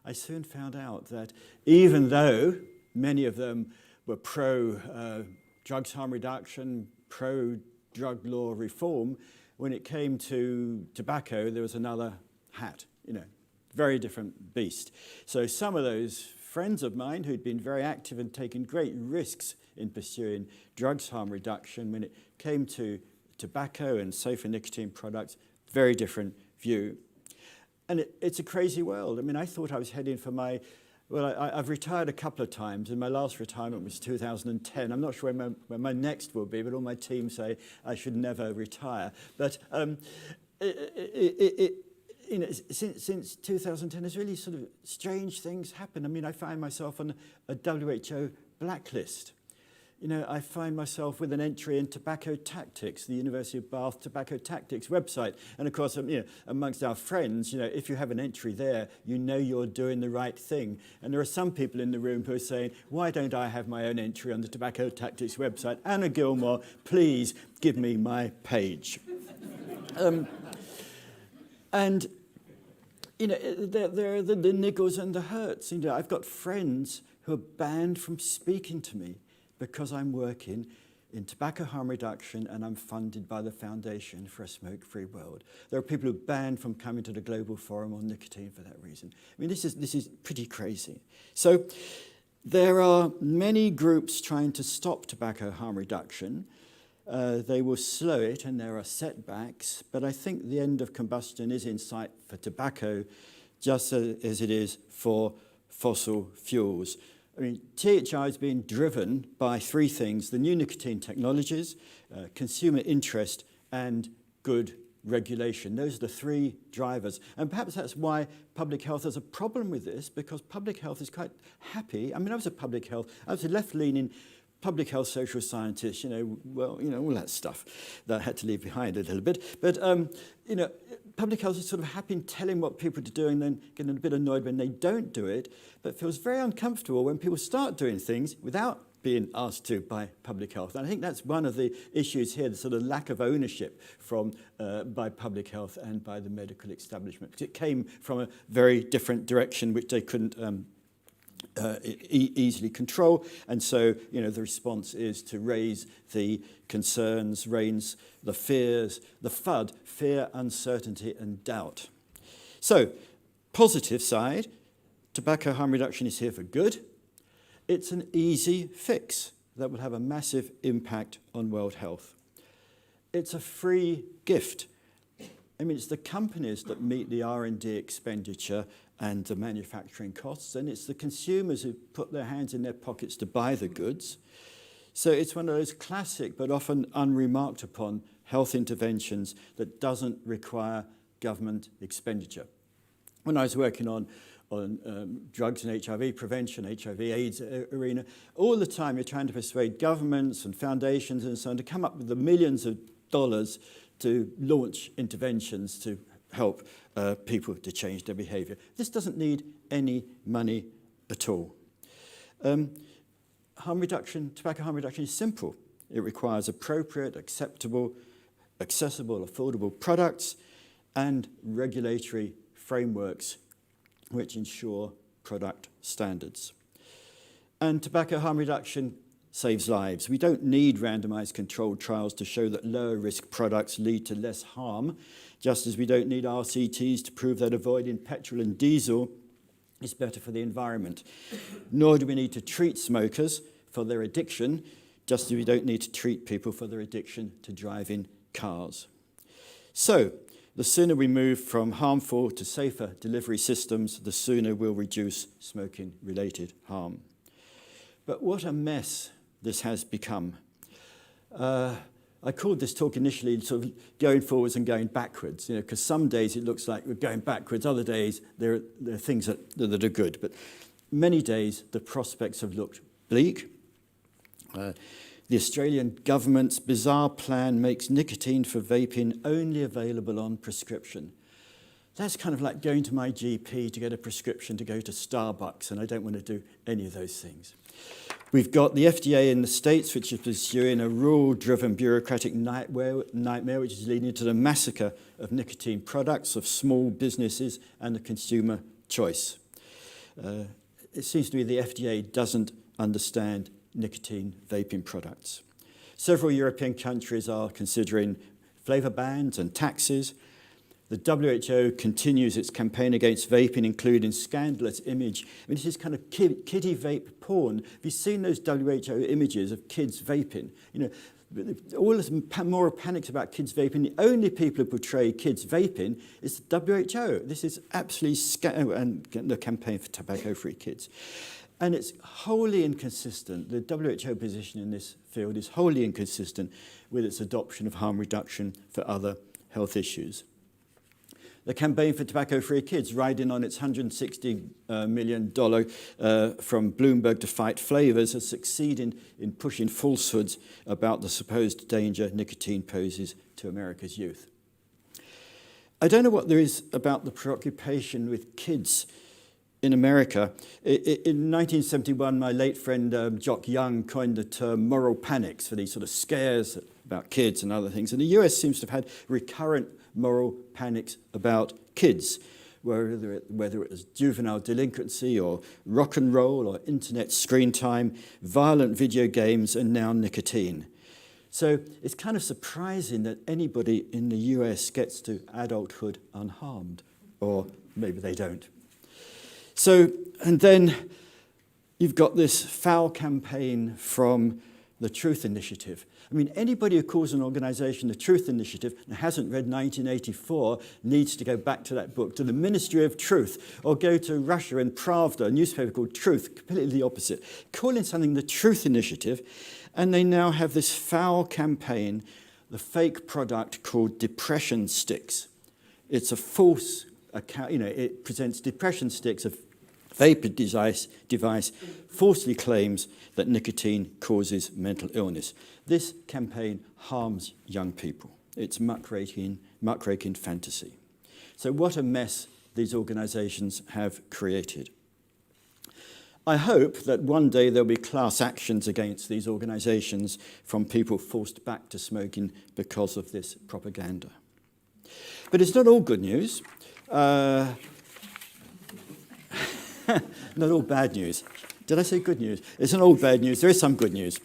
[SPEAKER 13] I soon found out that even though many of them were pro-drugs harm reduction, pro-drug law reform, when it came to tobacco, there was another hat, very different beast. So some of those friends of mine who'd been very active and taken great risks in pursuing drugs harm reduction, when it came to tobacco and safer nicotine products, very different view. And it's a crazy world. I mean, I thought I was heading for I've retired a couple of times, and my last retirement was 2010. I'm not sure when my next will be, but all my team say I should never retire. But since 2010, there's really sort of strange things happened. I mean, I find myself on a WHO blacklist. You know, I find myself with an entry in Tobacco Tactics, the University of Bath Tobacco Tactics website. And of course, you know, amongst our friends, you know, if you have an entry there, you know you're doing the right thing. And there are some people in the room who are saying, why don't I have my own entry on the Tobacco Tactics website? Anna Gilmore, please give me my page. And, you know, there are the niggles and the hurts. You know, I've got friends who are banned from speaking to me because I'm working in tobacco harm reduction and I'm funded by the Foundation for a Smoke-Free World. There are people who are banned from coming to the Global Forum on nicotine for that reason. I mean, this is pretty crazy. So there are many groups trying to stop tobacco harm reduction. They will slow it and there are setbacks, but I think the end of combustion is in sight for tobacco, just as it is for fossil fuels. I mean, THR is being driven by three things: the new nicotine technologies, consumer interest, and good regulation. Those are the three drivers. And perhaps that's why public health has a problem with this, because public health is quite happy. I mean, I was a left-leaning public health social scientist, you know, well, you know, all that stuff that I had to leave behind a little bit. But, you know, public health is sort of happy in telling what people are doing, then getting a bit annoyed when they don't do it, but feels very uncomfortable when people start doing things without being asked to by public health. And I think that's one of the issues here, the sort of lack of ownership from by public health and by the medical establishment, because it came from a very different direction which they couldn't easily control, and so, you know, the response is to raise the concerns, raise the fears, the FUD, fear, uncertainty, and doubt. So, positive side, tobacco harm reduction is here for good. It's an easy fix that will have a massive impact on world health. It's a free gift. I mean, it's the companies that meet the R&D expenditure and the manufacturing costs, and it's the consumers who put their hands in their pockets to buy the goods. So it's one of those classic but often unremarked upon health interventions that doesn't require government expenditure. When I was working on drugs and HIV prevention, HIV/AIDS arena, all the time you're trying to persuade governments and foundations and so on to come up with the millions of dollars to launch interventions to help people to change their behaviour. This doesn't need any money at all. Harm reduction, tobacco harm reduction is simple. It requires appropriate, acceptable, accessible, affordable products and regulatory frameworks which ensure product standards. And tobacco harm reduction saves lives. We don't need randomized controlled trials to show that lower risk products lead to less harm, just as we don't need RCTs to prove that avoiding petrol and diesel is better for the environment. Nor do we need to treat smokers for their addiction, just as we don't need to treat people for their addiction to driving cars. So, the sooner we move from harmful to safer delivery systems, the sooner we'll reduce smoking-related harm. But what a mess this has become. I called this talk initially sort of going forwards and going backwards, you know, because some days it looks like we're going backwards, other days there are things that are good, but many days the prospects have looked bleak. The Australian government's bizarre plan makes nicotine for vaping only available on prescription. That's kind of like going to my GP to get a prescription to go to Starbucks, and I don't want to do any of those things. We've got the FDA in the States, which is pursuing a rule-driven bureaucratic nightmare, which is leading to the massacre of nicotine products, of small businesses, and the consumer choice. It seems to me the FDA doesn't understand nicotine vaping products. Several European countries are considering flavour bans and taxes. The WHO continues its campaign against vaping, including scandalous image. I mean, this is kind of kiddie vape porn. Have you seen those WHO images of kids vaping? You know, all this moral panics about kids vaping. The only people who portray kids vaping is the WHO. This is absolutely and the campaign for tobacco-free kids. And it's wholly inconsistent. The WHO position in this field is wholly inconsistent with its adoption of harm reduction for other health issues. The Campaign for Tobacco-Free Kids, riding on its $160 million from Bloomberg to fight flavors, has succeeded in pushing falsehoods about the supposed danger nicotine poses to America's youth. I don't know what there is about the preoccupation with kids in America. In 1971, my late friend Jock Young coined the term moral panics for these sort of scares about kids and other things. And the US seems to have had recurrent moral panics about kids, whether it was juvenile delinquency or rock and roll or internet screen time, violent video games, and now nicotine. So it's kind of surprising that anybody in the US gets to adulthood unharmed, or maybe they don't. So, and then you've got this foul campaign from the Truth Initiative. I mean, anybody who calls an organization the Truth Initiative and hasn't read 1984 needs to go back to that book, to the Ministry of Truth, or go to Russia and Pravda, a newspaper called Truth, completely the opposite. Calling something the Truth Initiative, and they now have this foul campaign, the fake product called Depression Sticks. It's a false account, it presents depression sticks, a vapor device, falsely claims that nicotine causes mental illness. This campaign harms young people. It's muckraking fantasy. So what a mess these organizations have created. I hope that one day there'll be class actions against these organizations from people forced back to smoking because of this propaganda. But it's not all good news. Not all bad news. Did I say good news? It's not all bad news. There is some good news.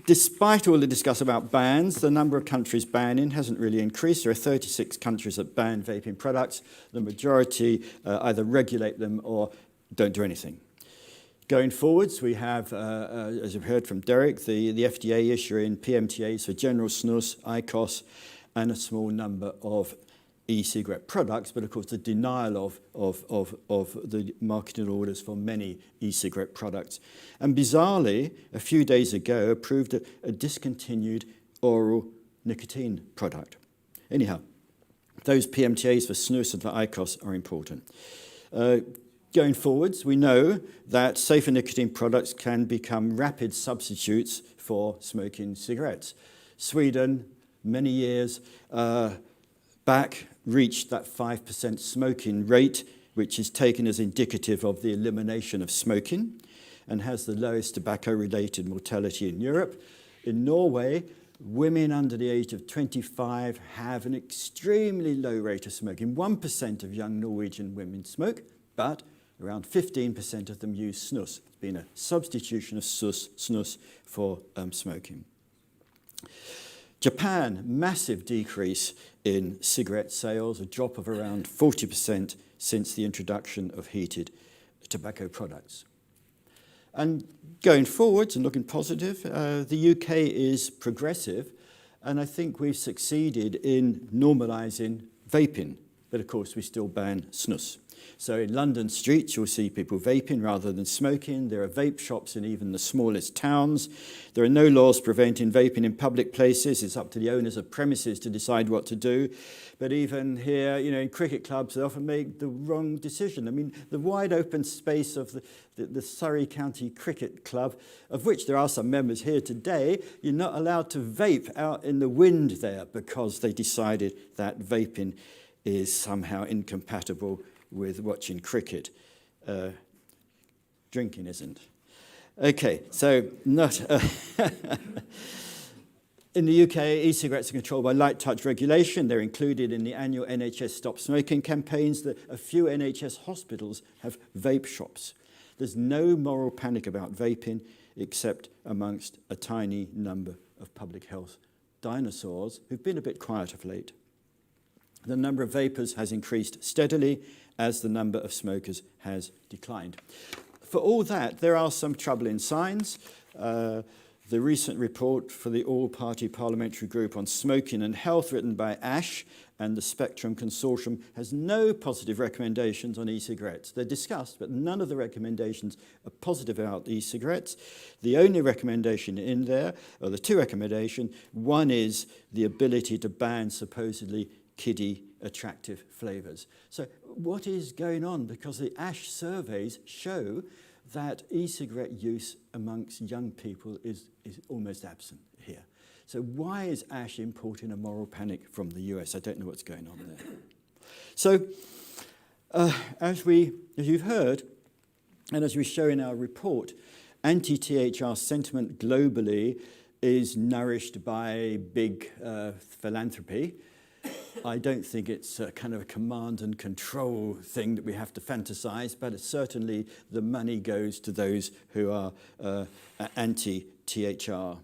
[SPEAKER 13] Despite all the discussion about bans, the number of countries banning hasn't really increased. There are 36 countries that ban vaping products. The majority either regulate them or don't do anything. Going forwards, we have, as you've heard from Derek, the FDA issuing PMTAs for general snus, IQOS, and a small number of e-cigarette products, but of course the denial of the marketing orders for many e-cigarette products. And bizarrely, a few days ago, approved a discontinued oral nicotine product. Anyhow, those PMTAs for snus and for IQOS are important. Going forwards, we know that safer nicotine products can become rapid substitutes for smoking cigarettes. Sweden, many years back, reached that 5% smoking rate, which is taken as indicative of the elimination of smoking, and has the lowest tobacco-related mortality in Europe. In Norway, women under the age of 25 have an extremely low rate of smoking. 1% of young Norwegian women smoke, but around 15% of them use snus. It's been a substitution of snus for smoking. Japan, massive decrease in cigarette sales, a drop of around 40% since the introduction of heated tobacco products. And going forwards and looking positive, the UK is progressive, and I think we've succeeded in normalising vaping, but of course we still ban snus. So in London streets, you'll see people vaping rather than smoking. There are vape shops in even the smallest towns. There are no laws preventing vaping in public places. It's up to the owners of premises to decide what to do. But even here, in cricket clubs, they often make the wrong decision. I mean, the wide open space of the Surrey County Cricket Club, of which there are some members here today, you're not allowed to vape out in the wind there because they decided that vaping is somehow incompatible with watching cricket. Drinking isn't. Okay, so not... In the UK, e-cigarettes are controlled by light touch regulation. They're included in the annual NHS Stop Smoking campaigns. A few NHS hospitals have vape shops. There's no moral panic about vaping except amongst a tiny number of public health dinosaurs who've been a bit quiet of late. The number of vapers has increased steadily as the number of smokers has declined. For all that, there are some troubling signs. The recent report for the All-Party Parliamentary Group on Smoking and Health, written by Ash and the Spectrum Consortium, has no positive recommendations on e-cigarettes. They're discussed, but none of the recommendations are positive about e-cigarettes. The only recommendation in there, or the two recommendations, one is the ability to ban supposedly kiddie, attractive flavours. So what is going on? Because the ash surveys show that e-cigarette use amongst young people is almost absent here. So why is ash importing a moral panic from the US? I don't know what's going on there. So as you've heard, and as we show in our report, anti-THR sentiment globally is nourished by big philanthropy. I don't think it's a kind of a command and control thing that we have to fantasize, but it's certainly the money goes to those who are anti-THR.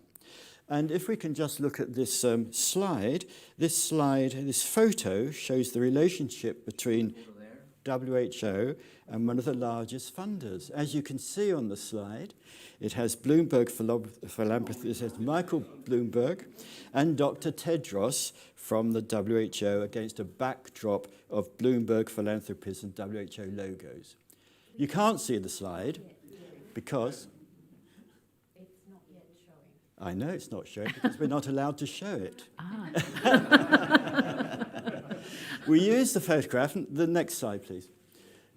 [SPEAKER 13] And if we can just look at this this photo shows the relationship between WHO and one of the largest funders. As you can see on the slide, it has Bloomberg philanthropist, it has Michael Bloomberg and Dr. Tedros from the WHO against a backdrop of Bloomberg philanthropists and WHO logos. You can't see the slide because
[SPEAKER 10] it's not yet showing.
[SPEAKER 13] I know it's not showing because we're not allowed to show it. We use the photograph. The next slide, please.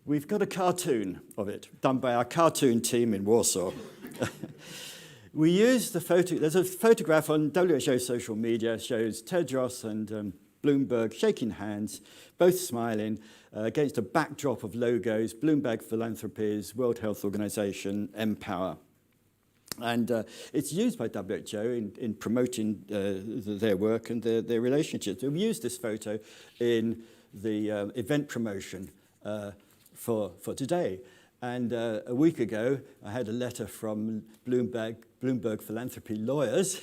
[SPEAKER 13] We've got a cartoon of it done by our cartoon team in Warsaw. We use the photo. There's a photograph on WHO social media, shows Tedros and Bloomberg shaking hands, both smiling, against a backdrop of logos, Bloomberg Philanthropies, World Health Organization, Empower. And it's used by WHO in promoting their work and their relationships. We've used this photo in the event promotion for today. And a week ago, I had a letter from Bloomberg Philanthropy lawyers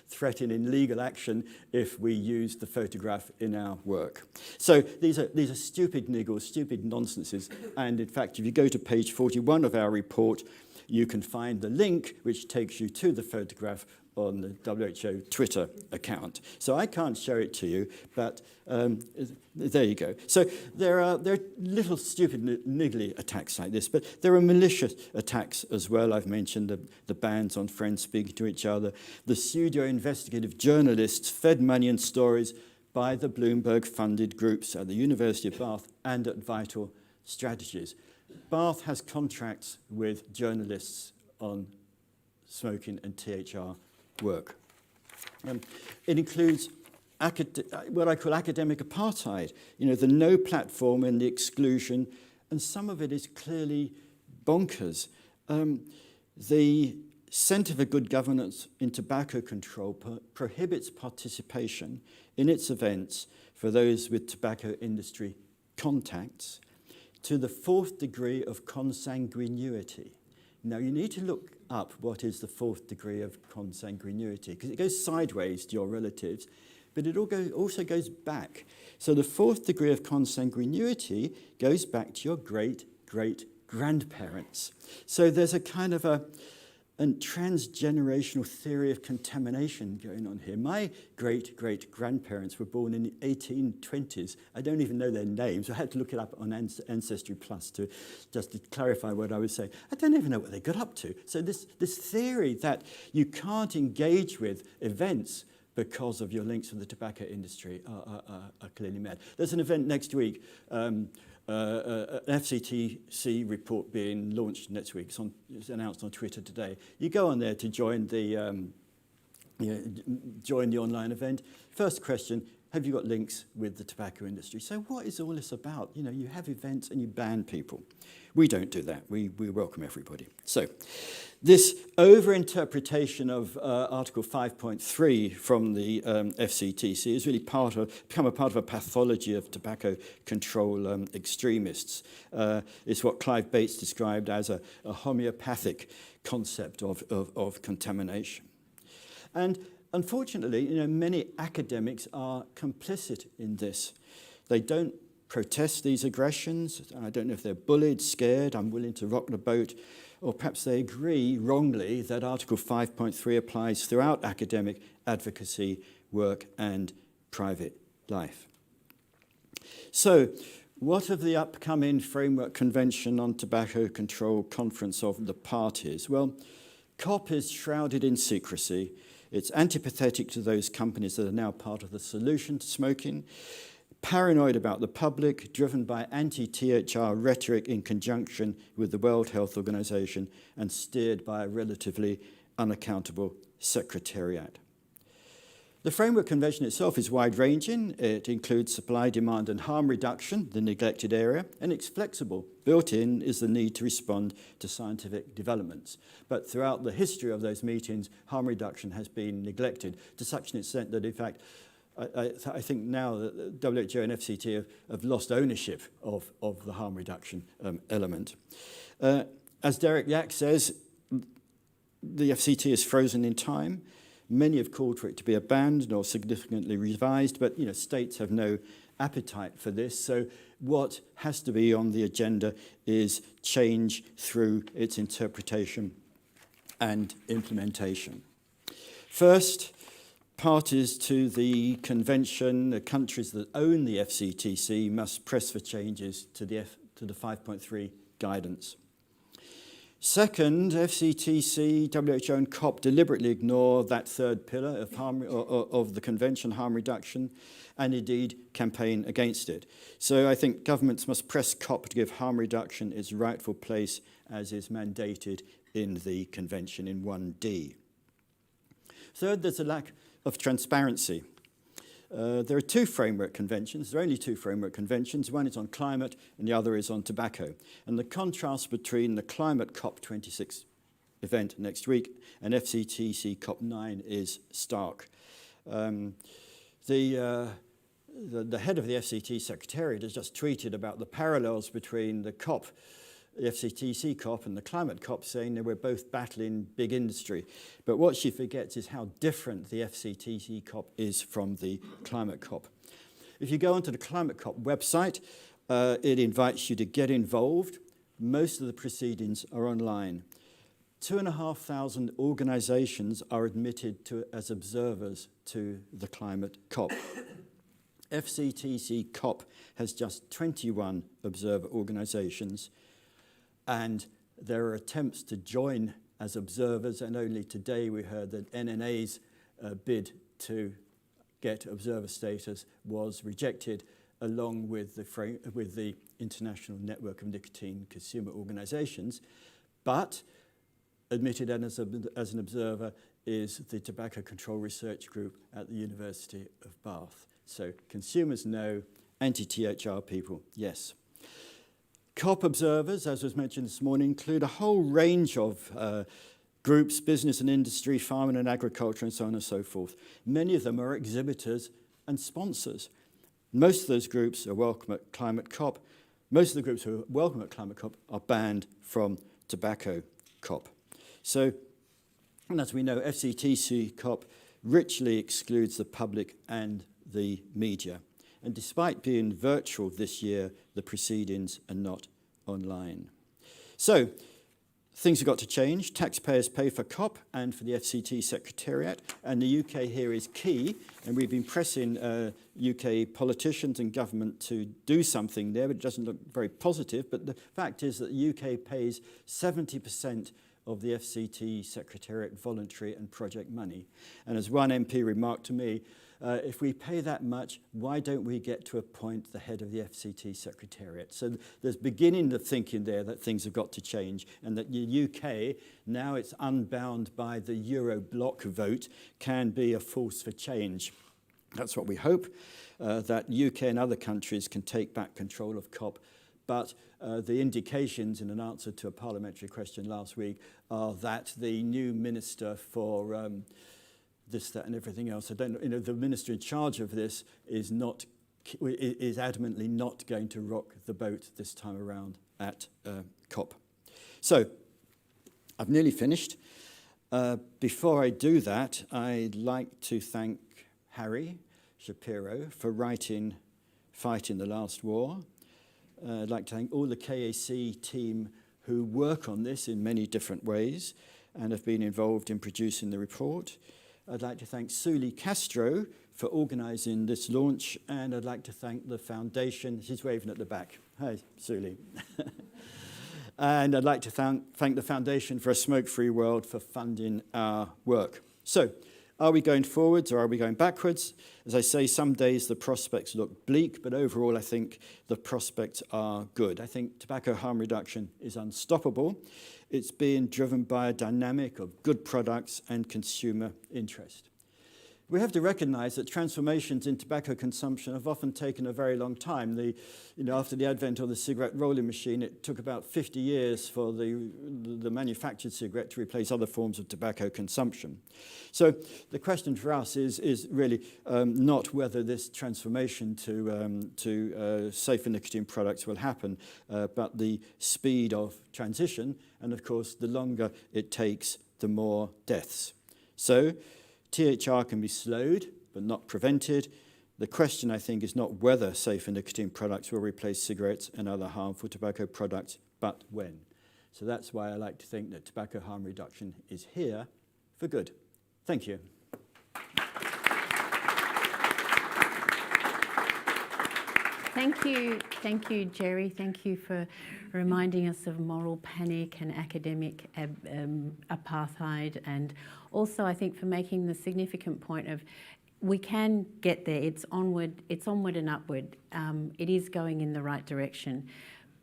[SPEAKER 13] threatening legal action if we used the photograph in our work. So these are stupid niggles, stupid nonsenses. And in fact, if you go to page 41 of our report, you can find the link which takes you to the photograph on the WHO Twitter account. So I can't show it to you, but there you go. So there are little stupid niggly attacks like this, but there are malicious attacks as well. I've mentioned the bans on friends speaking to each other. The pseudo-investigative journalists fed money and stories by the Bloomberg-funded groups at the University of Bath and at Vital Strategies. Bath has contracts with journalists on smoking and THR work. It includes what I call academic apartheid, the no platform and the exclusion, and some of it is clearly bonkers. The Centre for Good Governance in Tobacco Control prohibits participation in its events for those with tobacco industry contacts to the 4th degree of consanguinity. Now, you need to look up what is the 4th degree of consanguinity, because it goes sideways to your relatives, but it also goes back. So the 4th degree of consanguinity goes back to your great-great-grandparents. So there's a kind of a transgenerational theory of contamination going on here. My great-great-grandparents were born in the 1820s. I don't even know their names. I had to look it up on Ancestry Plus to clarify what I was saying. I don't even know what they got up to. So this theory that you can't engage with events because of your links with the tobacco industry are clearly mad. There's an event next week, an FCTC report being launched next week. It's announced on Twitter today. You go on there to join the online event. First question, have you got links with the tobacco industry? So what is all this about? You have events and you ban people. We don't do that. We welcome everybody. So this over-interpretation of Article 5.3 from the FCTC is really become a part of a pathology of tobacco control extremists. It's what Clive Bates described as a homeopathic concept of contamination. And unfortunately, many academics are complicit in this. They don't protest these aggressions. I don't know if they're bullied, scared, unwilling to rock the boat, or perhaps they agree wrongly that Article 5.3 applies throughout academic advocacy, work, and private life. So, what of the upcoming Framework Convention on Tobacco Control Conference of the Parties? Well, COP is shrouded in secrecy. It's antipathetic to those companies that are now part of the solution to smoking. paranoid about the public, driven by anti-THR rhetoric in conjunction with the World Health Organization, and steered by a relatively unaccountable secretariat. The Framework Convention itself is wide-ranging. It includes supply, demand, and harm reduction, the neglected area, and it's flexible. Built in is the need to respond to scientific developments. But throughout the history of those meetings, harm reduction has been neglected to such an extent that, in fact, I think now that WHO and FCT have lost ownership of the harm reduction element. As Derek Yach says, the FCT is frozen in time. Many have called for it to be abandoned or significantly revised, but states have no appetite for this. So what has to be on the agenda is change through its interpretation and implementation. First, parties to the convention, the countries that own the FCTC, must press for changes to the 5.3 guidance. Second, FCTC, WHO and COP deliberately ignore that third pillar of the convention, harm reduction, and indeed campaign against it. So I think governments must press COP to give harm reduction its rightful place as is mandated in the convention in 1D. Third, there's a lack of transparency. There are two framework conventions. There are only two framework conventions. One is on climate and the other is on tobacco. And the contrast between the climate COP26 event next week and FCTC COP9 is stark. The head of the FCT Secretariat has just tweeted about the parallels between the COP, the FCTC COP and the climate COP, saying that we're both battling big industry. But what she forgets is how different the FCTC COP is from the climate COP. If you go onto the climate COP website, it invites you to get involved. Most of the proceedings are online. 2,500 organizations are admitted as observers to the climate COP. FCTC COP has just 21 observer organizations, and there are attempts to join as observers, and only today we heard that NNA's bid to get observer status was rejected, along with the International Network of Nicotine Consumer Organizations. But admitted as an observer is the Tobacco Control Research Group at the University of Bath. So consumers no, anti-THR people, yes. COP observers, as was mentioned this morning, include a whole range of groups, business and industry, farming and agriculture, and so on and so forth. Many of them are exhibitors and sponsors. Most of those groups are welcome at Climate COP. Most of the groups who are welcome at Climate COP are banned from Tobacco COP. So, and as we know, FCTC COP richly excludes the public and the media. And despite being virtual this year, the proceedings are not online. So, things have got to change. Taxpayers pay for COP and for the FCT Secretariat, and the UK here is key, and we've been pressing UK politicians and government to do something there, but it doesn't look very positive. But the fact is that the UK pays 70% of the FCT Secretariat voluntary and project money. And as one MP remarked to me, if we pay that much, why don't we get to appoint the head of the FCT Secretariat? So there's beginning the thinking there that things have got to change, and that the UK, now it's unbound by the Euro bloc vote, can be a force for change. That's what we hope, that UK and other countries can take back control of COP. But the indications in an answer to a parliamentary question last week are that the new minister for this, that, and everything else, I don't know, the minister in charge of this is adamantly not going to rock the boat this time around at COP. So, I've nearly finished. Before I do that, I'd like to thank Harry Shapiro for writing Fighting the Last War. I'd like to thank all the KAC team who work on this in many different ways and have been involved in producing the report. I'd like to thank Suli Castro for organising this launch, and I'd like to thank the foundation. She's waving at the back. Hi, Suli. And I'd like to thank the Foundation for a Smoke-Free World for funding our work. So, Are we going forwards or are we going backwards? As I say, some days the prospects look bleak, but overall I think the prospects are good. I think tobacco harm reduction is unstoppable. It's being driven by a dynamic of good products and consumer interest. We have to recognize that transformations in tobacco consumption have often taken a very long time. After the advent of the cigarette rolling machine, it took about 50 years for the manufactured cigarette to replace other forms of tobacco consumption. So the question for us is really not whether this transformation to safer nicotine products will happen, but the speed of transition, and of course, the longer it takes, the more deaths. So THR can be slowed, but not prevented. The question, I think, is not whether safer nicotine products will replace cigarettes and other harmful tobacco products, but when. So that's why I like to think that tobacco harm reduction is here for good. Thank you.
[SPEAKER 10] Thank you, Jerry. Thank you for reminding us of moral panic and academic apartheid, and also I think for making the significant point of we can get there. It's onward and upward. It is going in the right direction.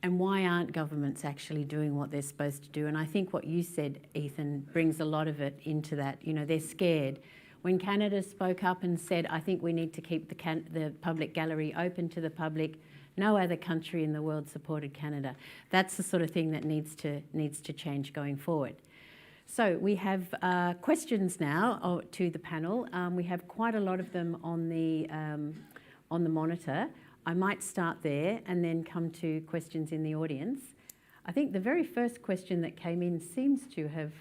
[SPEAKER 10] And why aren't governments actually doing what they're supposed to do? And I think what you said, Ethan, brings a lot of it into that. They're scared. When Canada spoke up and said, I think we need to keep the public gallery open to the public, no other country in the world supported Canada. That's the sort of thing that needs to change going forward. So we have questions now to the panel. We have quite a lot of them on the monitor. I might start there and then come to questions in the audience. I think the very first question that came in seems to have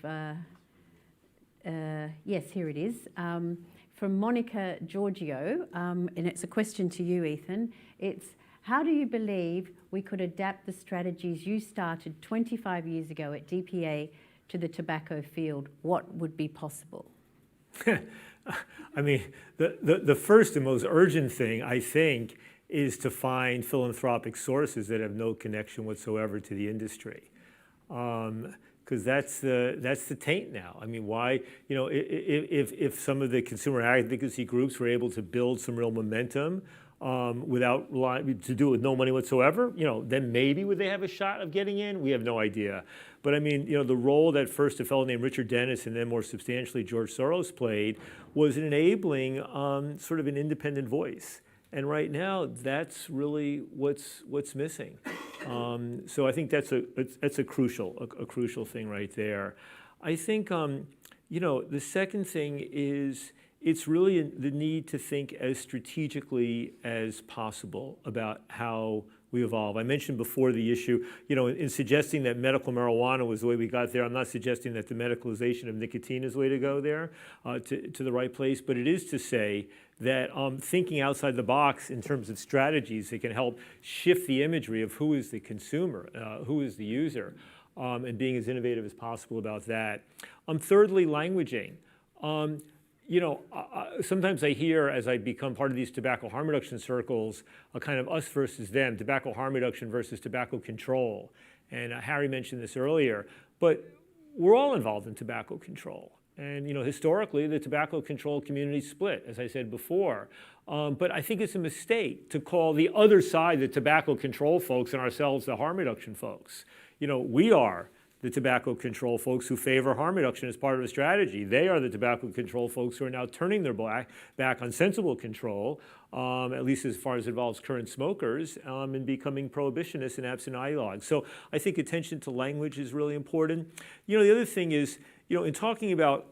[SPEAKER 10] yes, here it is, from Monica Giorgio, and it's a question to you, Ethan. It's, how do you believe we could adapt the strategies you started 25 years ago at DPA to the tobacco field? What would be possible?
[SPEAKER 11] I mean, the first and most urgent thing, I think, is to find philanthropic sources that have no connection whatsoever to the industry. Because that's the taint now. I mean, why, if some of the consumer advocacy groups were able to build some real momentum to do it with no money whatsoever, then maybe would they have a shot of getting in? We have no idea. But I mean, the role that first a fellow named Richard Dennis and then more substantially George Soros played was in enabling sort of an independent voice. And right now, that's really what's missing. So I think that's a crucial thing right there. I think the second thing is it's really the need to think as strategically as possible about how we evolve. I mentioned before the issue, in suggesting that medical marijuana was the way we got there. I'm not suggesting that the medicalization of nicotine is the way to go there, to the right place, but it is to say that thinking outside the box in terms of strategies that can help shift the imagery of who is the consumer, who is the user, and being as innovative as possible about that. Thirdly, languaging. Sometimes I hear, as I become part of these tobacco harm reduction circles, a kind of us versus them, tobacco harm reduction versus tobacco control. And Harry mentioned this earlier, but we're all involved in tobacco control. And historically, the tobacco control community split, as I said before. But I think it's a mistake to call the other side the tobacco control folks and ourselves the harm reduction folks. We are the tobacco control folks who favor harm reduction as part of a strategy. They are the tobacco control folks who are now turning their back on sensible control, at least as far as it involves current smokers, and becoming prohibitionists and absent ideologues. So I think attention to language is really important. The other thing is, in talking about,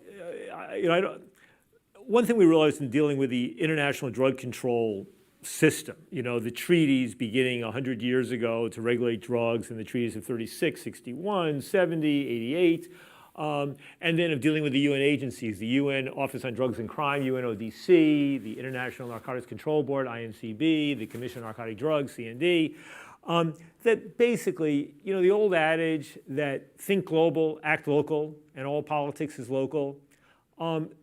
[SPEAKER 11] one thing we realized in dealing with the international drug control system, the treaties beginning 100 years ago to regulate drugs, and the treaties of 36, 61, 70, 88, and then of dealing with the UN agencies, the UN Office on Drugs and Crime, UNODC, the International Narcotics Control Board, INCB, the Commission on Narcotic Drugs, CND, that basically, the old adage that think global, act local, and all politics is local,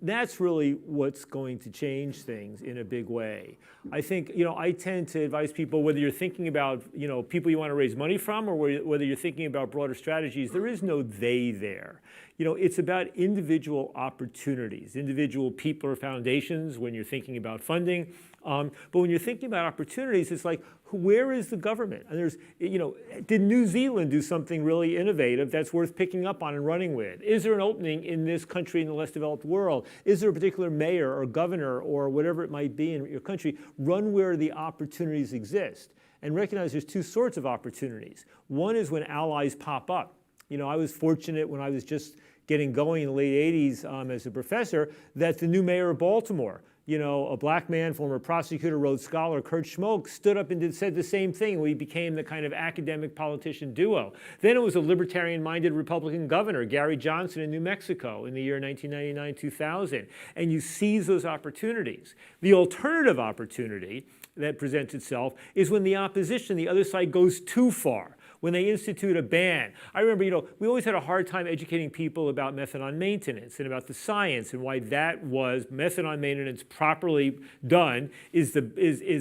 [SPEAKER 11] that's really what's going to change things in a big way. I think, I tend to advise people, whether you're thinking about, people you want to raise money from, or whether you're thinking about broader strategies, there is no they there. It's about individual opportunities, individual people or foundations when you're thinking about funding. But when you're thinking about opportunities, it's like, where is the government? And there's, did New Zealand do something really innovative that's worth picking up on and running with? Is there an opening in this country, in the less developed world? Is there a particular mayor or governor or whatever it might be in your country? Run where the opportunities exist and recognize there's two sorts of opportunities. One is when allies pop up. I was fortunate when I was just getting going in the late 80s as a professor that the new mayor of Baltimore, a black man, former prosecutor, Rhodes Scholar, Kurt Schmoke, stood up and said the same thing. We became the kind of academic politician duo. Then it was a libertarian-minded Republican governor, Gary Johnson in New Mexico in the year 1999-2000. And you seize those opportunities. The alternative opportunity that presents itself is when the opposition, the other side, goes too far. When they institute a ban. I remember, we always had a hard time educating people about methadone maintenance and about the science and why that was methadone maintenance properly done is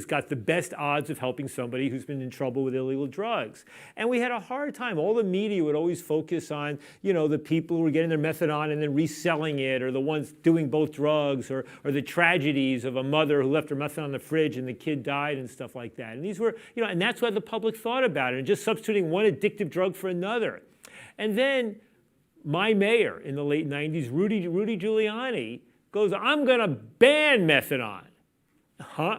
[SPEAKER 11] got the best odds of helping somebody who's been in trouble with illegal drugs. And we had a hard time. All the media would always focus on, the people who were getting their methadone and then reselling it, or the ones doing both drugs, or the tragedies of a mother who left her methadone in the fridge and the kid died and stuff like that. And these were, and that's why the public thought about it, and just substituting one addictive drug for another. And then my mayor in the late 90s, Rudy Giuliani, goes, I'm going to ban methadone. Huh?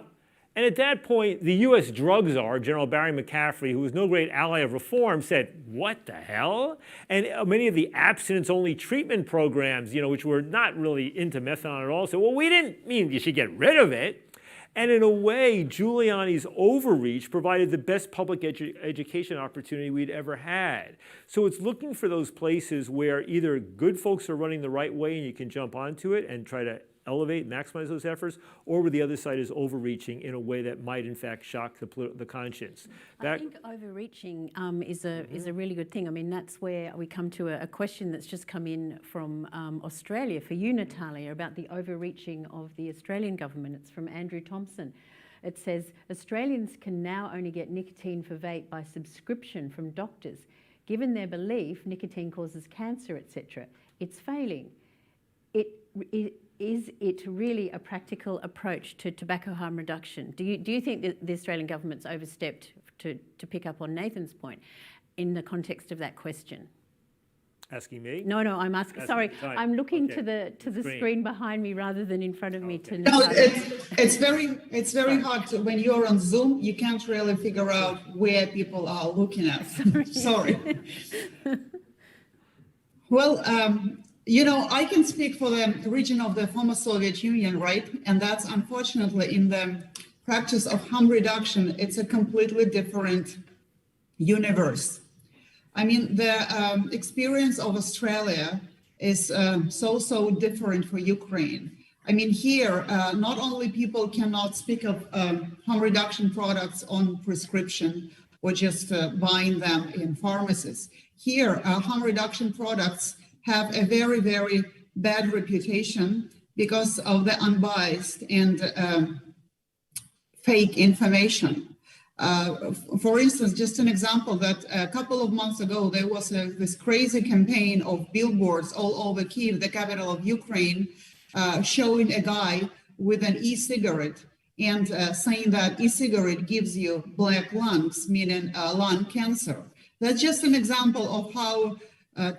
[SPEAKER 11] And at that point, the U.S. drug czar, General Barry McCaffrey, who was no great ally of reform, said, what the hell? And many of the abstinence-only treatment programs, which were not really into methadone at all, said, well, we didn't mean you should get rid of it. And in a way, Giuliani's overreach provided the best public education opportunity we'd ever had. So it's looking for those places where either good folks are running the right way and you can jump onto it and try to elevate, maximize those efforts, or where the other side is overreaching in a way that might, in fact, shock the conscience.
[SPEAKER 10] I think overreaching is a really good thing. I mean, that's where we come to a question that's just come in from Australia for you, Natalia, about the overreaching of the Australian government. It's from Andrew Thompson. It says, Australians can now only get nicotine for vape by subscription from doctors. Given their belief nicotine causes cancer, etc., it's failing. Is it really a practical approach to tobacco harm reduction? Do you think that the Australian government's overstepped, to pick up on Nathan's point, in the context of that question?
[SPEAKER 11] Asking me?
[SPEAKER 10] No, I'm asking. Sorry, I'm looking to the screen behind me rather than in front of me. To
[SPEAKER 12] no, it's very hard to, when you're on Zoom. You can't really figure out where people are looking at. Sorry. Well. I can speak for the region of the former Soviet Union, right? And that's unfortunately in the practice of harm reduction, it's a completely different universe. I mean, the experience of Australia is so different for Ukraine. I mean, here, not only people cannot speak of harm reduction products on prescription or just buying them in pharmacies. Here, harm reduction products have a very, very bad reputation because of the unbiased and fake information. For instance, just an example that a couple of months ago, there was this crazy campaign of billboards all over Kyiv, the capital of Ukraine, showing a guy with an e-cigarette and saying that e-cigarette gives you black lungs, meaning lung cancer. That's just an example of how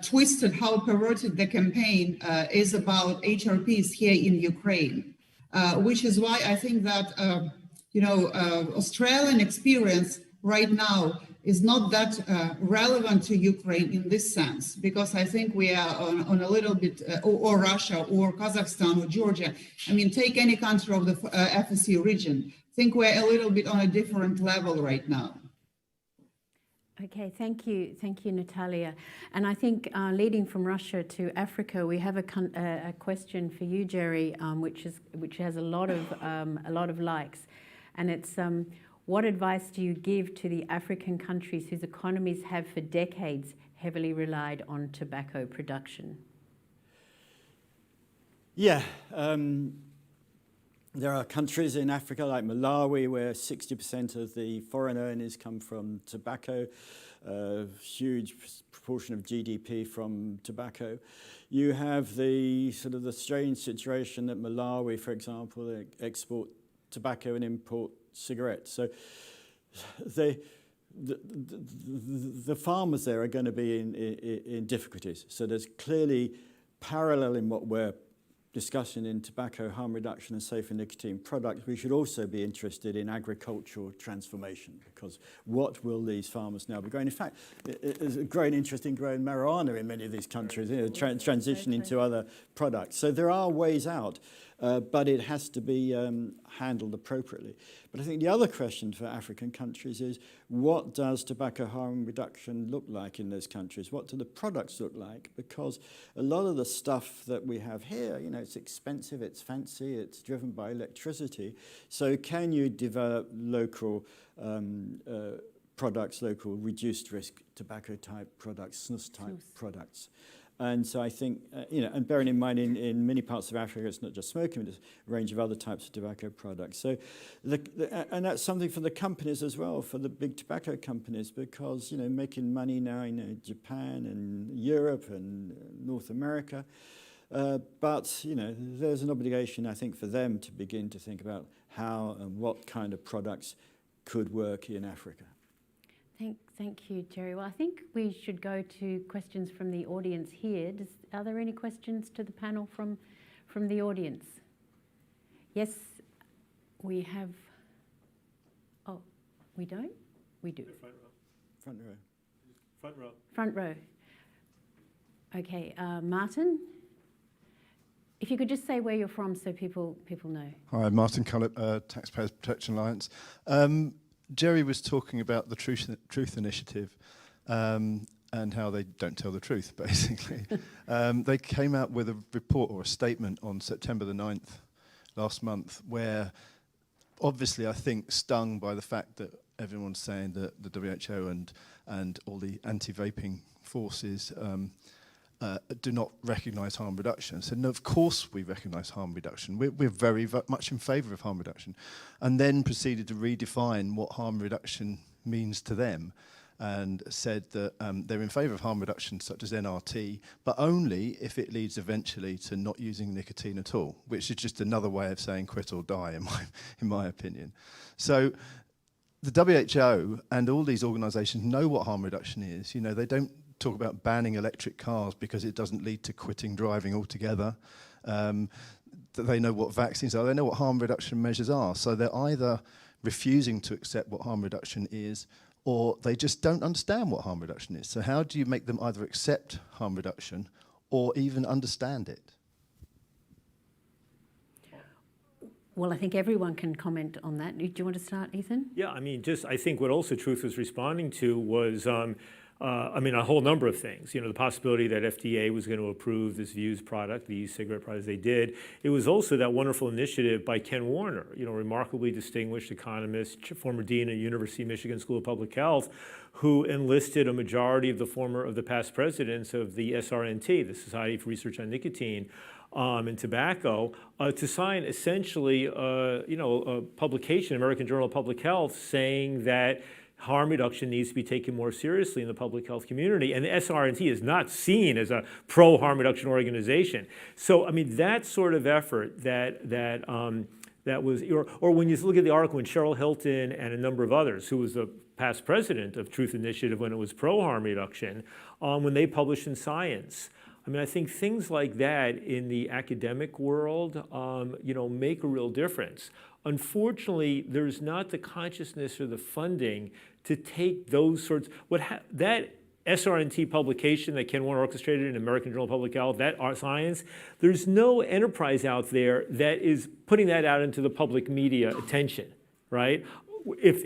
[SPEAKER 12] twisted, how perverted the campaign is about HRPs here in Ukraine, which is why I think that, Australian experience right now is not that relevant to Ukraine in this sense, because I think we are on a little bit, or Russia or Kazakhstan or Georgia. I mean, take any country of the FSC region. I think we're a little bit on a different level right now.
[SPEAKER 10] Okay, thank you, Natalia. And I think leading from Russia to Africa, we have a question for you, Jerry, which has a lot of likes, and it's what advice do you give to the African countries whose economies have for decades heavily relied on tobacco production?
[SPEAKER 13] Yeah. There are countries in Africa like Malawi where 60% of the foreign earnings come from tobacco, huge proportion of GDP from tobacco. You have the sort of the strange situation that Malawi, for example, export tobacco and import cigarettes. So the farmers there are going to be in difficulties. So there's clearly parallel in what we're discussion in tobacco harm reduction and safer nicotine products. We should also be interested in agricultural transformation, because what will these farmers now be growing? In fact, there's a growing interest in growing marijuana in many of these countries, transitioning to other products. So there are ways out, but it has to be handled appropriately. But I think the other question for African countries is, what does tobacco harm reduction look like in those countries? What do the products look like? Because a lot of the stuff that we have here, you know, it's expensive, it's fancy, it's driven by electricity. So can you develop local products, local reduced risk tobacco type products, snus type products? And so I think, you know, and bearing in mind in many parts of Africa, it's not just smoking, but there's a range of other types of tobacco products. So, and that's something for the companies as well, for the big tobacco companies, because, you know, making money now in Japan and Europe and North America. But, you know, there's an obligation, I think, for them to begin to think about how and what kind of products could work in Africa.
[SPEAKER 10] Thank you, Jerry. Well, I think we should go to questions from the audience here. Are there any questions to the panel from the audience? Yes, we have. Oh, we don't? We do.
[SPEAKER 11] Front row.
[SPEAKER 13] Front row.
[SPEAKER 11] Front row.
[SPEAKER 10] Front row. Okay, Martin, if you could just say where you're from so people know.
[SPEAKER 14] Hi, Martin Cullip, Taxpayers Protection Alliance. Jerry was talking about the Truth Initiative and how they don't tell the truth, basically. They came out with a report or a statement on September the 9th last month, where obviously I think stung by the fact that everyone's saying that the WHO and all the anti-vaping forces do not recognise harm reduction. So no, of course we recognise harm reduction. We're very much in favour of harm reduction. And then proceeded to redefine what harm reduction means to them, and said that they're in favour of harm reduction such as NRT, but only if it leads eventually to not using nicotine at all, which is just another way of saying quit or die, in my opinion. So the WHO and all these organisations know what harm reduction is. You know, they don't talk about banning electric cars because it doesn't lead to quitting driving altogether. They know what vaccines are, they know what harm reduction measures are. So they're either refusing to accept what harm reduction is, or they just don't understand what harm reduction is. So how do you make them either accept harm reduction or even understand it?
[SPEAKER 10] Well, I think everyone can comment on that. Do you want to start, Ethan?
[SPEAKER 11] Yeah, I mean, I think what also Truth was responding to was, a whole number of things. You know, the possibility that FDA was going to approve this Views product, the e-cigarette product they did. It was also that wonderful initiative by Ken Warner, you know, remarkably distinguished economist, former dean at University of Michigan School of Public Health, who enlisted a majority of the past presidents of the SRNT, the Society for Research on Nicotine, and Tobacco, to sign essentially, a publication, American Journal of Public Health, saying that harm reduction needs to be taken more seriously in the public health community. And the SRNT is not seen as a pro-harm reduction organization. So, I mean, that sort of effort that was, or when you look at the article when Cheryl Hilton and a number of others, who was the past president of Truth Initiative when it was pro-harm reduction, when they published in Science. I mean, I think things like that in the academic world, make a real difference. Unfortunately, there's not the consciousness or the funding to take those sorts. That SRNT publication that Ken Warner orchestrated in American Journal of Public Health, that science, there's no enterprise out there that is putting that out into the public media attention, right? If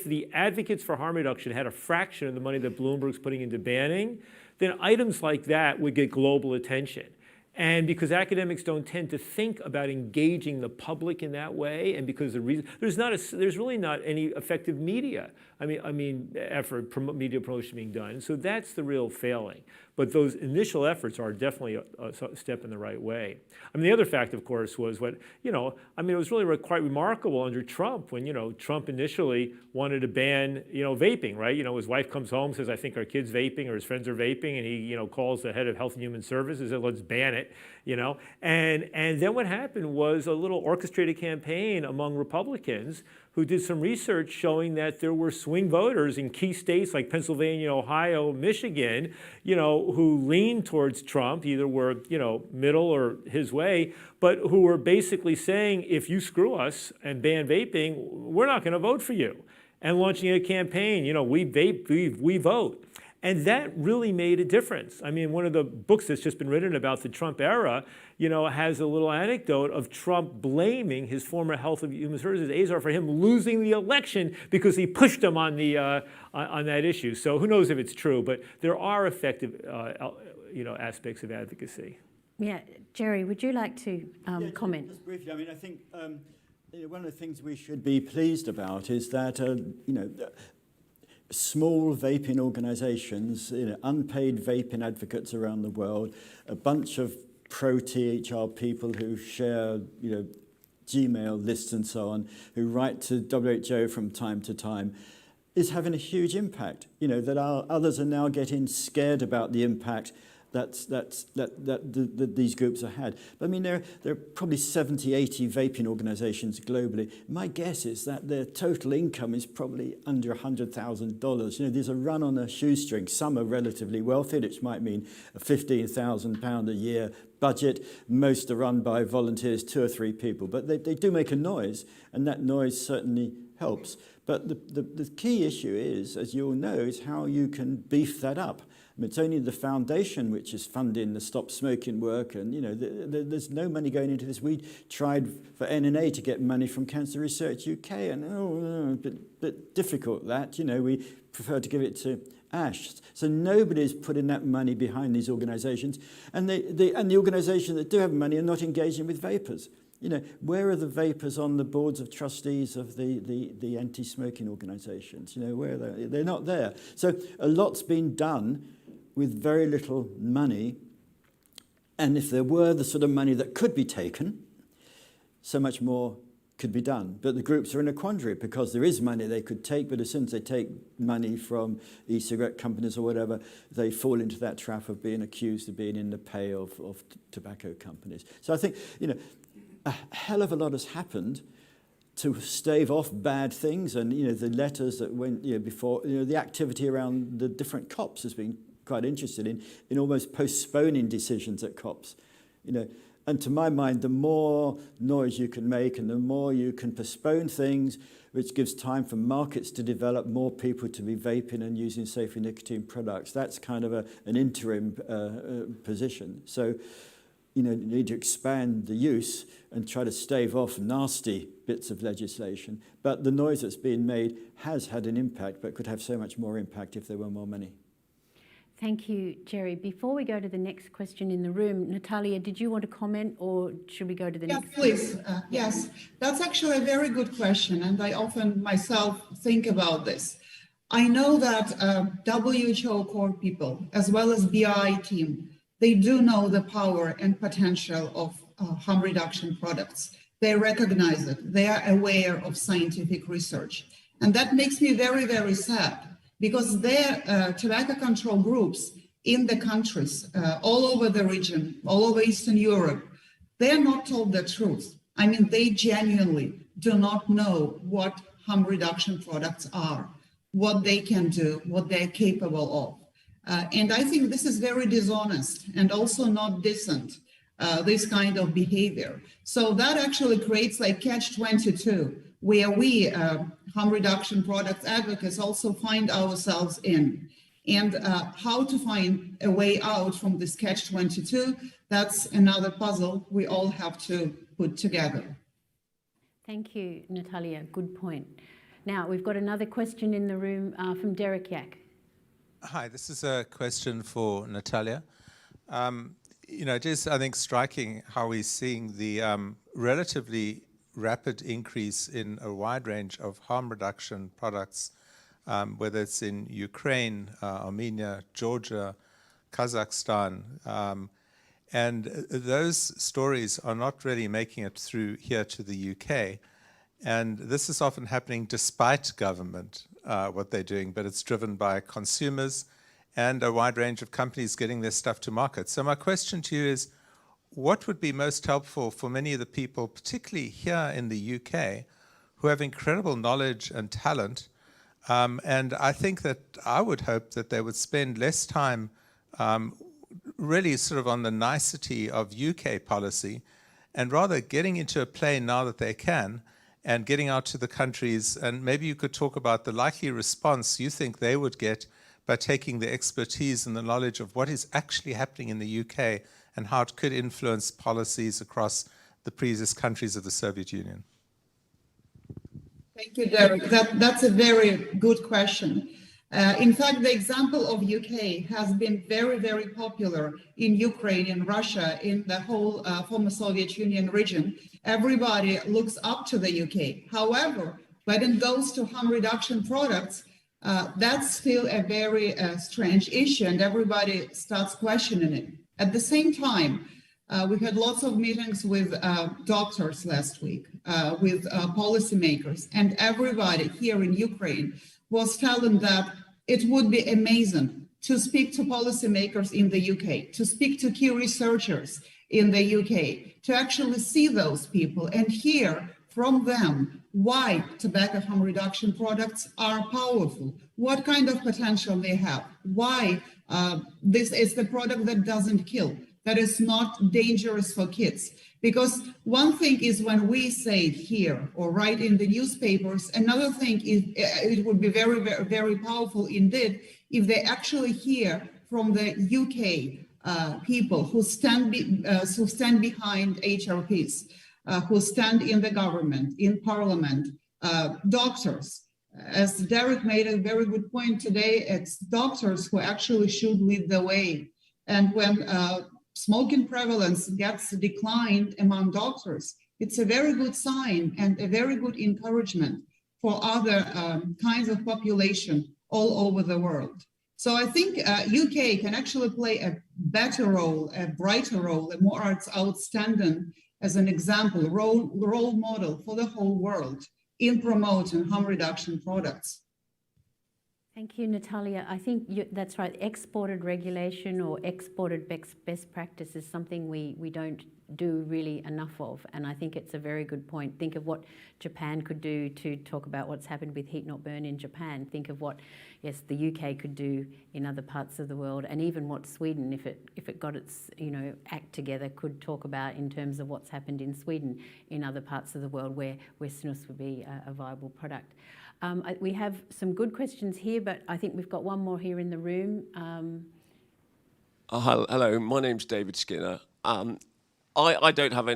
[SPEAKER 11] the advocates for harm reduction had a fraction of the money that Bloomberg's putting into banning, then items like that would get global attention. And because academics don't tend to think about engaging the public in that way, and because there's really not any effective media, effort, media promotion being done. So that's the real failing. but those initial efforts are definitely a step in the right way. I mean, the other fact, of course, was what, it was really quite remarkable under Trump when, Trump initially wanted to ban, vaping, right? His wife comes home, says, I think our kid's vaping or his friends are vaping, and he, calls the head of Health and Human Services and says, let's ban it, And then what happened was a little orchestrated campaign among Republicans who did some research showing that there were swing voters in key states like Pennsylvania, Ohio, Michigan, who leaned towards Trump, either were, middle or his way, but who were basically saying, if you screw us and ban vaping, we're not going to vote for you. And launching a campaign, we vape, we vote. And that really made a difference. I mean, one of the books that's just been written about the Trump era, has a little anecdote of Trump blaming his former Health and Human Services, Azar, for him losing the election because he pushed him on the on that issue. So who knows if it's true, but there are effective, aspects of advocacy.
[SPEAKER 10] Yeah, Jerry, would you like to comment?
[SPEAKER 13] Just briefly, I mean, I think one of the things we should be pleased about is that, small vaping organizations, unpaid vaping advocates around the world, a bunch of pro-THR people who share, Gmail lists and so on, who write to WHO from time to time, is having a huge impact. That others are now getting scared about the impact that these groups have had. But I mean, there are probably 70, 80 vaping organizations globally. My guess is that their total income is probably under $100,000. There's a run on a shoestring. Some are relatively wealthy, which might mean a £15,000 a year budget. Most are run by volunteers, 2 or 3 people. But they do make a noise, and that noise certainly helps. But the key issue is, as you all know, is how you can beef that up. It's only the foundation which is funding the stop smoking work, and there's no money going into this. We tried for NNA to get money from Cancer Research UK, and bit difficult that. We prefer to give it to ASH. So nobody's putting that money behind these organisations, and the organisations that do have money are not engaging with vapers. Where are the vapers on the boards of trustees of the anti-smoking organisations? Where are they? They're not there. So a lot's been done with very little money, and if there were the sort of money that could be taken, so much more could be done. But the groups are in a quandary because there is money they could take, but as soon as they take money from e-cigarette companies or whatever, they fall into that trap of being accused of being in the pay of tobacco companies. So I think, a hell of a lot has happened to stave off bad things, and the letters that went before, the activity around the different COPs has been quite interested in almost postponing decisions at COPs. And to my mind, the more noise you can make and the more you can postpone things, which gives time for markets to develop, more people to be vaping and using safer nicotine products. That's kind of an interim position. So, you need to expand the use and try to stave off nasty bits of legislation. But the noise that's being made has had an impact, but could have so much more impact if there were more money.
[SPEAKER 10] Thank you, Jerry. Before we go to the next question in the room, Natalia, did you want to comment, or should we go to the next?
[SPEAKER 12] Yes, please. Yes, that's actually a very good question, and I often myself think about this. I know that WHO core people, as well as BI team, they do know the power and potential of harm reduction products. They recognize it. They are aware of scientific research. And that makes me very, very sad, because their tobacco control groups in the countries, all over the region, all over Eastern Europe, they're not told the truth. I mean, they genuinely do not know what harm reduction products are, what they can do, what they're capable of. And I think this is very dishonest and also not decent, this kind of behavior. So that actually creates like catch-22, where we, harm reduction products advocates, also find ourselves in. And how to find a way out from this catch-22, that's another puzzle we all have to put together.
[SPEAKER 10] Thank you, Natalia. Good point. Now, we've got another question in the room from Derek Yach.
[SPEAKER 3] Hi, this is a question for Natalia. It is, I think, striking how we're seeing the relatively rapid increase in a wide range of harm reduction products, whether it's in Ukraine, Armenia, Georgia, Kazakhstan. And those stories are not really making it through here to the UK. And this is often happening despite government, what they're doing, but it's driven by consumers and a wide range of companies getting their stuff to market. So my question to you is, what would be most helpful for many of the people, particularly here in the UK, who have incredible knowledge and talent? And I think that I would hope that they would spend less time really sort of on the nicety of UK policy and rather getting into a plane now that they can and getting out to the countries. And maybe you could talk about the likely response you think they would get by taking the expertise and the knowledge of what is actually happening in the UK and how it could influence policies across the previous countries of the Soviet Union.
[SPEAKER 12] Thank you, Derek. That's a very good question. In fact, the example of UK has been very, very popular in Ukraine, in Russia, in the whole former Soviet Union region. Everybody looks up to the UK. However, when it goes to harm reduction products, that's still a very strange issue, and everybody starts questioning it. At the same time, we had lots of meetings with doctors last week, with policymakers, and everybody here in Ukraine was telling that it would be amazing to speak to policymakers in the UK, to speak to key researchers in the UK, to actually see those people and hear from them why tobacco harm reduction products are powerful, what kind of potential they have, why this is the product that doesn't kill, that is not dangerous for kids. Because one thing is when we say it here or write in the newspapers, another thing is it would be very, very, very powerful indeed if they actually hear from the UK people who stand behind HRPs, who stand in the government, in parliament, doctors. As Derek made a very good point today, it's doctors who actually should lead the way. And when smoking prevalence gets declined among doctors, it's a very good sign and a very good encouragement for other kinds of population all over the world. So I think UK can actually play a better role, a brighter role, a more outstanding, as an example, role model for the whole world in promoting harm reduction products.
[SPEAKER 10] Thank you, Natalia. I think that's right. Exported regulation or exported best practice is something we don't do really enough of. And I think it's a very good point. Think of what Japan could do to talk about what's happened with heat not burn in Japan. Think of what, yes, the UK could do in other parts of the world, and even what Sweden, if it got its act together, could talk about in terms of what's happened in Sweden in other parts of the world where snus would be a viable product. We have some good questions here, but I think we've got one more here in the room.
[SPEAKER 15] Hello, my name's David Skinner. I don't have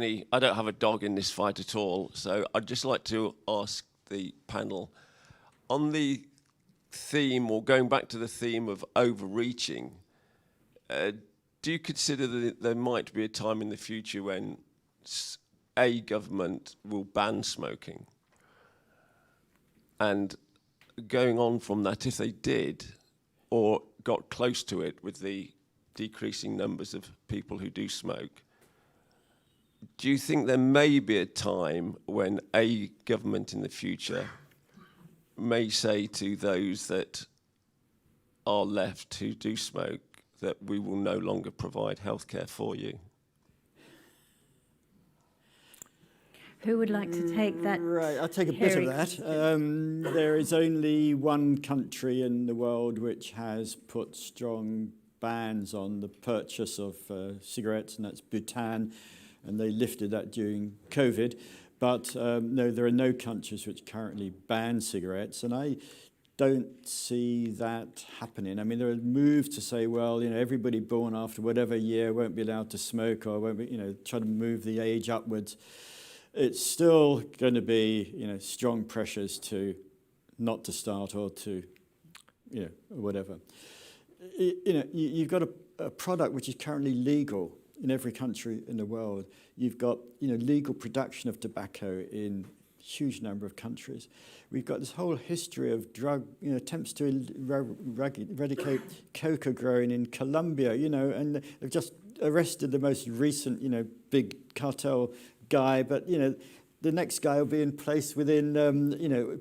[SPEAKER 15] a dog in this fight at all, so I'd just like to ask the panel on the theme, or going back to the theme of overreaching. Do you consider that there might be a time in the future when a government will ban smoking? And going on from that, if they did, or got close to it with the decreasing numbers of people who do smoke, do you think there may be a time when a government in the future may say to those that are left who do smoke that we will no longer provide healthcare for you?
[SPEAKER 10] Who would like to take that?
[SPEAKER 13] Right, I'll take a bit of that. There is only one country in the world which has put strong bans on the purchase of cigarettes, and that's Bhutan, and they lifted that during COVID. But no, there are no countries which currently ban cigarettes, and I don't see that happening. I mean, there are moves to say, well, everybody born after whatever year won't be allowed to smoke, or won't be, try to move the age upwards. It's still going to be, strong pressures to not to start or to, whatever. You've got a product which is currently legal in every country in the world. You've got, legal production of tobacco in huge number of countries. We've got this whole history of drug, attempts to eradicate coca growing in Colombia, and they've just arrested the most recent, big cartel guy, but, the next guy will be in place within,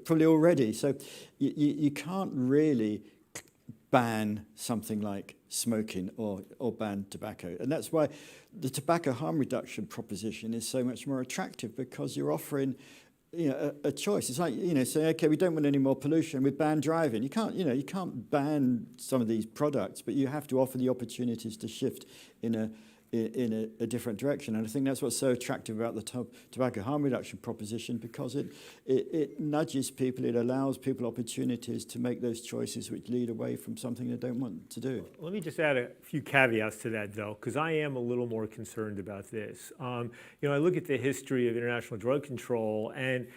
[SPEAKER 13] probably already. So you can't really ban something like smoking or ban tobacco. And that's why the tobacco harm reduction proposition is so much more attractive, because you're offering a choice. It's like, saying, okay, we don't want any more pollution, we ban driving. You can't ban some of these products, but you have to offer the opportunities to shift in a different direction. And I think that's what's so attractive about the tobacco harm reduction proposition, because it nudges people, it allows people opportunities to make those choices which lead away from something they don't want to do.
[SPEAKER 11] Let me just add a few caveats to that, though, because I am a little more concerned about this. I look at the history of international drug control, and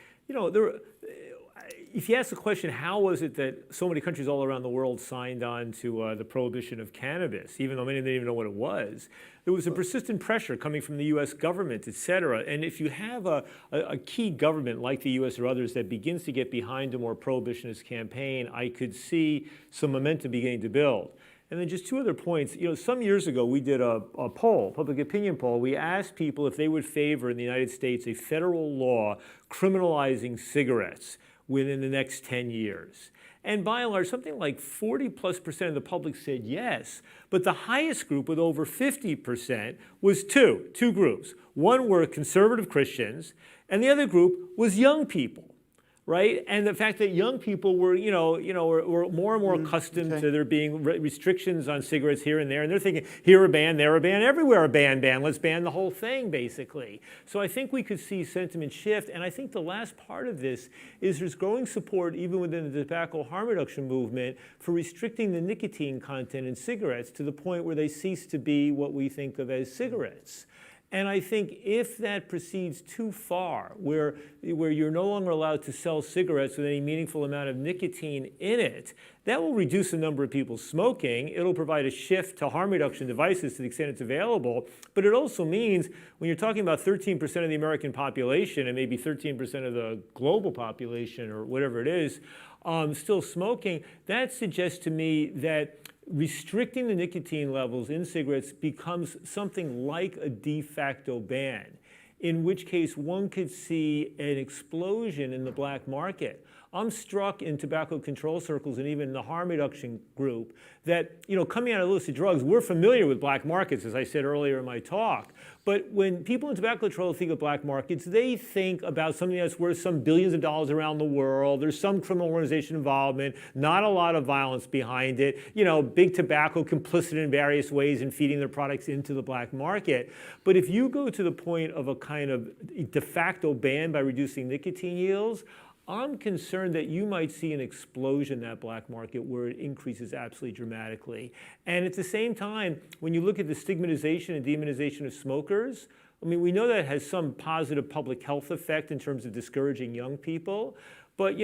[SPEAKER 11] if you ask the question, how was it that so many countries all around the world signed on to the prohibition of cannabis, even though many didn't even know what it was? There was a persistent pressure coming from the U.S. government, et cetera. And if you have a key government like the U.S. or others that begins to get behind a more prohibitionist campaign, I could see some momentum beginning to build. And then just two other points. Some years ago, we did a poll, public opinion poll. We asked people if they would favor in the United States a federal law criminalizing cigarettes within the next 10 years. And by and large, something like 40+% of the public said yes. But the highest group, with over 50%, was two groups. One were conservative Christians, and the other group was young people. Right, and the fact that young people were, were more and more accustomed to there being restrictions on cigarettes here and there, and they're thinking, here a ban, there a ban, everywhere a ban, let's ban the whole thing, basically. So I think we could see sentiment shift, and I think the last part of this is there's growing support, even within the tobacco harm reduction movement, for restricting the nicotine content in cigarettes to the point where they cease to be what we think of as cigarettes. And I think if that proceeds too far, where you're no longer allowed to sell cigarettes with any meaningful amount of nicotine in it, that will reduce the number of people smoking. It'll provide a shift to harm reduction devices to the extent it's available. But it also means when you're talking about 13% of the American population and maybe 13% of the global population or whatever it is, still smoking, that suggests to me that restricting the nicotine levels in cigarettes becomes something like a de facto ban, in which case one could see an explosion in the black market. I'm struck in tobacco control circles and even the harm reduction group that, coming out of illicit drugs, we're familiar with black markets, as I said earlier in my talk. But when people in tobacco control think of black markets, they think about something that's worth some billions of dollars around the world. There's some criminal organization involvement, not a lot of violence behind it. Big tobacco complicit in various ways in feeding their products into the black market. But if you go to the point of a kind of de facto ban by reducing nicotine yields, I'm concerned that you might see an explosion in that black market where it increases absolutely dramatically. And at the same time, when you look at the stigmatization and demonization of smokers, we know that has some positive public health effect in terms of discouraging young people. But,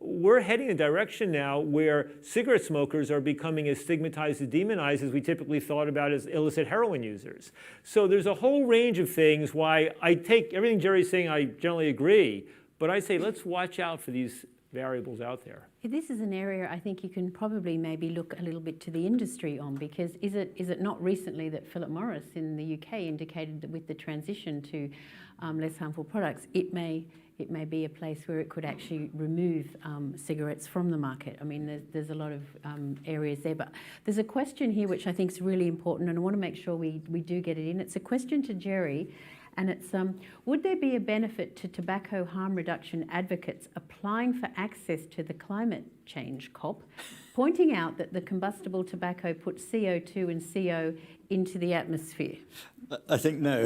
[SPEAKER 11] we're heading in a direction now where cigarette smokers are becoming as stigmatized and demonized as we typically thought about as illicit heroin users. So there's a whole range of things why I take everything Jerry's saying, I generally agree. But I say let's watch out for these variables out there.
[SPEAKER 10] This is an area I think you can probably maybe look a little bit to the industry on, because is it not recently that Philip Morris in the UK indicated that with the transition to less harmful products, it may be a place where it could actually remove cigarettes from the market. There's a lot of areas there, but there's a question here which I think is really important, and I want to make sure we do get it in. It's a question to Jerry. And it's, would there be a benefit to tobacco harm reduction advocates applying for access to the climate change COP, pointing out that the combustible tobacco puts CO2 and CO into the atmosphere?
[SPEAKER 13] I think no.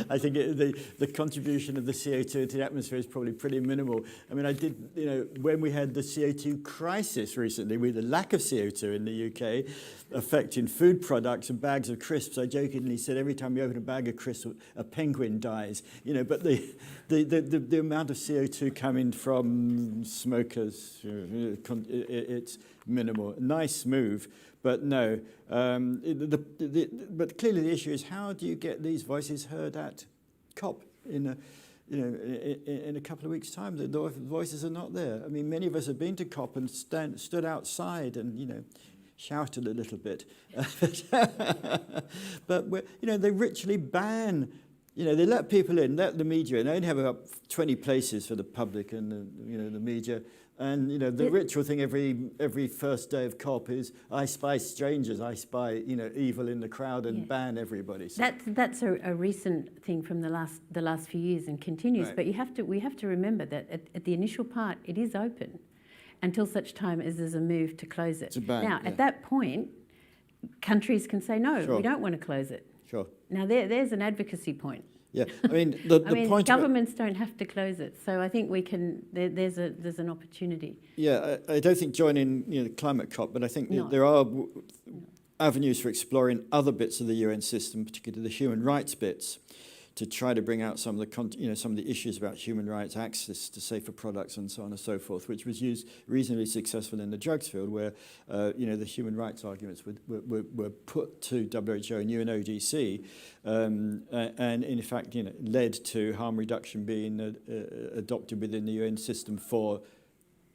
[SPEAKER 13] I think the contribution of the CO2 into the atmosphere is probably pretty minimal. When we had the CO2 crisis recently, with the lack of CO2 in the UK affecting food products and bags of crisps, I jokingly said every time you open a bag of crisps, a penguin dies. But the amount of CO2 coming from smokers, it's minimal. Nice move. But no, but clearly the issue is how do you get these voices heard at COP? you know, in a couple of weeks' time, the voices are not there. I mean, many of us have been to COP and stood outside and, you know, shouted a little bit. But, you know, they ritually ban, you know, they let people in, let the media in. They only have about 20 places for the public and, you know, the media. And, you know, the ritual thing every first day of COP is, I spy strangers, I spy, you know, evil in the crowd and ban everybody. So
[SPEAKER 10] That's a recent thing from the last few years and continues.
[SPEAKER 13] Right.
[SPEAKER 10] But we have to remember that at the initial part, it is open until such time as there's a move to close it. Now, at that point, countries can say, no, we don't want to close it.
[SPEAKER 13] Sure.
[SPEAKER 10] Now, there's an advocacy point.
[SPEAKER 13] Yeah, I mean, the point
[SPEAKER 10] governments don't have to close it, so I think we can. There's an opportunity.
[SPEAKER 13] Yeah, I don't think joining, you know, the climate COP, but I think there are avenues for exploring other bits of the UN system, particularly the human rights bits, to try to bring out some of the some of the issues about human rights, access to safer products, and so on and so forth, which was reasonably successful in the drugs field, where you know, the human rights arguments were put to WHO and UNODC, and in fact, you know, led to harm reduction being adopted within the UN system for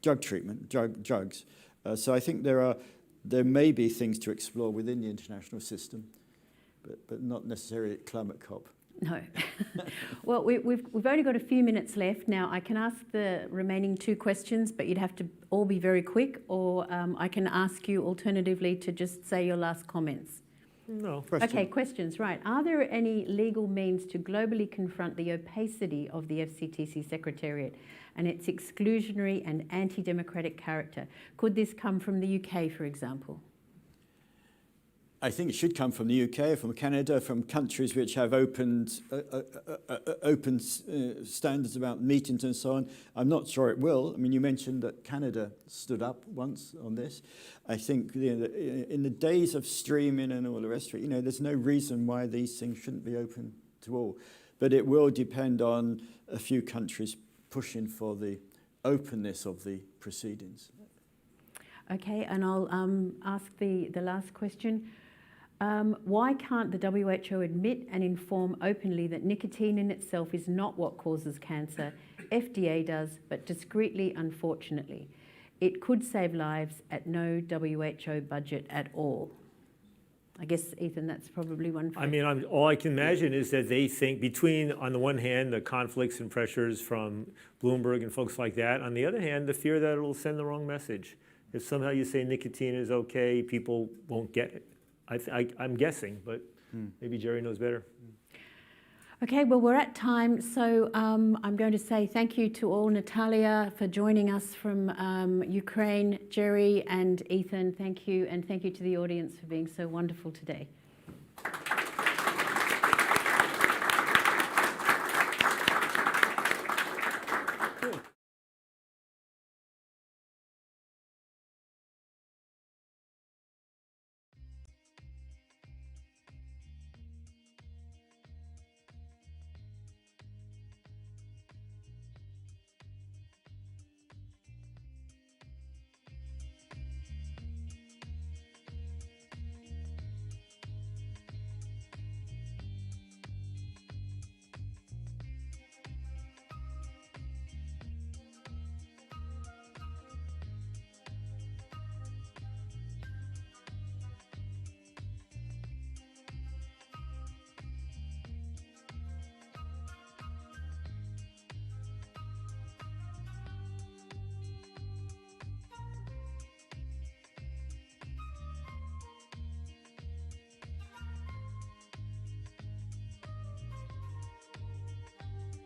[SPEAKER 13] drug treatment, drugs. So I think there may be things to explore within the international system, but not necessarily at climate COP.
[SPEAKER 10] No. Well, we've only got a few minutes left. Now, I can ask the remaining 2 questions, but you'd have to all be very quick, or I can ask you alternatively to just say your last comments.
[SPEAKER 11] No.
[SPEAKER 10] Okay, questions, right. Are there any legal means to globally confront the opacity of the FCTC Secretariat and its exclusionary and anti-democratic character? Could this come from the UK, for example?
[SPEAKER 13] I think it should come from the UK, from Canada, from countries which have open standards about meetings and so on. I'm not sure it will. I mean, you mentioned that Canada stood up once on this. I think, you know, in the days of streaming and all the rest of it, you know, there's no reason why these things shouldn't be open to all. But it will depend on a few countries pushing for the openness of the proceedings.
[SPEAKER 10] Okay, and I'll ask the last question. Why can't the WHO admit and inform openly that nicotine in itself is not what causes cancer? FDA does, but discreetly, unfortunately. It could save lives at no WHO budget at all. I guess, Ethan, that's probably one for
[SPEAKER 11] I mean, all I can imagine is that they think between, on the one hand, the conflicts and pressures from Bloomberg and folks like that, on the other hand, the fear that it'll send the wrong message. If somehow you say nicotine is okay, people won't get it. I'm guessing, but maybe Jerry knows better.
[SPEAKER 10] Okay, well, we're at time, so I'm going to say thank you to all. Natalia for joining us from Ukraine, Jerry and Ethan, thank you, and thank you to the audience for being so wonderful today.